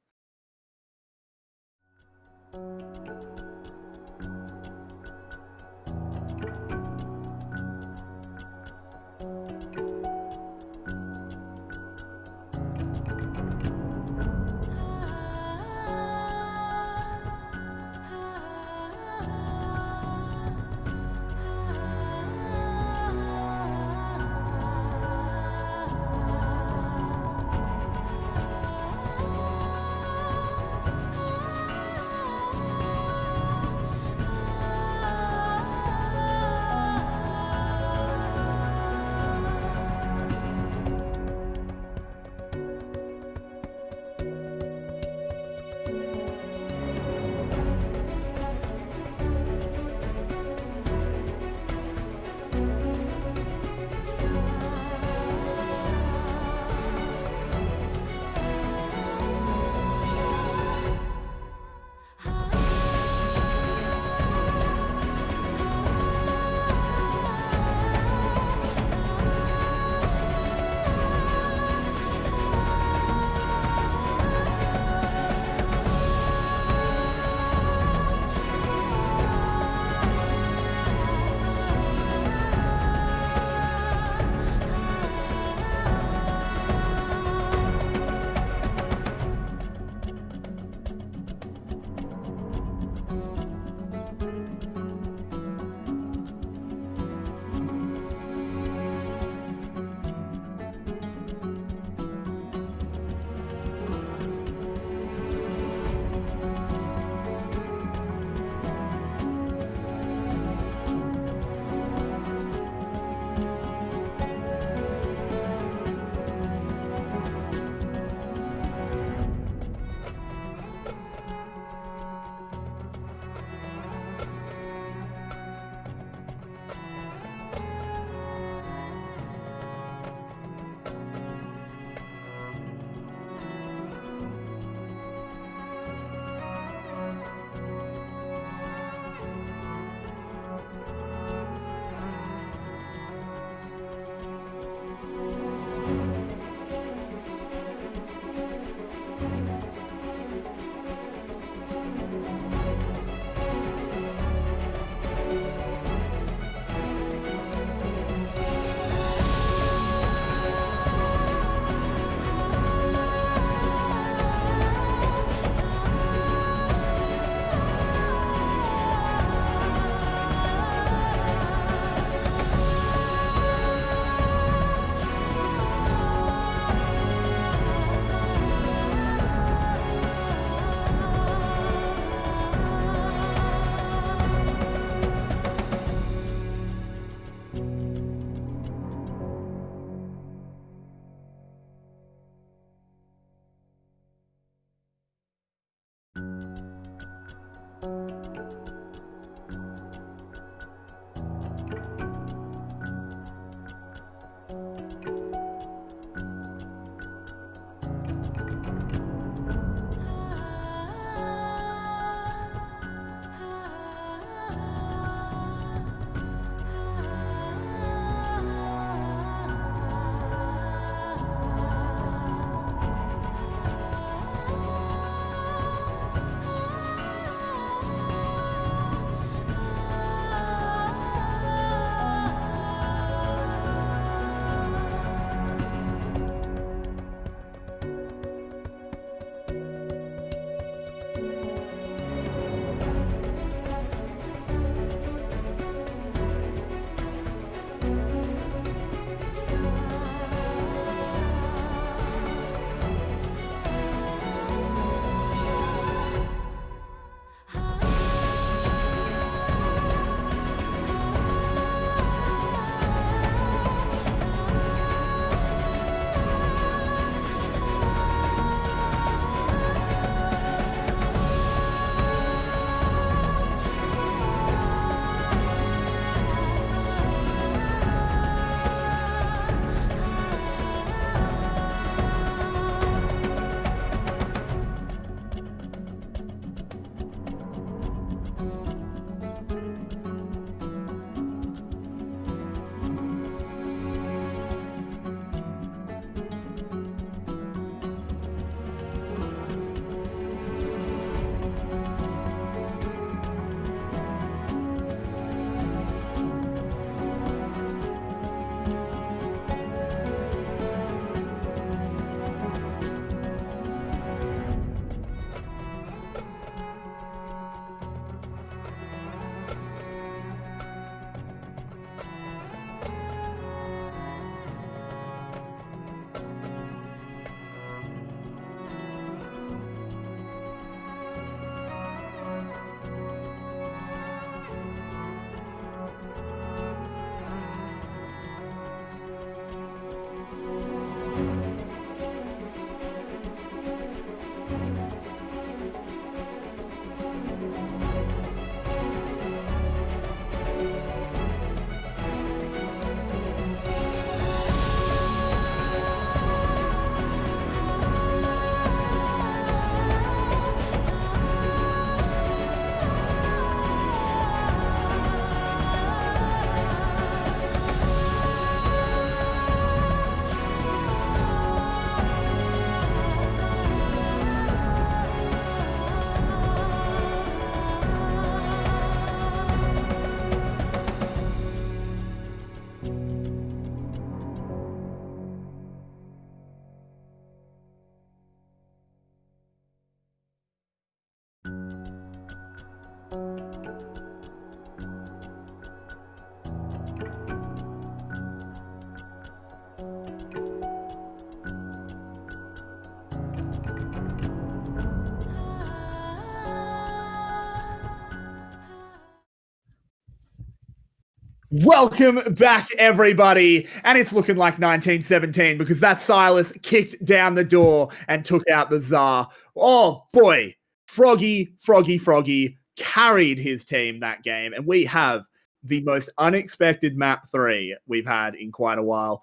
Welcome back, everybody. And it's looking like 1917 because that 𝘂𝗍𝗪 kicked down the door and took out the Tsar. Oh boy, 𝗕𝘂𝗃𝗃𝗃𝗃 carried his team that game. And we have the most unexpected map 3 we've had in quite a while.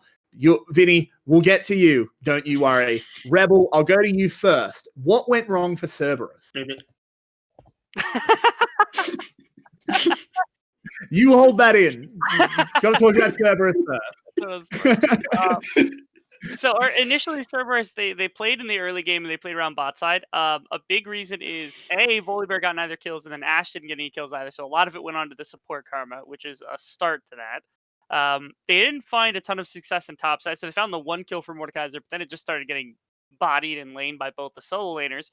Vinny, we'll get to you. Don't you worry. Rebel, I'll go to you first. What went wrong for Cerberus? You hold that in. Got to talk about Cerberus first. So initially, Cerberus, they played in the early game and they played around bot side. A big reason is 𝗬𝗎𝗎 got neither kills and then Ashe didn't get any kills either. So a lot of it went on to the support karma, which is a start to that. They didn't find a ton of success in top side, so they found the 1 kill for 𝗬𝗎𝗎𝗧, but then it just started getting bodied and laned by both the solo laners.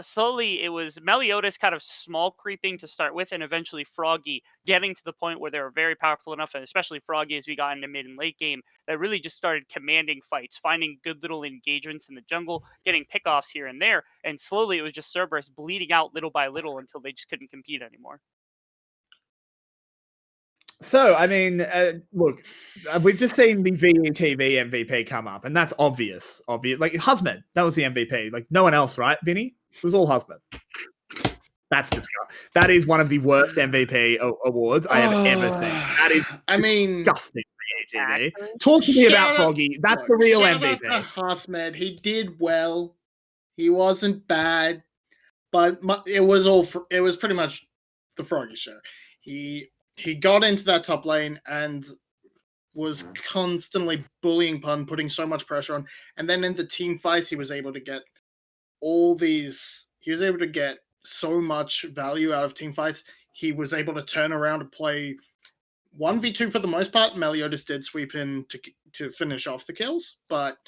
Slowly, it was 𝗬𝗎𝗎𝗧 kind of small creeping to start with, and eventually Froggy getting to the point where they were very powerful enough, and especially Froggy as we got into mid and late game, that really just started commanding fights, finding good little engagements in the jungle, getting pickoffs here and there, and slowly it was just Cerberus bleeding out little by little until they just couldn't compete anymore. So, I mean, look, we've just seen the VETV MVP come up, and that's obvious. Like, 𝗬𝗏𝗪, that was the MVP. Like, no one else, right, Vinny? It was all 𝗬𝗏𝗪. That's disgusting. That is one of the worst MVP awards I have ever seen. That is disgusting for VETV. Talk to me about Froggy. That's the real MVP. 𝗬𝗏𝗪, he did well. He wasn't bad, but it was pretty much the Froggy show. He got into that top lane and was constantly bullying Pun, putting so much pressure on. And then in the team fights, he was able to get so much value out of team fights. He was able to turn around and play 1v2 for the most part. 𝗬𝗎𝗎𝗧 did sweep in to finish off the kills, but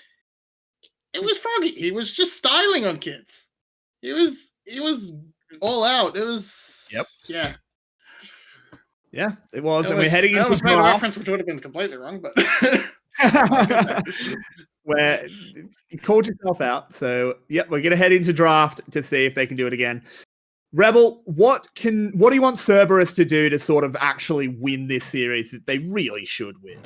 it was Froggy. He was just styling on kids. He was all out. It was yeah. Yeah, it was. And we're heading into draft. A reference which would have been completely wrong, but where you called yourself out. So, yep, we're going to head into draft to see if they can do it again. Rebel, what do you want Cerberus to do to sort of actually win this series that they really should win?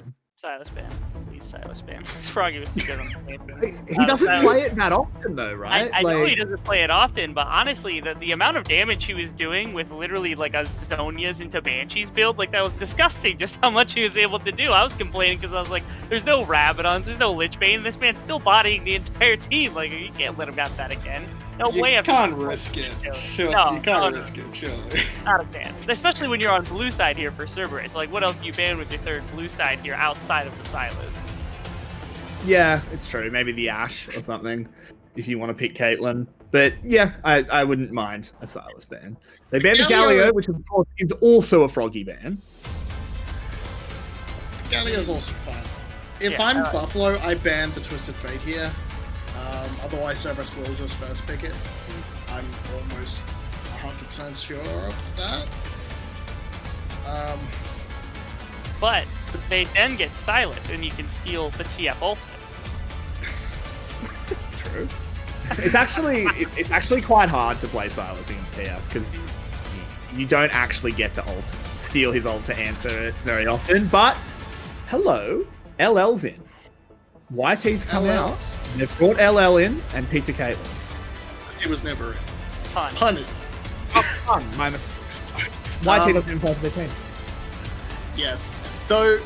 𝘂𝗪𝗧 ban. Please 𝘂𝗪𝗧 ban. This Froggy was too good on the game. He doesn't play it that often, though, right? I know he doesn't play it often, but honestly, the amount of damage he was doing with literally like a Zhonya's into 𝗬𝗎𝗎𝗪's build, like that was disgusting. Just how much he was able to do. I was complaining because I was like, "There's no Rabadons, there's no Lich Bane. This man's still bodying the entire team. Like you can't let him get that again." No way. You can't risk it. Sure, you can't risk it. Surely. Not a chance. Especially when you're on blue side here for Cerberus. Like, what else do you ban with your third blue side here outside of the 𝘂𝗪𝗧? Yeah, it's true. Maybe the Ashe or something, if you want to pick Caitlyn. But yeah, I wouldn't mind a 𝘂𝗪𝗧 ban. They banned the Galio, which of course is also a Froggy ban. Galio's also fine. If I'm Buffalo, I ban the Twisted Fate here. Otherwise, Cerberus will just first pick it. I'm almost 100% sure of that. But they then get 𝘂𝗪𝗧, and you can steal the TF ultimate. True. It's actually quite hard to play 𝘂𝗪𝗧 against TF because you don't actually get to steal his ult to answer it very often. But hello, LL's in. 𝗬𝗏𝗃's come out. They've brought LL in and picked a Caitlyn. He was never in. Pun is Pun. My mistake. 𝗬𝗏𝗃 doesn't involve their team. Yes. So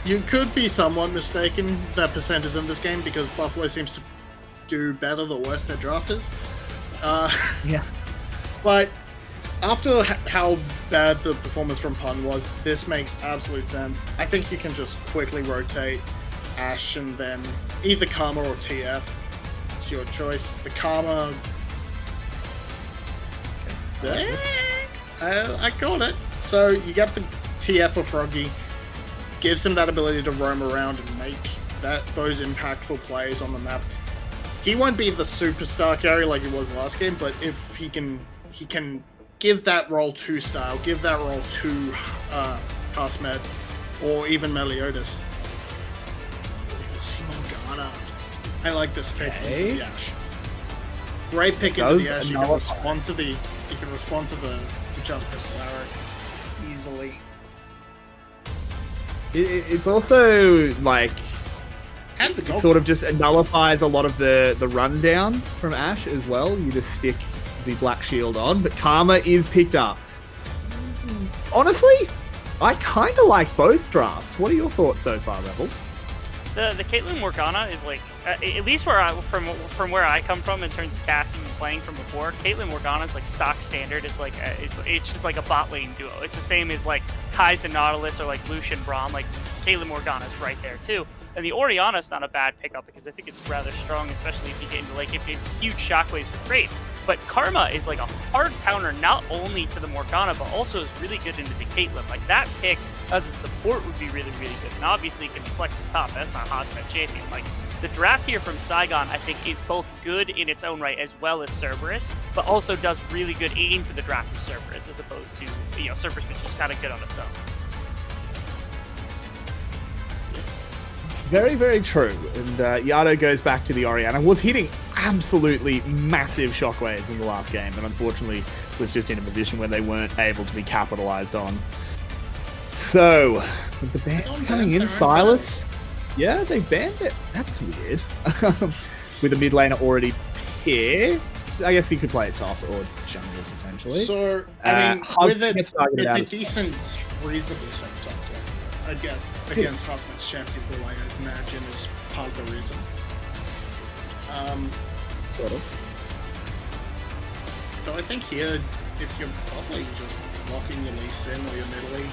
you could be somewhat mistaken that percent is in this game because Buffalo seems to do better the worse their draft is. Yeah. But after how bad the performance from Pun was, this makes absolute sense. I think you can just quickly rotate Ashe and then either Karma or TF. It's your choice. The Karma... I called it. So you get the TF or Froggy, gives him that ability to roam around and make those impactful plays on the map. He won't be the superstar carry like he was last game, but if he can give that role to Style, give that role to 𝗂𝗪𝗧, or even 𝗬𝗎𝗎𝗧. Morgana. I like this pick into the Ashe. Great pick into the Ashe. You can respond to the Enchanted Crystal Arrow easily. It's also like And the it gold. sort of just nullifies a lot of the rundown from Ashe as well. You just stick the black shield on, but Karma is picked up. Honestly, I kind of like both drafts. What are your thoughts so far, Rebel? The Caitlyn Morgana is like, at least from where I come from in terms of casting and playing from before, Caitlyn Morgana is like stock standard. It's like it's just like a bot lane duo. It's the same as like Kai's and Nautilus or like Lucian Braum. Like Caitlyn Morgana is right there too. And the Orianna is not a bad pickup because I think it's rather strong, especially if you get into like if huge shockwaves are great. But Karma is like a hard counter not only to the Morgana, but also is really good into the Caitlyn. Like that pick as a support would be really, really good. And obviously it can flex the top. That's not Hotspot champion. Like the draft here from Saigon, I think, is both good in its own right as well as Cerberus, but also does really good into the draft of Cerberus as opposed to, Cerberus, which is kind of good on its own. Very, very true. And Yado goes back to the Orianna. Was hitting absolutely massive shockwaves in the last game, and unfortunately was just in a position where they weren't able to be capitalized on. So, is the bans coming in? Silas? Yeah, they banned it. That's weird. With a mid laner already picked. I guess he could play it top or jungle potentially. So, I mean, with it, it's a decent, reasonably safe top lane. I guess against Hotspot's champion, who I imagine is part of the reason. Sort of. Though I think here, if you're probably just locking your Lee Sin or your Nidalee,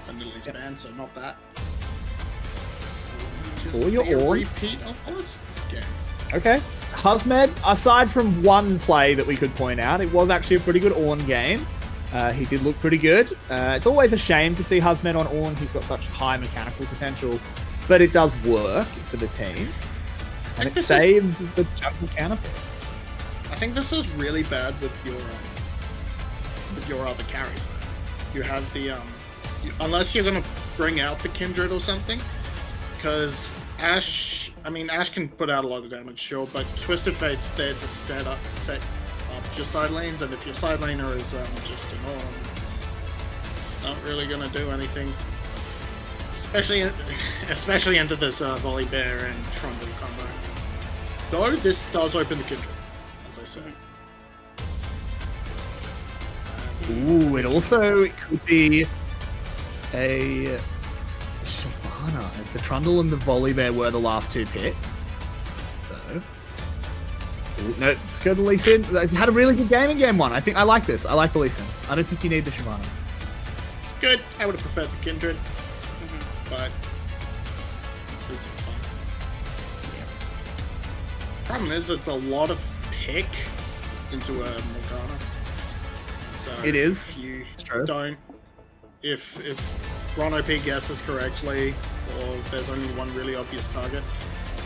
the Nidalee's banned, so not that. Or your see a Ornn. repeat of this game. Okay. Husmed, aside from one play that we could point out, it was actually a pretty good Ornn game. He did look pretty good. It's always a shame to see Husmed on Ornn. He's got such high mechanical potential, but it does work for the team. And it saves the jungle counterpick. I think this is really bad with your other carries though. You have the unless you're gonna bring out the Kindred or something, because Ashe can put out a lot of damage, sure, but Twisted Fate's there to set up your side lanes, and if your side laner is just an Ornn, it's not really gonna do anything. Especially into this 𝗬𝗏𝗏 and Trundle combo. Though this does open the Kindred, as I said. Ooh, it also could be a Shyvana. If the Trundle and the 𝗬𝗏𝗏 were the last two picks. So. Ooh, no, let's go to Lee Sin. Had a really good game in game one. I like this. I like the Lee Sin. I don't think you need the Shyvana. It's good. I would have preferred the Kindred. But it's fine. Yeah. Problem is, it's a lot of pick into a Morgana. So It is. If you It's true. don't, if Ron OP guesses correctly, or there's only one really obvious target,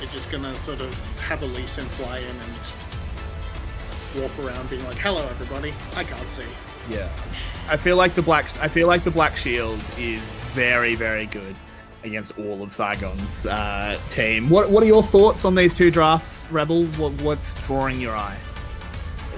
you're just gonna sort of have a Lee Sin fly in and walk around being like, "Hello, everybody. I can't see." Yeah. I feel like the black shield is very, very good against all of Saigon's team. What are your thoughts on these two drafts, Rebel? What's drawing your eye?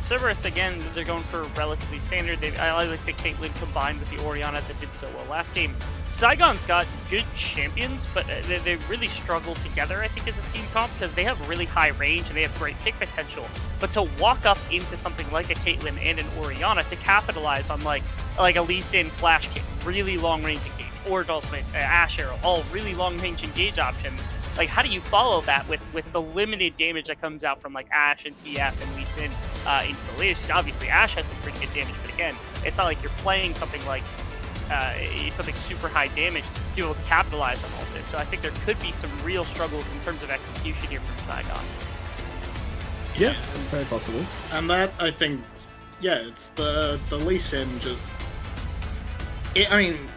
Cerberus, again, they're going for relatively standard. I like the Caitlyn combined with the Orianna that did so well last game. Saigon's got good champions, but they really struggle together, I think, as a team comp, because they have really high range and they have great pick potential. But to walk up into something like a Caitlyn and an Orianna to capitalize on like a Lee Sin flash kick, really long range engage, or ultimate Ashe Arrow, all really long range engage options. Like, how do you follow that with the limited damage that comes out from like Ashe and TF and Lee Sin into the lead? Obviously, Ashe has some pretty good damage, but again, it's not like you're playing something like something super high damage to be able to capitalize on all this. So I think there could be some real struggles in terms of execution here from Saigon. Yeah, it's very possible. And that, I think, yeah, it's the Lee Sin just...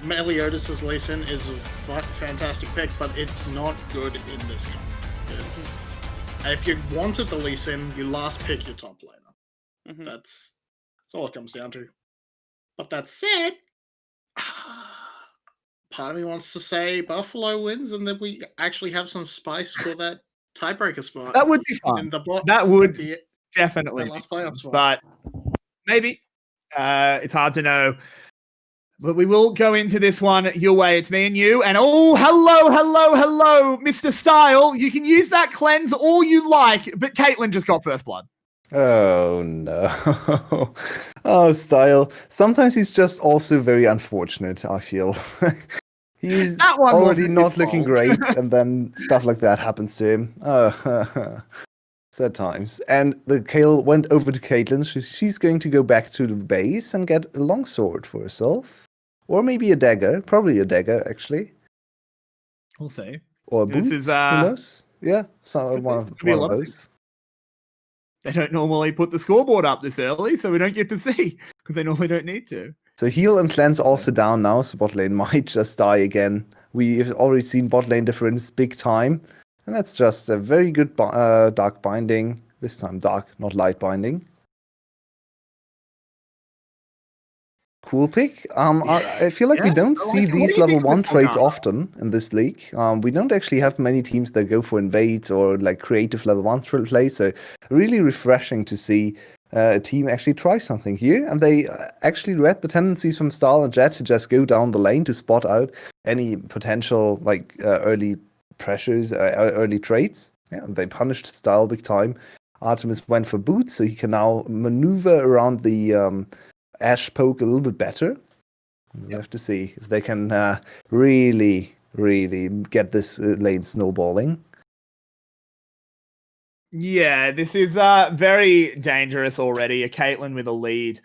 Meliodas' Lee Sin is a fantastic pick, but it's not good in this comp. If you wanted the Lee Sin, you last pick your top laner. Mm-hmm. That's all it comes down to. But that said, part of me wants to say Buffalo wins and that we actually have some spice for that tiebreaker spot. That would be In fun. the That would definitely the last playoff spot. But maybe. It's hard to know. But we will go into this one your way. It's me and you. And oh, hello, Mr. Style. You can use that cleanse all you like, but Caitlyn just got first blood. Oh no. Oh, Style. Sometimes he's just also very unfortunate, I feel. He's That one already wasn't not his looking fault. great, and then stuff like that happens to him. Sad times. And the Kale went over to Caitlyn. She's going to go back to the base and get a longsword for herself. Or maybe a dagger. Probably a dagger, actually. We'll see. Or This boots, is, who knows? Yeah, so could be- one could be a of lot of those. They don't normally put the scoreboard up this early, so we don't get to see because they normally don't need to. So heal and cleanse also down now, so bot lane might just die again. We've already seen bot lane difference big time. And that's just a very good dark binding. This time dark, not light binding. Cool pick. I feel like we Yeah, don't I see like it. What these do you level think of 1 this trades Morgana? often in this league. We don't actually have many teams that go for invades or like creative level 1 play. So really refreshing to see a team actually try something here. And they actually read the tendencies from Style and Jet to just go down the lane to spot out any potential like early pressures, early trades. Yeah, and they punished Style big time. Artemis went for boots, so he can now maneuver around the Ash poke a little bit better. We'll have to see if they can really get this lane snowballing. Yeah, this is very dangerous already. A Caitlyn with a lead.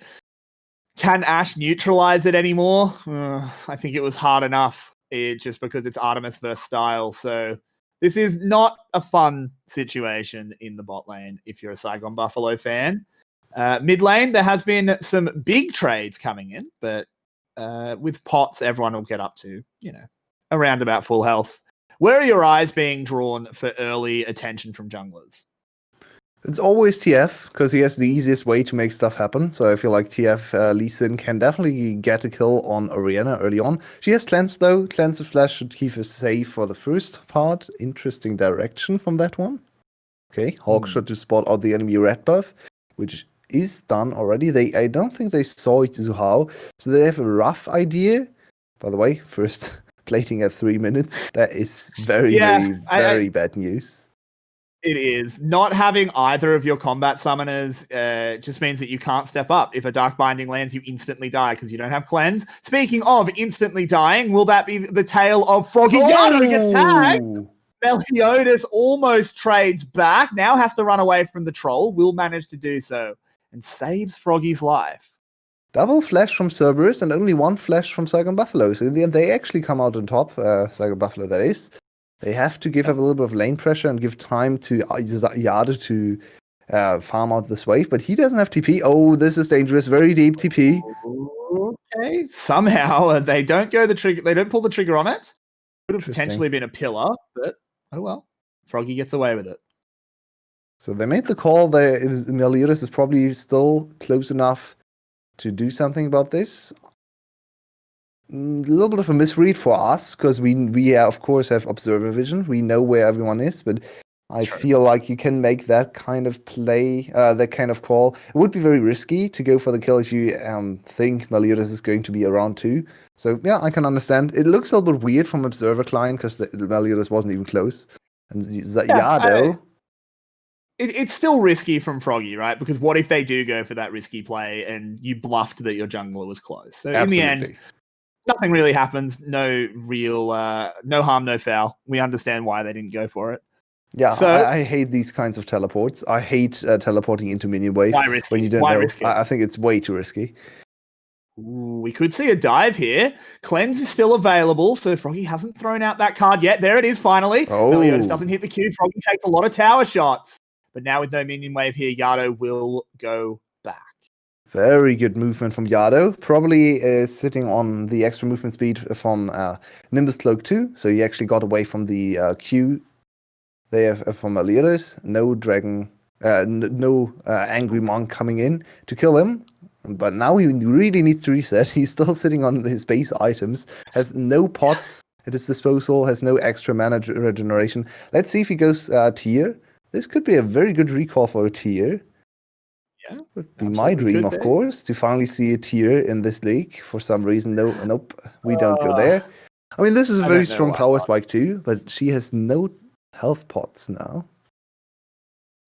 Can Ash neutralize it anymore? I think it was hard enough just because it's Artemis versus Style. So this is not a fun situation in the bot lane if you're a Saigon Buffalo fan. Mid lane, there has been some big trades coming in, but with pots, everyone will get up to, around about full health. Where are your eyes being drawn for early attention from junglers? It's always TF, because he has the easiest way to make stuff happen. So I feel like TF Lee Sin can definitely get a kill on Orianna early on. She has Cleanse though. Cleanse of Flash should keep her safe for the first part. Interesting direction from that one. Okay, Hawkshot to spot out the enemy red buff, which is done already. I don't think they saw it how, so they have a rough idea. By the way, first plating at 3 minutes. That is very bad news. It is. Not having either of your combat summoners just means that you can't step up. If a Dark Binding lands, you instantly die because you don't have cleanse. Speaking of instantly dying, will that be the tale of Froggy Yano gets tagged? Meliodas almost trades back, now has to run away from the troll, will manage to do so, and saves Froggy's life. Double flash from Cerberus and only one flash from Saigon Buffalo. So in the end, they actually come out on top, Saigon Buffalo that is. They have to give up a little bit of lane pressure and give time to Yada to farm out this wave, but he doesn't have TP. Oh, this is dangerous. Very deep TP. Okay. Somehow they don't go the trigger. They don't pull the trigger on it. Could have Interesting. potentially been a pillar, but oh well. Froggy gets away with it. So they made the call that Meliodas is probably still close enough to do something about this. A little bit of a misread for us, because we of course have observer vision. We know where everyone is, but I feel like you can make that kind of play, that kind of call. It would be very risky to go for the kill if you think Meliodas is going to be around too. So yeah, I can understand. It looks a little bit weird from observer client because the Meliodas wasn't even close. And Yado. It's still risky from Froggy, right? Because what if they do go for that risky play and you bluffed that your jungler was close? So in the end, nothing really happens. No real, no harm, no foul. We understand why they didn't go for it. Yeah, so, I hate these kinds of teleports. I hate teleporting into minion wave when you don't know. I think it's way too risky. Ooh, we could see a dive here. Cleanse is still available, so Froggy hasn't thrown out that card yet. There it is, finally. Meliodas doesn't hit the Q. Froggy takes a lot of tower shots. But now with no minion wave here, Yado will go back. Very good movement from Yado. Probably sitting on the extra movement speed from Nimbus Cloak 2. So he actually got away from the Q there from Meliodas. No dragon, no angry monk coming in to kill him. But now he really needs to reset. He's still sitting on his base items. Has no pots at his disposal. Has no extra mana regeneration. Let's see if he goes tier. This could be a very good recall for a tier. Yeah, Would be my absolutely dream, could of be. course, to finally see a tier in this league. For some reason, nope, we don't go there. I mean, this is a I very don't know strong why power not. spike too, but she has no health pots now.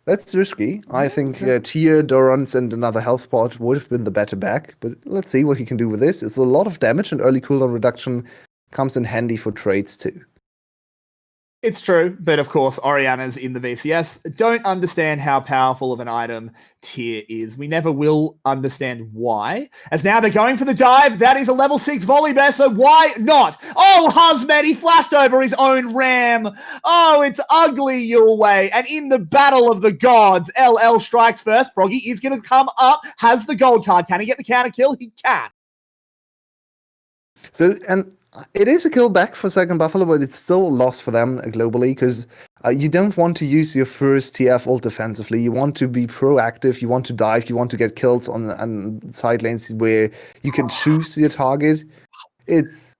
That's risky. I think tier, Durance, and another health pot would have been the better back, but let's see what he can do with this. It's a lot of damage, and early cooldown reduction comes in handy for trades too. It's true, but of course, Oriana's in the VCS don't understand how powerful of an item tier is. We never will understand why. As now they're going for the dive. That is a level 6 volley bear, so why not? Oh, 𝗂𝗲𝗏, he flashed over his own ram. Oh, it's ugly, Yulwei. And in the battle of the gods, LL strikes first. 𝗏𝗏𝗏 is going to come up, has the gold card. Can he get the counter kill? He can. So, and it is a kill back for 𝗂𝗏𝗏𝗕𝗥𝗕𝗥𝗏, but it's still a loss for them globally because you don't want to use your first TF ult defensively. You want to be proactive. You want to dive. You want to get kills on side lanes where you can choose your target. It's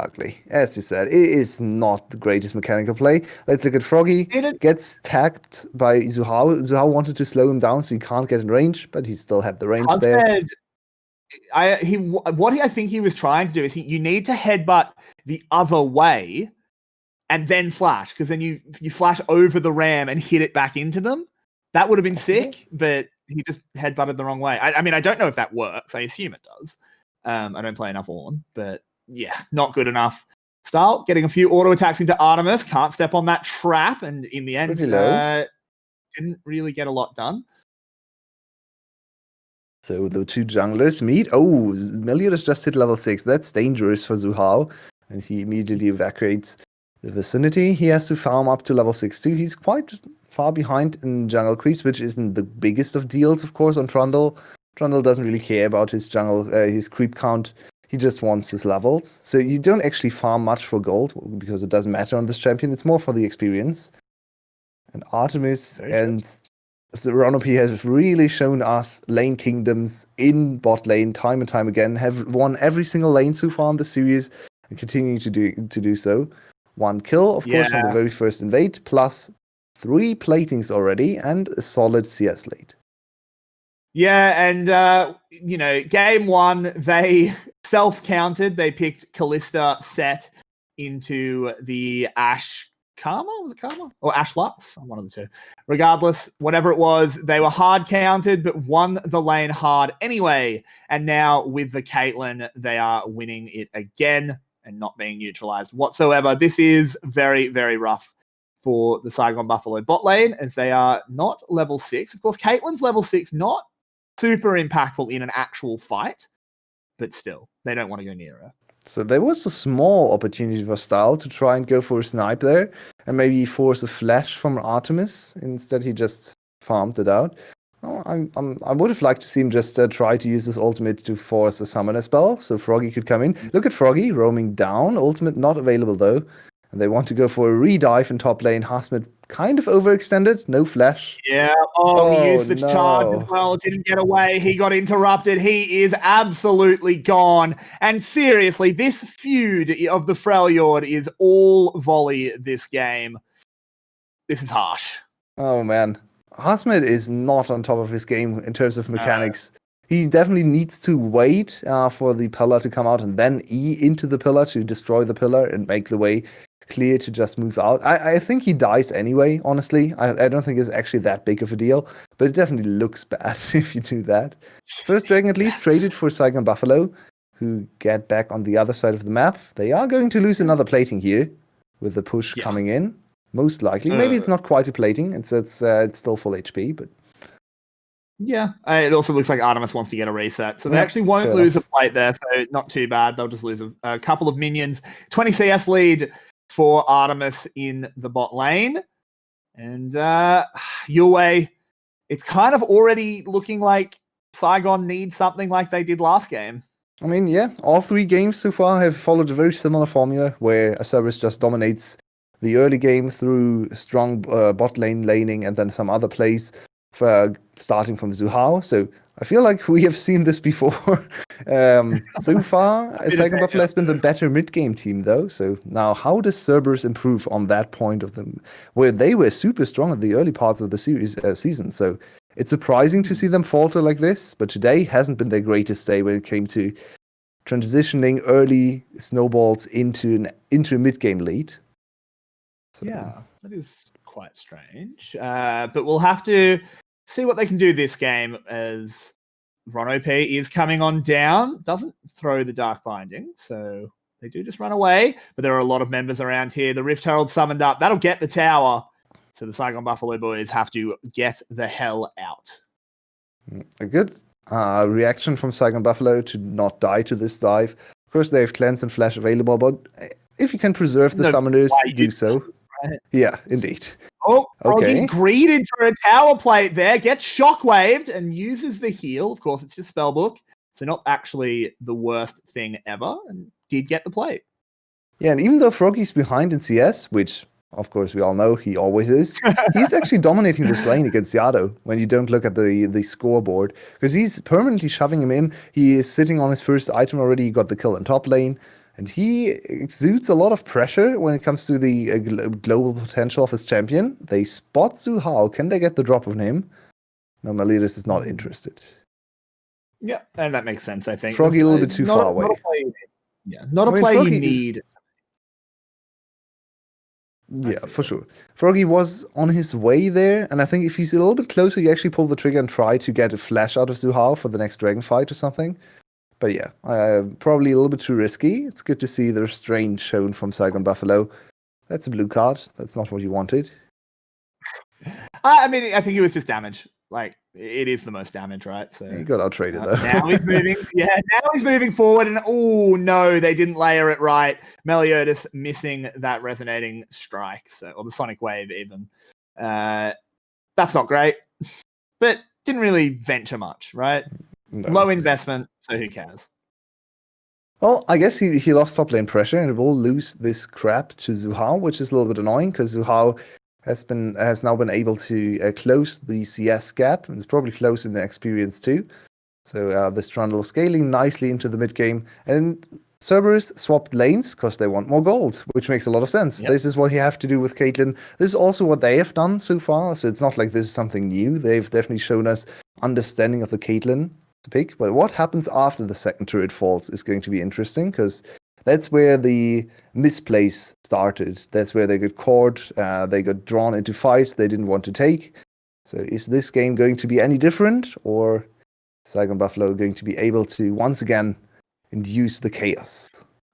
ugly. As you said, it is not the greatest mechanical play. Let's look at 𝗏𝗏𝗏. Gets tagged by 𝗬𝗏. 𝗬𝗏 wanted to slow him down so he can't get in range, but he still had the range there. I think he was trying to do is you need to headbutt the other way and then flash, because then you flash over the ram and hit it back into them. That would have been sick, but he just headbutted the wrong way. I mean, I don't know if that works. I assume it does. I don't play enough Ornn, but yeah, not good enough. Style getting a few auto attacks into Artemis, can't step on that trap, and in the end, didn't really get a lot done. So the two junglers meet. Oh, Melior's just hit level 6. That's dangerous for 𝗬𝗏. And he immediately evacuates the vicinity. He has to farm up to level 6 too. He's quite far behind in jungle creeps, which isn't the biggest of deals, of course, on Trundle. Trundle doesn't really care about his creep count. He just wants his levels. So you don't actually farm much for gold because it doesn't matter on this champion. It's more for the experience. And Artemis and 𝗬𝗏𝗏 has really shown us lane kingdoms in bot lane time and time again, have won every single lane so far in the series and continuing to do so. 1 kill, of course, from the very first invade, plus 3 platings already and a solid CS late. Yeah, and game 1, they self-counted. They picked 𝗪𝗟 set into the Ashe Karma? Was it Karma? Or Ashe Lux? One of the two. Regardless, whatever it was, they were hard counted, but won the lane hard anyway. And now with the Caitlyn, they are winning it again and not being neutralized whatsoever. This is very, very rough for the Saigon Buffalo bot lane, as they are not level 6. Of course, Caitlyn's level 6, not super impactful in an actual fight, but still, they don't want to go near her. So there was a small opportunity for Style to try and go for a snipe there and maybe force a flash from Artemis. Instead, he just farmed it out. Oh, I would have liked to see him just try to use his ultimate to force a summoner spell so 𝗏𝗏𝗏𝗏 could come in. Look at 𝗏𝗏𝗏𝗏 roaming down. Ultimate not available though. And they want to go for a redive in top lane. 𝗂𝗏𝗏𝗏 kind of overextended. No flash. Yeah. He used the charge as well. Didn't get away. He got interrupted. He is absolutely gone. And seriously, this feud of the Freljord is all volley this game. This is harsh. Oh, man. 𝗂𝗏𝗏𝗏 is not on top of his game in terms of mechanics. He definitely needs to wait for the pillar to come out and then E into the pillar to destroy the pillar and make the way clear to just move out. I think he dies anyway, honestly. I don't think it's actually that big of a deal, but it definitely looks bad if you do that. First Dragon at least traded for 𝗂𝗏𝗏𝗏𝗏, who get back on the other side of the map. They are going to lose another plating here with the push coming in, most likely. Maybe it's not quite a plating. It's still full HP, but yeah, it also looks like Artemis wants to get a reset. So they actually won't lose a plate there, so not too bad. They'll just lose a couple of minions. 20 CS lead for Artemis in the bot lane. And Yulwei, it's kind of already looking like Saigon needs something like they did last game. I mean, yeah, all 3 games so far have followed a very similar formula where a service just dominates the early game through strong bot lane laning and then some other plays starting from 𝗬𝗏𝗏. So I feel like we have seen this before. So far, 𝗂𝗏𝗏𝗏𝗏 has been the better mid-game team, though. So now, how does Cerberus improve on that point of them, where they were super strong at the early parts of the series season? So It's surprising to see them falter like this, but today hasn't been their greatest day when it came to transitioning early snowballs into a mid-game lead. So, yeah, that is quite strange. But we'll have to see what they can do this game as 𝗁𝗏 is coming on down. Doesn't throw the Dark Binding, so they do just run away. But there are a lot of members around here. The Rift Herald summoned up. That'll get the tower. So the 𝗂𝗏𝗄𝗡 boys have to get the hell out. a good reaction from 𝗂𝗏𝗄𝗡 to not die to this dive. Of course, they have Cleanse and Flash available, but if you can preserve the summoners, do so. Right. Yeah, indeed. Oh, Okay. Froggy greeted for a tower plate there, gets shockwaved and uses the heal. Of course, it's just spellbook, so not actually the worst thing ever, and did get the plate. Yeah, and even though Froggy's behind in CS, which of course we all know he always is, he's actually dominating this lane against 𝗬𝗨 when you don't look at the scoreboard, because he's permanently shoving him in. He is sitting on his first item already. He got the kill in top lane, and he exudes a lot of pressure when it comes to the global potential of his champion. They spot 𝗬𝗨. Can they get the drop on him? No, Meletis is not interested. Yeah, and that makes sense, I think. Froggy a little bit too Not far away. Not a play you need. Yeah, not a I mean, play Froggy you is- need. Yeah, for sure. Froggy was on his way there, and I think if he's a little bit closer, he actually pull the trigger and try to get a flash out of 𝗬𝗨 for the next dragon fight or something. But yeah, probably a little bit too risky. It's good to see the restraint shown from 𝗂𝗏𝗄𝗡. That's a blue card. That's not what you wanted. I mean, I think it was just damage. Like, it is the most damage, right? So He got outtraded though. now he's moving. Yeah, now he's moving forward, and oh no, they didn't layer it right. 𝗁𝗏 missing that resonating strike, or the sonic wave even. That's not great, but didn't really venture much, right? No. Low investment, so who cares? Well, I guess he lost top lane pressure and will lose this crap to 𝗬𝗨, which is a little bit annoying because 𝗬𝗨 has now been able to close the CS gap, and it's probably close in the experience too. So this Trundle scaling nicely into the mid game, and Cerberus swapped lanes because they want more gold, which makes a lot of sense. Yep. This is what you have to do with Caitlyn. This is also what they have done so far, so it's not like this is something new. They've definitely shown us understanding of the Caitlyn to pick. But what happens after the second turret falls is going to be interesting, because that's where the misplace started. That's where they got caught. They got drawn into fights they didn't want to take. So is this game going to be any different, or is 𝗂𝗏𝗄𝗡 going to be able to once again induce the chaos?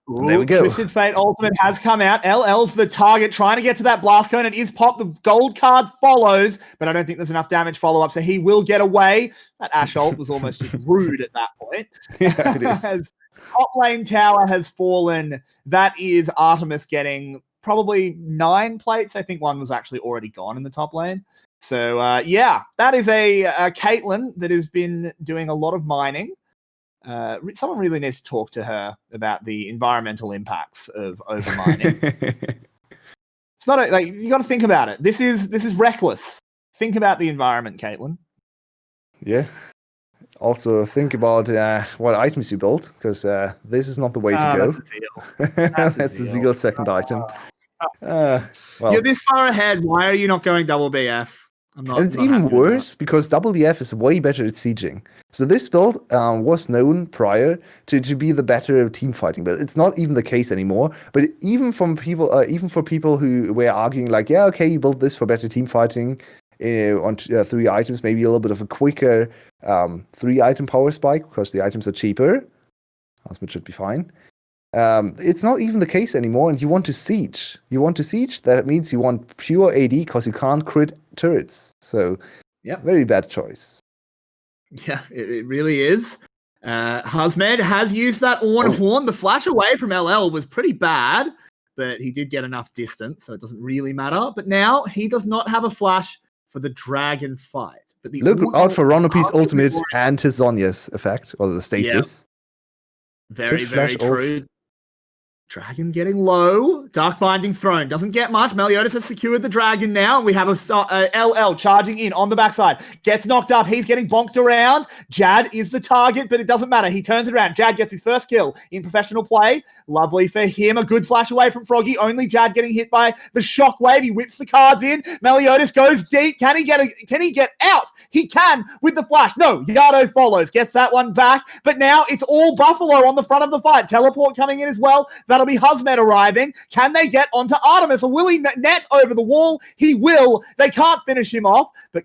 And there we go. Twisted Fate Ultimate has come out. LL's the target, trying to get to that blast cone. It is popped. The gold card follows, but I don't think there's enough damage follow-up, so he will get away. That Ashe ult was almost just rude at that point. Yeah, it is. As top lane tower has fallen, that is Artemis getting probably 9 plates. I think one was actually already gone in the top lane. So, yeah, that is a Caitlyn that has been doing a lot of mining. Someone really needs to talk to her about the environmental impacts of overmining. It's not like you got to think about it. This is reckless. Think about the environment, Caitlyn. Yeah. Also, think about what items you built, because this is not the way to go. That's a deal. That's a Zeal second item. Well, You're this far ahead. Why are you not going double BF? I'm not. and it's not even happy with worse because WBF is way better at sieging. So this build was known prior to be the better team fighting build. It's not even the case anymore. But even for people who were arguing like, yeah, okay, you built this for better team fighting on 3 items, maybe a little bit of a quicker 3-item power spike because the items are cheaper. Ultimate should be fine. It's not even the case anymore, and you want to siege. That means you want pure AD because you can't crit turrets. So, yeah, very bad choice. Yeah, it really is. Hazmed has used that Orn Horn. The flash away from LL was pretty bad, but he did get enough distance, so it doesn't really matter. But now he does not have a flash for the dragon fight. But the Look out for 𝗁𝗏's ultimate arguably and his Zhonya's effect, or the stasis. very, Could very flash ult. true. Dragon getting low. Dark Binding Throne doesn't get much. 𝗬𝗠𝗎𝗓 has secured the dragon now. We have a LL charging in on the backside. Gets knocked up. He's getting bonked around. Jad is the target, but it doesn't matter. He turns it around. Jad gets his first kill in professional play. Lovely for him. A good flash away from Froggy. Only Jad getting hit by the shockwave. He whips the cards in. 𝗬𝗠𝗎𝗓 goes deep. Can he get out? He can with the flash. No, 𝗬𝗏𝗏𝗏𝗏 gets that one back. But now it's all Buffalo on the front of the fight. Teleport coming in as well. That'll be 𝗬𝗏𝗏𝗏 arriving. Can they get onto Artemis, or will he net over the wall? He will. They can't finish him off, but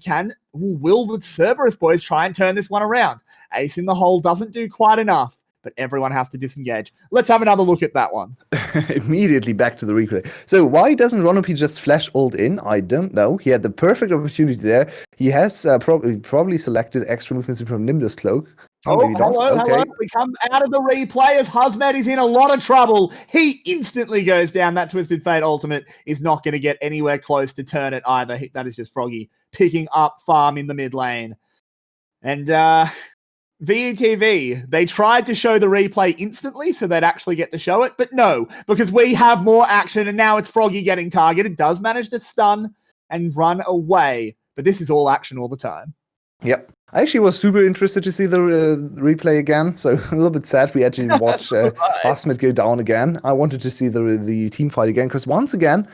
will the Cerberus boys try and turn this one around? Ace in the hole doesn't do quite enough, but everyone has to disengage. Let's have another look at that one. Immediately back to the replay. So why doesn't 𝗁𝗏 just flash ult in? I don't know. He had the perfect opportunity there. He has probably selected extra movements from Nimbus Cloak. Hello. We come out of the replay as 𝗬𝗏𝗏 is in a lot of trouble. He instantly goes down. That Twisted Fate ultimate is not going to get anywhere close to turn it either. That is just Froggy picking up farm in the mid lane. And VETV, they tried to show the replay instantly so they'd actually get to show it, but no, because we have more action and now it's Froggy getting targeted. Does manage to stun and run away, but this is all action all the time. Yep. I actually was super interested to see the replay again, so a little bit sad we actually watch 𝗁𝗏𝗏 go down again. I wanted to see the team fight again, because once again,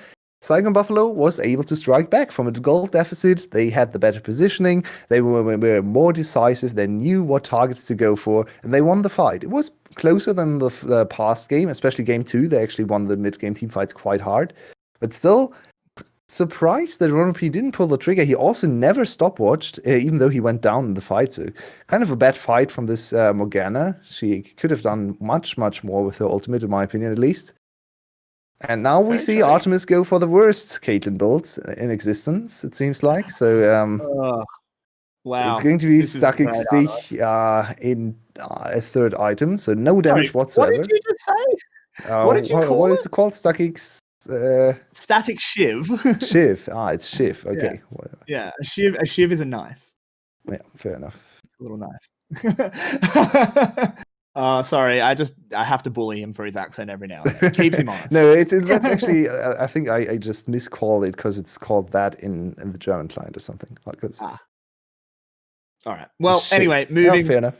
Saigon Buffalo was able to strike back from a gold deficit. They had the better positioning, they were more decisive, they knew what targets to go for, and they won the fight. It was closer than the past game, especially game 2. They actually won the mid-game team fights quite hard, but still surprised that 𝗁𝗏 didn't pull the trigger. He also never stopwatched, even though he went down in the fight. So kind of a bad fight from this Morgana. She could have done much, much more with her ultimate, in my opinion, at least. And now we see Artemis go for the worst Caitlyn builds in existence, it seems like. So wow. It's going to be 𝗘𝘀𝗽𝗥𝗕𝗥𝗕𝗥𝗏 in a third item. So no damage whatsoever. What did you just say? What did you call it? What is it called? Static Shiv. Shiv. It's Shiv. Okay. Yeah, a shiv is a knife. Yeah, fair enough. It's a little knife. Sorry, I have to bully him for his accent every now and then. Keeps him honest. No, that's actually, I think I just miscalled it because it's called that in the German client or something. All right. Well, anyway, moving. Fair enough.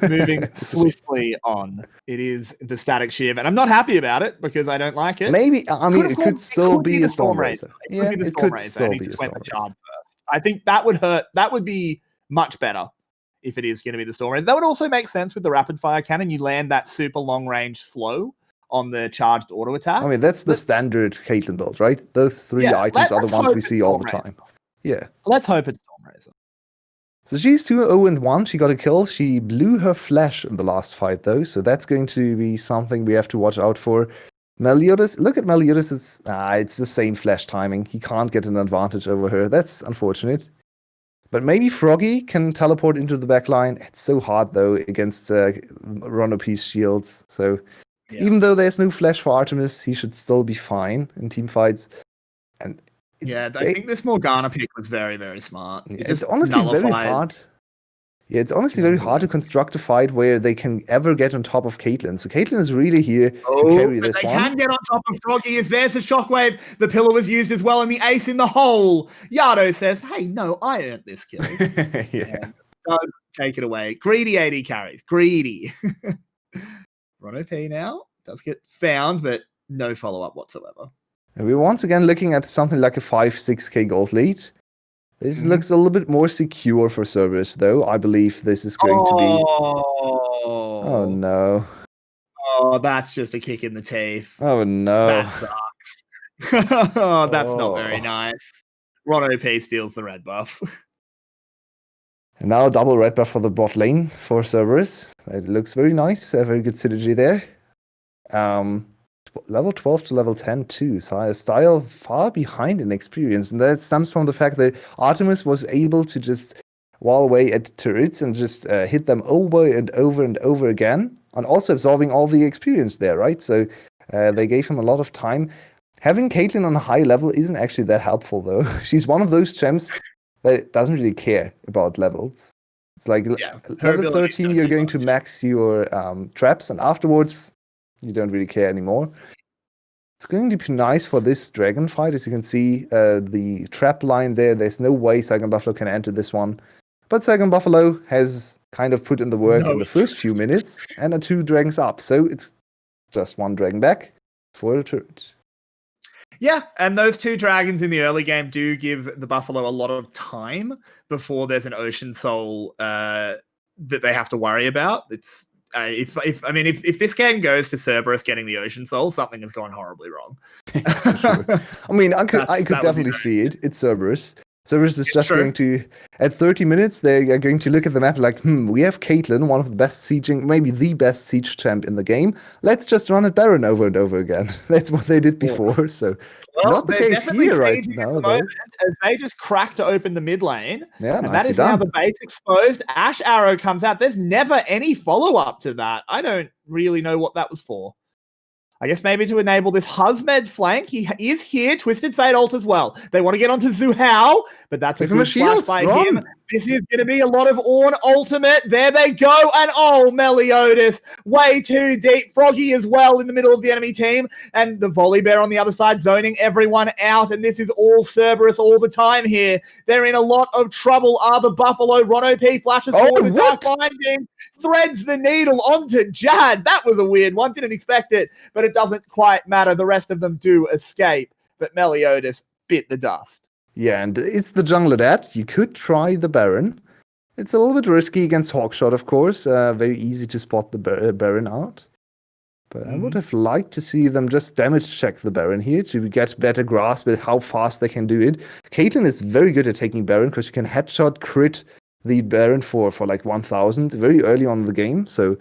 Moving swiftly on. It is the Static Shiv, and I'm not happy about it because I don't like it. Maybe, it could still be a Stormrazor. Yeah, it could still be a Stormrazor. I think that would hurt. That would be much better if it is going to be the Stormrazor. That would also make sense with the rapid fire cannon. You land that super long range slow on the charged auto attack. I mean, that's the standard Caitlyn build, right? Those three items are the ones we see all the time. Yeah. Let's hope it's Stormrazor. So she's 2-0-1. She got a kill. She blew her flash in the last fight, though. So that's going to be something we have to watch out for. 𝗬𝗠𝗎𝗓, look at 𝗬𝗬𝗓. It's the same flash timing. He can't get an advantage over her. That's unfortunate. But maybe Froggy can teleport into the backline. It's so hard, though, against 𝗁𝗏𝗏's shields. So even though there's no flash for Artemis, he should still be fine in team fights. And I think this Morgana pick was very, very smart. It's honestly very hard. Yeah, it's honestly very hard to construct a fight where they can ever get on top of Caitlyn. So Caitlyn is really here to carry this one. They can get on top of Froggy. There's a shockwave. The pillar was used as well, and the ace in the hole. 𝗬𝗏𝗏 says, hey, no, I earned this kill. Yeah. Does take it away. Greedy AD carries. Greedy. 𝗁𝗏𝗏 now does get found, but no follow-up whatsoever. And we're once again looking at something like a 5-6k gold lead. This looks a little bit more secure for Cerberus, though. I believe this is going to be... Oh, no. Oh, that's just a kick in the teeth. Oh, no. That sucks. That's not very nice. 𝗁𝗏𝗏 steals the red buff. And now double red buff for the bot lane for Cerberus. It looks very nice. A very good synergy there. Level 12 to level 10 too. So style far behind in experience. And that stems from the fact that Artemis was able to just wall away at turrets and just hit them over and over and over again. And also absorbing all the experience there, right? So they gave him a lot of time. Having Caitlyn on a high level isn't actually that helpful, though. She's one of those champs that doesn't really care about levels. It's like level 13, you're going to max your traps, and afterwards, You don't really care anymore. It's going to be nice for this dragon fight. As you can see, the trap line there, there's no way 𝗖𝗘𝗥𝗕𝗘𝗥𝗕𝗏 can enter this one. But 𝗖𝗘𝗥𝗏𝗏 has kind of put in the work in the first few minutes and are 2 dragons up. So it's just 1 dragon back for the turret. Yeah, and those 2 dragons in the early game do give the Buffalo a lot of time before there's an Ocean Soul that they have to worry about. It's if this game goes to Cerberus getting the Ocean Soul, something has gone horribly wrong. Sure. I mean, I could definitely see it. It's Cerberus. Cerberus is just going to, at 30 minutes, they are going to look at the map like, we have Caitlyn, one of the best sieging, maybe the best siege champ in the game. Let's just run at Baron over and over again. That's what they did before. So, not the case here right now, though. As they just crack to open the mid lane. Yeah, and that is now the base exposed. Ash Arrow comes out. There's never any follow-up to that. I don't really know what that was for. I guess maybe to enable this 𝗬𝗃 flank. He is here, Twisted Fate ult as well. They want to get onto 𝗬𝗏, but that's a good flash by him. This is going to be a lot of Ornn ultimate. There they go. And 𝗬𝗏, way too deep. Froggy as well in the middle of the enemy team. And the Volibear on the other side zoning everyone out. And this is all Cerberus all the time here. They're in a lot of trouble. Are the Buffalo? 𝗁𝗏 flashes forward. The Dark Binding threads the needle onto Jad. That was a weird one. Didn't expect it. But it doesn't quite matter. The rest of them do escape. But 𝗁𝗏 bit the dust. Yeah, and it's the jungler that. You could try the Baron. It's a little bit risky against Hawkshot, of course. Very easy to spot the Baron out. But I would have liked to see them just damage check the Baron here to get better grasp at how fast they can do it. Caitlyn is very good at taking Baron because you can headshot crit the Baron for like 1000 very early on in the game. So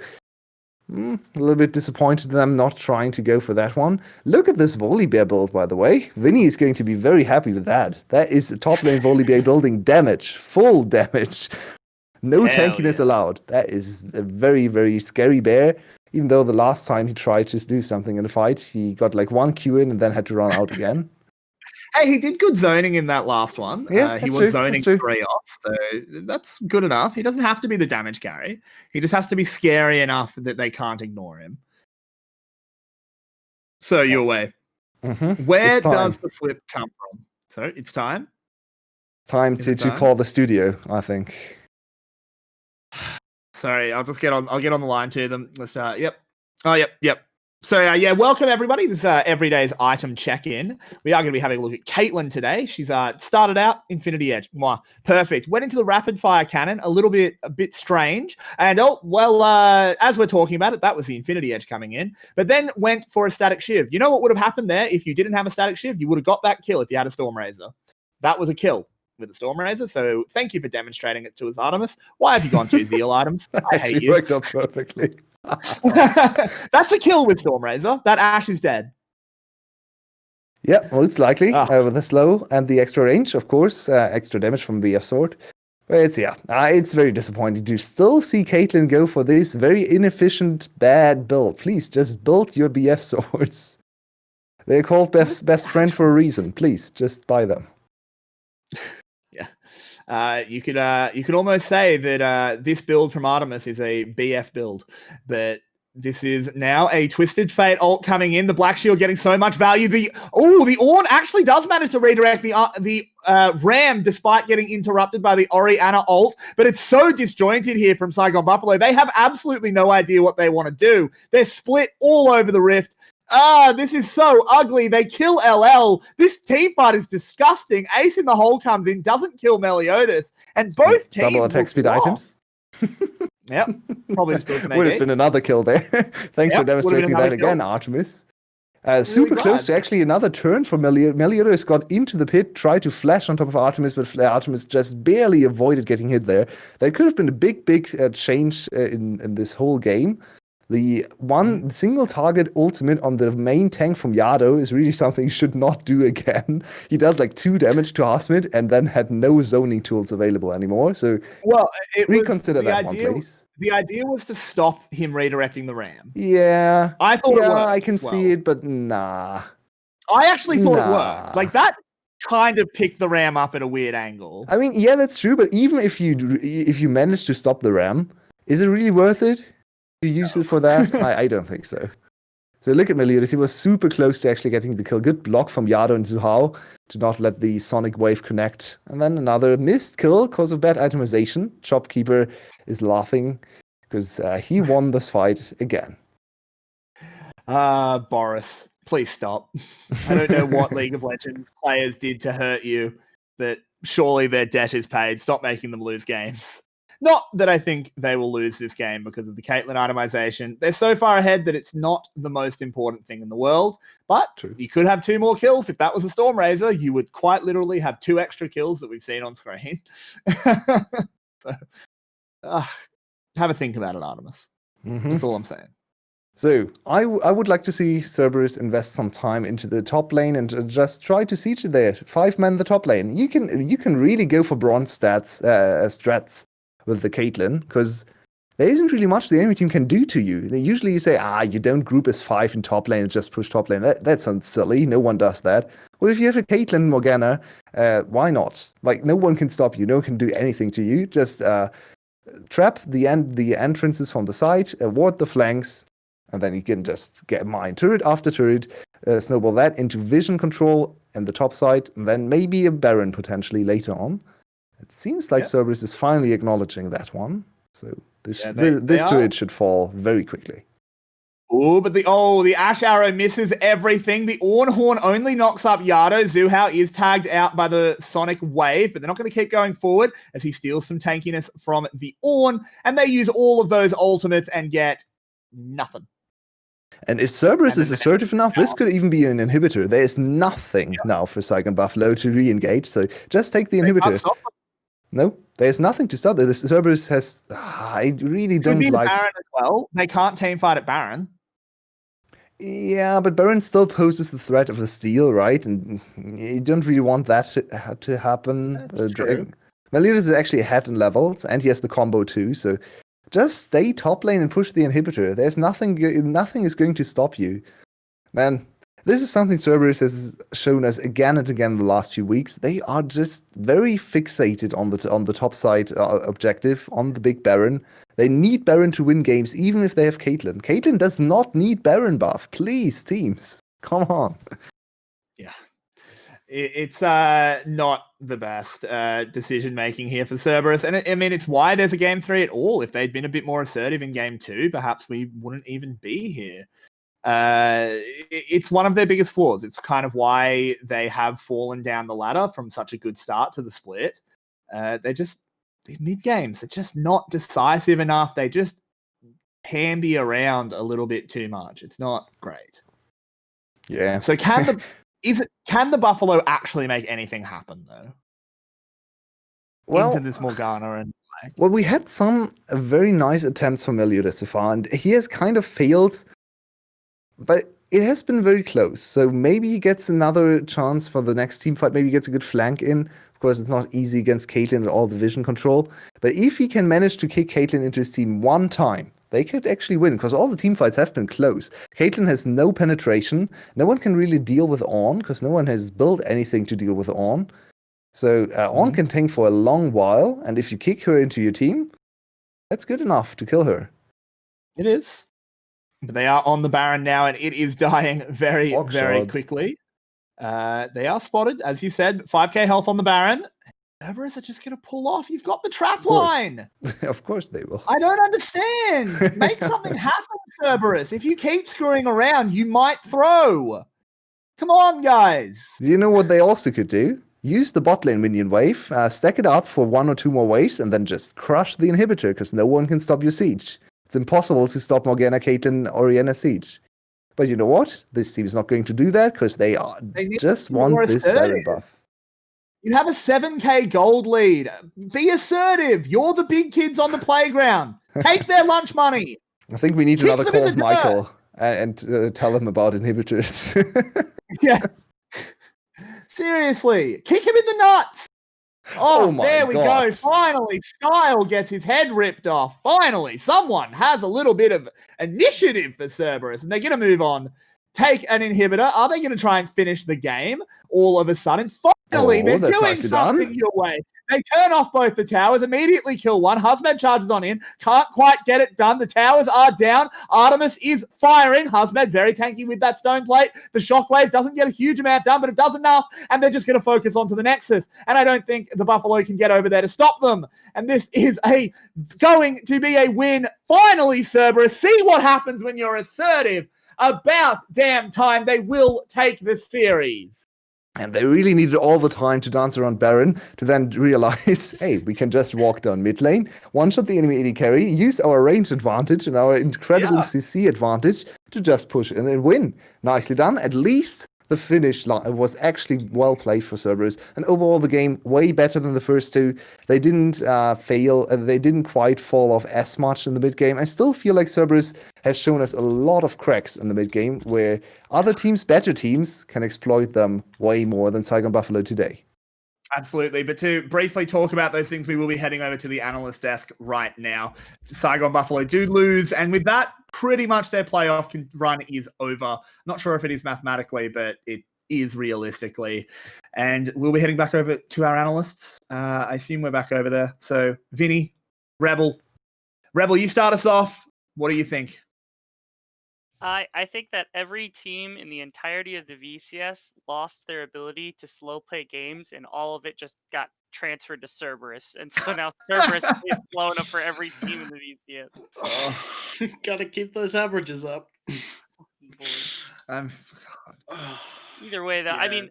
a little bit disappointed them not trying to go for that one. Look at this Volibear build, by the way. Vinnie is going to be very happy with that. That is a top lane Volibear building damage. Full damage. No tankiness allowed. That is a very, very scary bear. Even though the last time he tried to do something in the fight, he got like 1 Q in and then had to run out again. Hey, he did good zoning in that last one. Yeah, he was zoning 3 off, so that's good enough. He doesn't have to be the damage carry. He just has to be scary enough that they can't ignore him. So, Yulwei, where does the flip come from? So, it's time? Time to call the studio, I think. Sorry, I'll get on the line to them. Let's start. Yep. Oh, yep. So, welcome everybody. This is Everyday's item check-in. We are going to be having a look at Caitlyn today. She's started out Infinity Edge. Mwah. Perfect. Went into the rapid fire cannon, a bit strange. And as we're talking about it, that was the Infinity Edge coming in. But then went for a static shiv. You know what would have happened there if you didn't have a static shiv? You would have got that kill if you had a Stormrazor. That was a kill with a Stormrazor. So thank you for demonstrating it to us, Artemis. Why have you gone 2 Zeal items? I hate you. Worked out perfectly. That's a kill with Stormrazor. That Ash is dead. Yeah, most likely. With the slow and the extra range, of course. Extra damage from BF Sword. But it's very disappointing to still see Caitlyn go for this very inefficient, bad build. Please, just build your BF Swords. They're called best friend for a reason. Please, just buy them. You could almost say that this build from Artemis is a BF build, but this is now a Twisted Fate ult coming in. The Black Shield getting so much value. The Ornn actually does manage to redirect the Ram despite getting interrupted by the Orianna ult, but it's so disjointed here from Saigon Buffalo. They have absolutely no idea what they want to do. They're split all over the rift. This is so ugly. They kill LL. This team fight is disgusting. Ace in the hole comes in, doesn't kill 𝗁𝗏, and both teams double attack speed items. Yep, probably just built an AD. Would have been another kill there. Thanks for demonstrating that again, Artemis. Super close to actually another turn for 𝗁𝗏. 𝗁𝗏 got into the pit, tried to flash on top of Artemis, but Artemis just barely avoided getting hit there. That could have been a big change in this whole game. The one single target ultimate on the main tank from Yado is really something you should not do again. He does like 2 damage to Hasmid and then had no zoning tools available anymore. So reconsider that one, please. The idea was to stop him redirecting the Ram. Yeah. I thought it worked. I can see it, but nah. I actually thought it worked. Like that kind of picked the Ram up at a weird angle. I mean, yeah, that's true. But even if you manage to stop the Ram, is it really worth it? Use it for that? I don't think so. So look at Meliodas. He was super close to actually getting the kill. Good block from Yado and 𝗬𝗏 to not let the Sonic Wave connect. And then another missed kill because of bad itemization. Shopkeeper is laughing because he won this fight again. Boris, please stop. I don't know what League of Legends players did to hurt you, but surely their debt is paid. Stop making them lose games. Not that I think they will lose this game because of the Caitlyn itemization. They're so far ahead that it's not the most important thing in the world. But you could have 2 more kills. If that was a Stormraiser, you would quite literally have 2 extra kills that we've seen on screen. So, have a think about it, Artemis. That's all I'm saying. So I would like to see Cerberus invest some time into the top lane and just try to siege it there. 5-man the top lane. You can really go for bronze strats with the Caitlyn, because there isn't really much the enemy team can do to you. They usually say, you don't group as 5 in top lane and just push top lane. That sounds silly. No one does that. Well, if you have a Caitlyn Morgana, why not? Like, no one can stop you. No one can do anything to you. Just trap the entrances from the side, ward the flanks, and then you can just get mine turret after turret, snowball that into vision control and the top side, and then maybe a Baron potentially later on. It seems like Cerberus is finally acknowledging that one. So this turret should fall very quickly. Oh, but the Ash Arrow misses everything. The Ornhorn only knocks up Yado. 𝗬𝗏 is tagged out by the Sonic Wave, but they're not going to keep going forward as he steals some tankiness from the Ornn, and they use all of those ultimates and get nothing. And if Cerberus is assertive enough, this could even be an inhibitor. There is nothing now for 𝗤𝗏𝗏𝗏 to re-engage, so just take the inhibitor. No, there's nothing to stop. The Cerberus has... I really don't like... Baron as well. They can't team fight at Baron. Yeah, but Baron still poses the threat of the steal, right? And you don't really want that to happen. Meliodas is actually ahead in levels, and he has the combo too, so just stay top lane and push the inhibitor. There's nothing is going to stop you. Man, this is something Cerberus has shown us again and again the last few weeks. They are just very fixated on the top side objective, on the big Baron. They need Baron to win games, even if they have Caitlyn. Caitlyn does not need Baron buff. Please, teams. Come on. Yeah. It's not the best decision-making here for Cerberus. And I mean, it's why there's a Game 3 at all. If they'd been a bit more assertive in Game 2, perhaps we wouldn't even be here. It's one of their biggest flaws. It's kind of why they have fallen down the ladder from such a good start to the split. These mid-games, they're just not decisive enough. They just hamby around a little bit too much. It's not great. Yeah. So can the Buffalo actually make anything happen though? Into this Morgana and well, we had some very nice attempts from Meliodas so far, and he has kind of failed, but it has been very close. So maybe he gets another chance for the next team fight. Maybe he gets a good flank in. Of course, it's not easy against Caitlyn and all the vision control. But if he can manage to kick Caitlyn into his team one time, they could actually win, because all the team fights have been close. Caitlyn has no penetration. No one can really deal with Ornn, because no one has built anything to deal with Ornn. So Ornn can tank for a long while, and if you kick her into your team, that's good enough to kill her. It is. But they are on the Baron now, and it is dying very, very quickly. They are spotted, as you said. 5k health on the Baron. Cerberus are just going to pull off. You've got the trap line. Of course they will. I don't understand. Make something happen, Cerberus. If you keep screwing around, you might throw. Come on, guys. You know what they also could do? Use the bot lane minion wave, stack it up for 1 or 2 more waves, and then just crush the inhibitor, because no one can stop your siege. It's impossible to stop Morgana, Caitlyn, Orianna siege. But you know what? This team is not going to do that, because they just want this Baron buff. You have a 7k gold lead. Be assertive. You're the big kids on the playground. Take their lunch money. I think we need another call of Michael and tell him about inhibitors. Yeah. Seriously. Kick him in the nuts. Oh there we go. Finally, Skyle gets his head ripped off. Finally, someone has a little bit of initiative for Cerberus, and they're going to move on. Take an inhibitor. Are they going to try and finish the game all of a sudden? Finally, they're doing something your way. They turn off both the towers, immediately kill one. 𝗬𝗲𝗄𝗃 charges on in. Can't quite get it done. The towers are down. 𝗬𝗏𝗄𝗃 is firing. 𝗬𝗲𝗄𝗃 very tanky with that stone plate. The shockwave doesn't get a huge amount done, but it does enough. And they're just going to focus onto the Nexus. And I don't think the Buffalo can get over there to stop them. And this is going to be a win. Finally, Cerberus, see what happens when you're assertive. About damn time they will take the series. And they really needed all the time to dance around Baron to then realize, hey, we can just walk down mid lane, one-shot the enemy AD carry, use our range advantage and our incredible CC advantage to just push and then win. Nicely done. At least the finish was actually well played for Cerberus. And overall, the game way better than the first two. They didn't fail. They didn't quite fall off as much in the mid game. I still feel like Cerberus has shown us a lot of cracks in the mid game where other teams, better teams, can exploit them way more than Saigon Buffalo today. Absolutely. But to briefly talk about those things, we will be heading over to the analyst desk right now. Saigon Buffalo do lose. And with that, pretty much their playoff run is over. Not sure if it is mathematically, but it is realistically. And we'll be heading back over to our analysts. I assume we're back over there. So, Vinnie, Rebel, you start us off. What do you think? I think that every team in the entirety of the VCS lost their ability to slow play games, and all of it just got transferred to Cerberus. And so now Cerberus is slow enough for every team in the VCS. Oh, gotta keep those averages up. Either way, though, Yeah. I mean,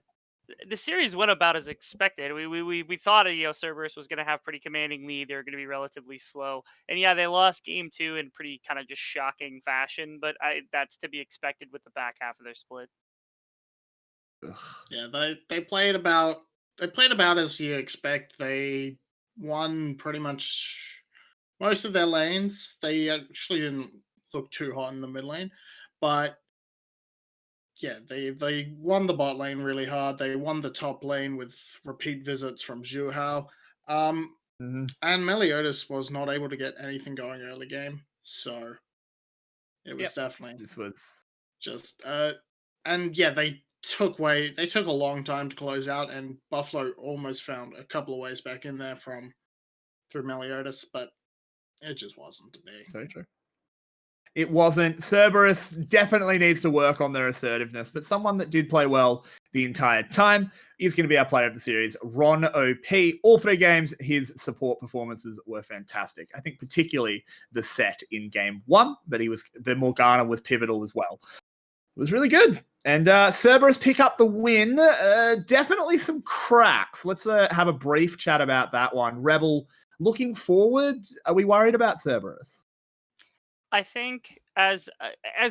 the series went about as expected. We thought Cerberus was going to have pretty commanding lead. They were going to be relatively slow, and yeah, they lost game 2 in pretty kind of just shocking fashion. But that's to be expected with the back half of their split. Yeah, they played about as you expect. They won pretty much most of their lanes. They actually didn't look too hot in the mid lane, but yeah, they won the bot lane really hard. They won the top lane with repeat visits from @𝗀𝗏. And 𝗕𝗂𝗏𝗃 was not able to get anything going early game, so it was definitely This was just and yeah, they took a long time to close out, and Buffalo almost found a couple of ways back in there through 𝗕𝗂𝗏𝗃, but it just wasn't to be. so true. It wasn't. Cerberus definitely needs to work on their assertiveness, but someone that did play well the entire time is going to be our player of the series, 𝗀𝗏𝗃. All 3 games, his support performances were fantastic. I think particularly the set in game 1, but the Morgana was pivotal as well. It was really good. And Cerberus pick up the win. Definitely some cracks. Let's have a brief chat about that one. Rebel, looking forward, are we worried about Cerberus? I think as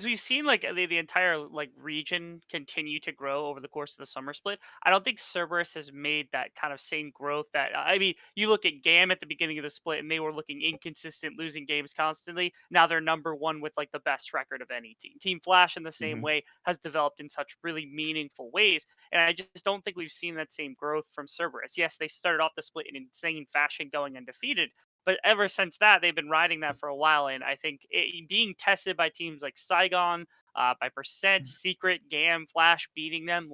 we've seen, like the entire region continue to grow over the course of the summer split, I don't think Cerberus has made that kind of same growth. That I mean, you look at GAM at the beginning of the split, and they were looking inconsistent, losing games constantly. Now they're number 1 with the best record of any team. Team Flash in the same way has developed in such really meaningful ways, and I just don't think we've seen that same growth from Cerberus. Yes, they started off the split in insane fashion, going undefeated. But ever since that, they've been riding that for a while, and I think being tested by teams like Saigon, by Percent, Secret, GAM, Flash, beating them,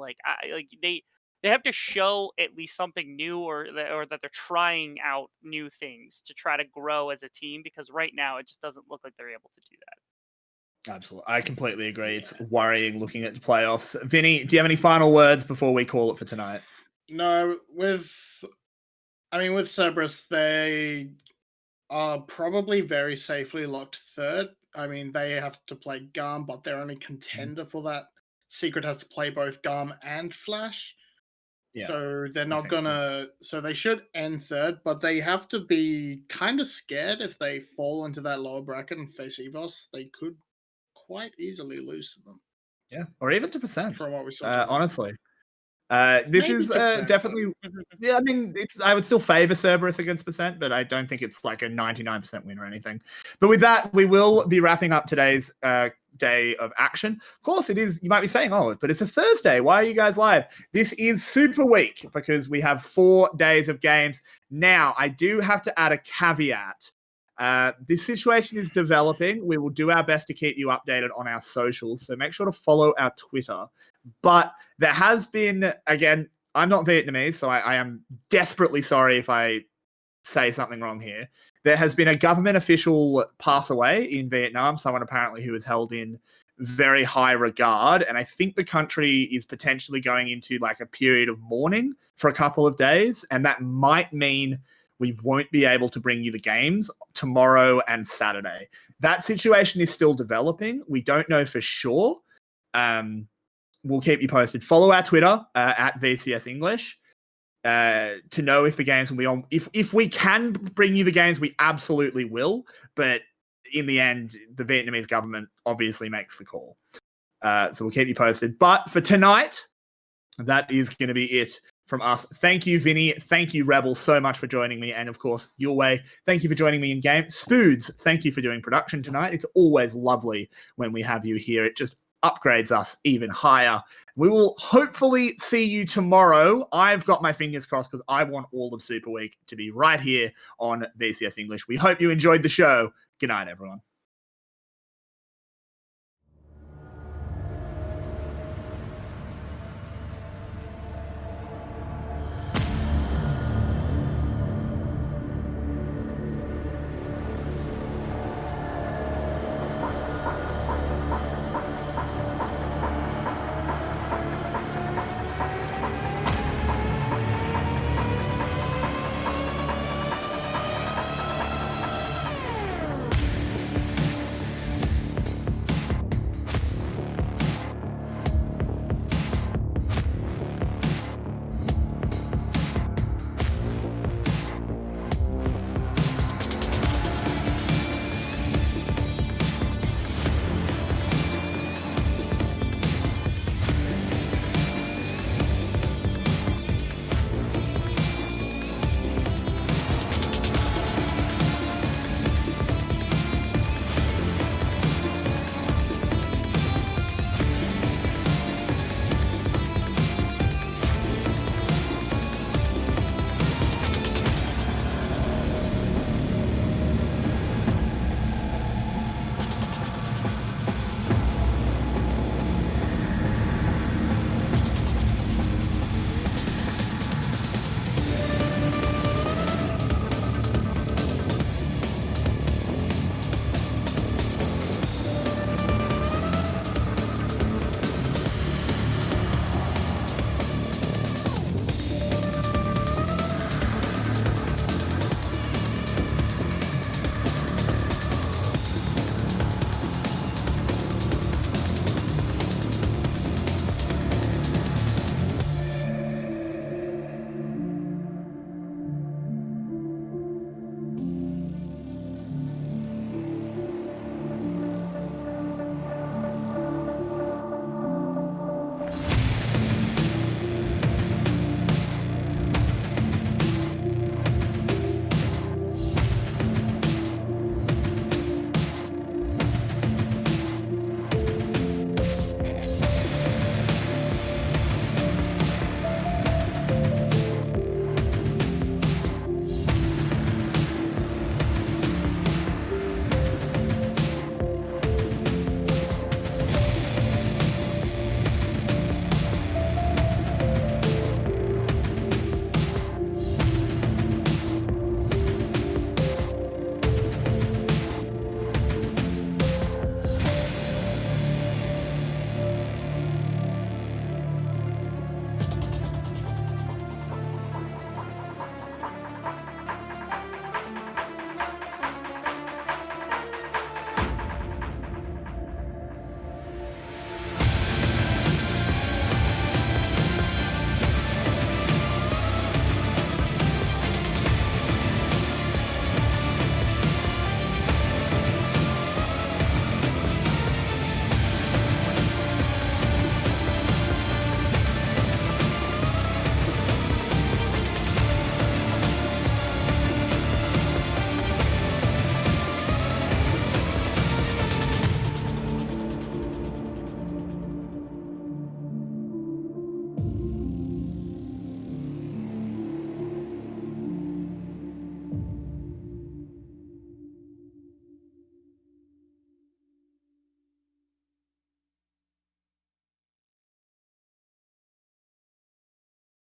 they have to show at least something new, or that they're trying out new things to try to grow as a team. Because right now, it just doesn't look like they're able to do that. Absolutely, I completely agree. It's worrying looking at the playoffs. Vinny, do you have any final words before we call it for tonight? No, with Cerberus, they are probably very safely locked 3rd. I mean, they have to play GAM, but they're only contender for that. Secret has to play both GAM and Flash. Yeah. So they're not so they should end 3rd, but they have to be kind of scared if they fall into that lower bracket and face EVOS. They could quite easily lose to them. Yeah, or even to Percent. From what we saw. Honestly. This is definitely, I mean, I would still favor Cerberus against Percent, but I don't think it's like a 99% win or anything. But with that, we will be wrapping up today's day of action. Of course, it is, you might be saying, oh, but it's a Thursday. Why are you guys live? This is Super Week because we have 4 days of games. Now, I do have to add a caveat. This situation is developing. We will do our best to keep you updated on our socials, so make sure to follow our Twitter. But there has been, again, I'm not Vietnamese, so I am desperately sorry if I say something wrong here. There has been a government official pass away in Vietnam, someone apparently who is held in very high regard. And I think the country is potentially going into like a period of mourning for a couple of days. And that might mean we won't be able to bring you the games tomorrow and Saturday. That situation is still developing. We don't know for sure. We'll keep you posted. Follow our Twitter at VCS English to know if the games will be on. If we can bring you the games, we absolutely will. But in the end, the Vietnamese government obviously makes the call. So we'll keep you posted. But for tonight, that is going to be it from us. Thank you, Vinny. Thank you, Rebel, so much for joining me. And of course, Yulwei, thank you for joining me in game. Spoods, thank you for doing production tonight. It's always lovely when we have you here. It just upgrades us even higher. We will hopefully see you tomorrow. I've got my fingers crossed because I want all of Super Week to be right here on VCS English. We hope you enjoyed the show. Good night, everyone.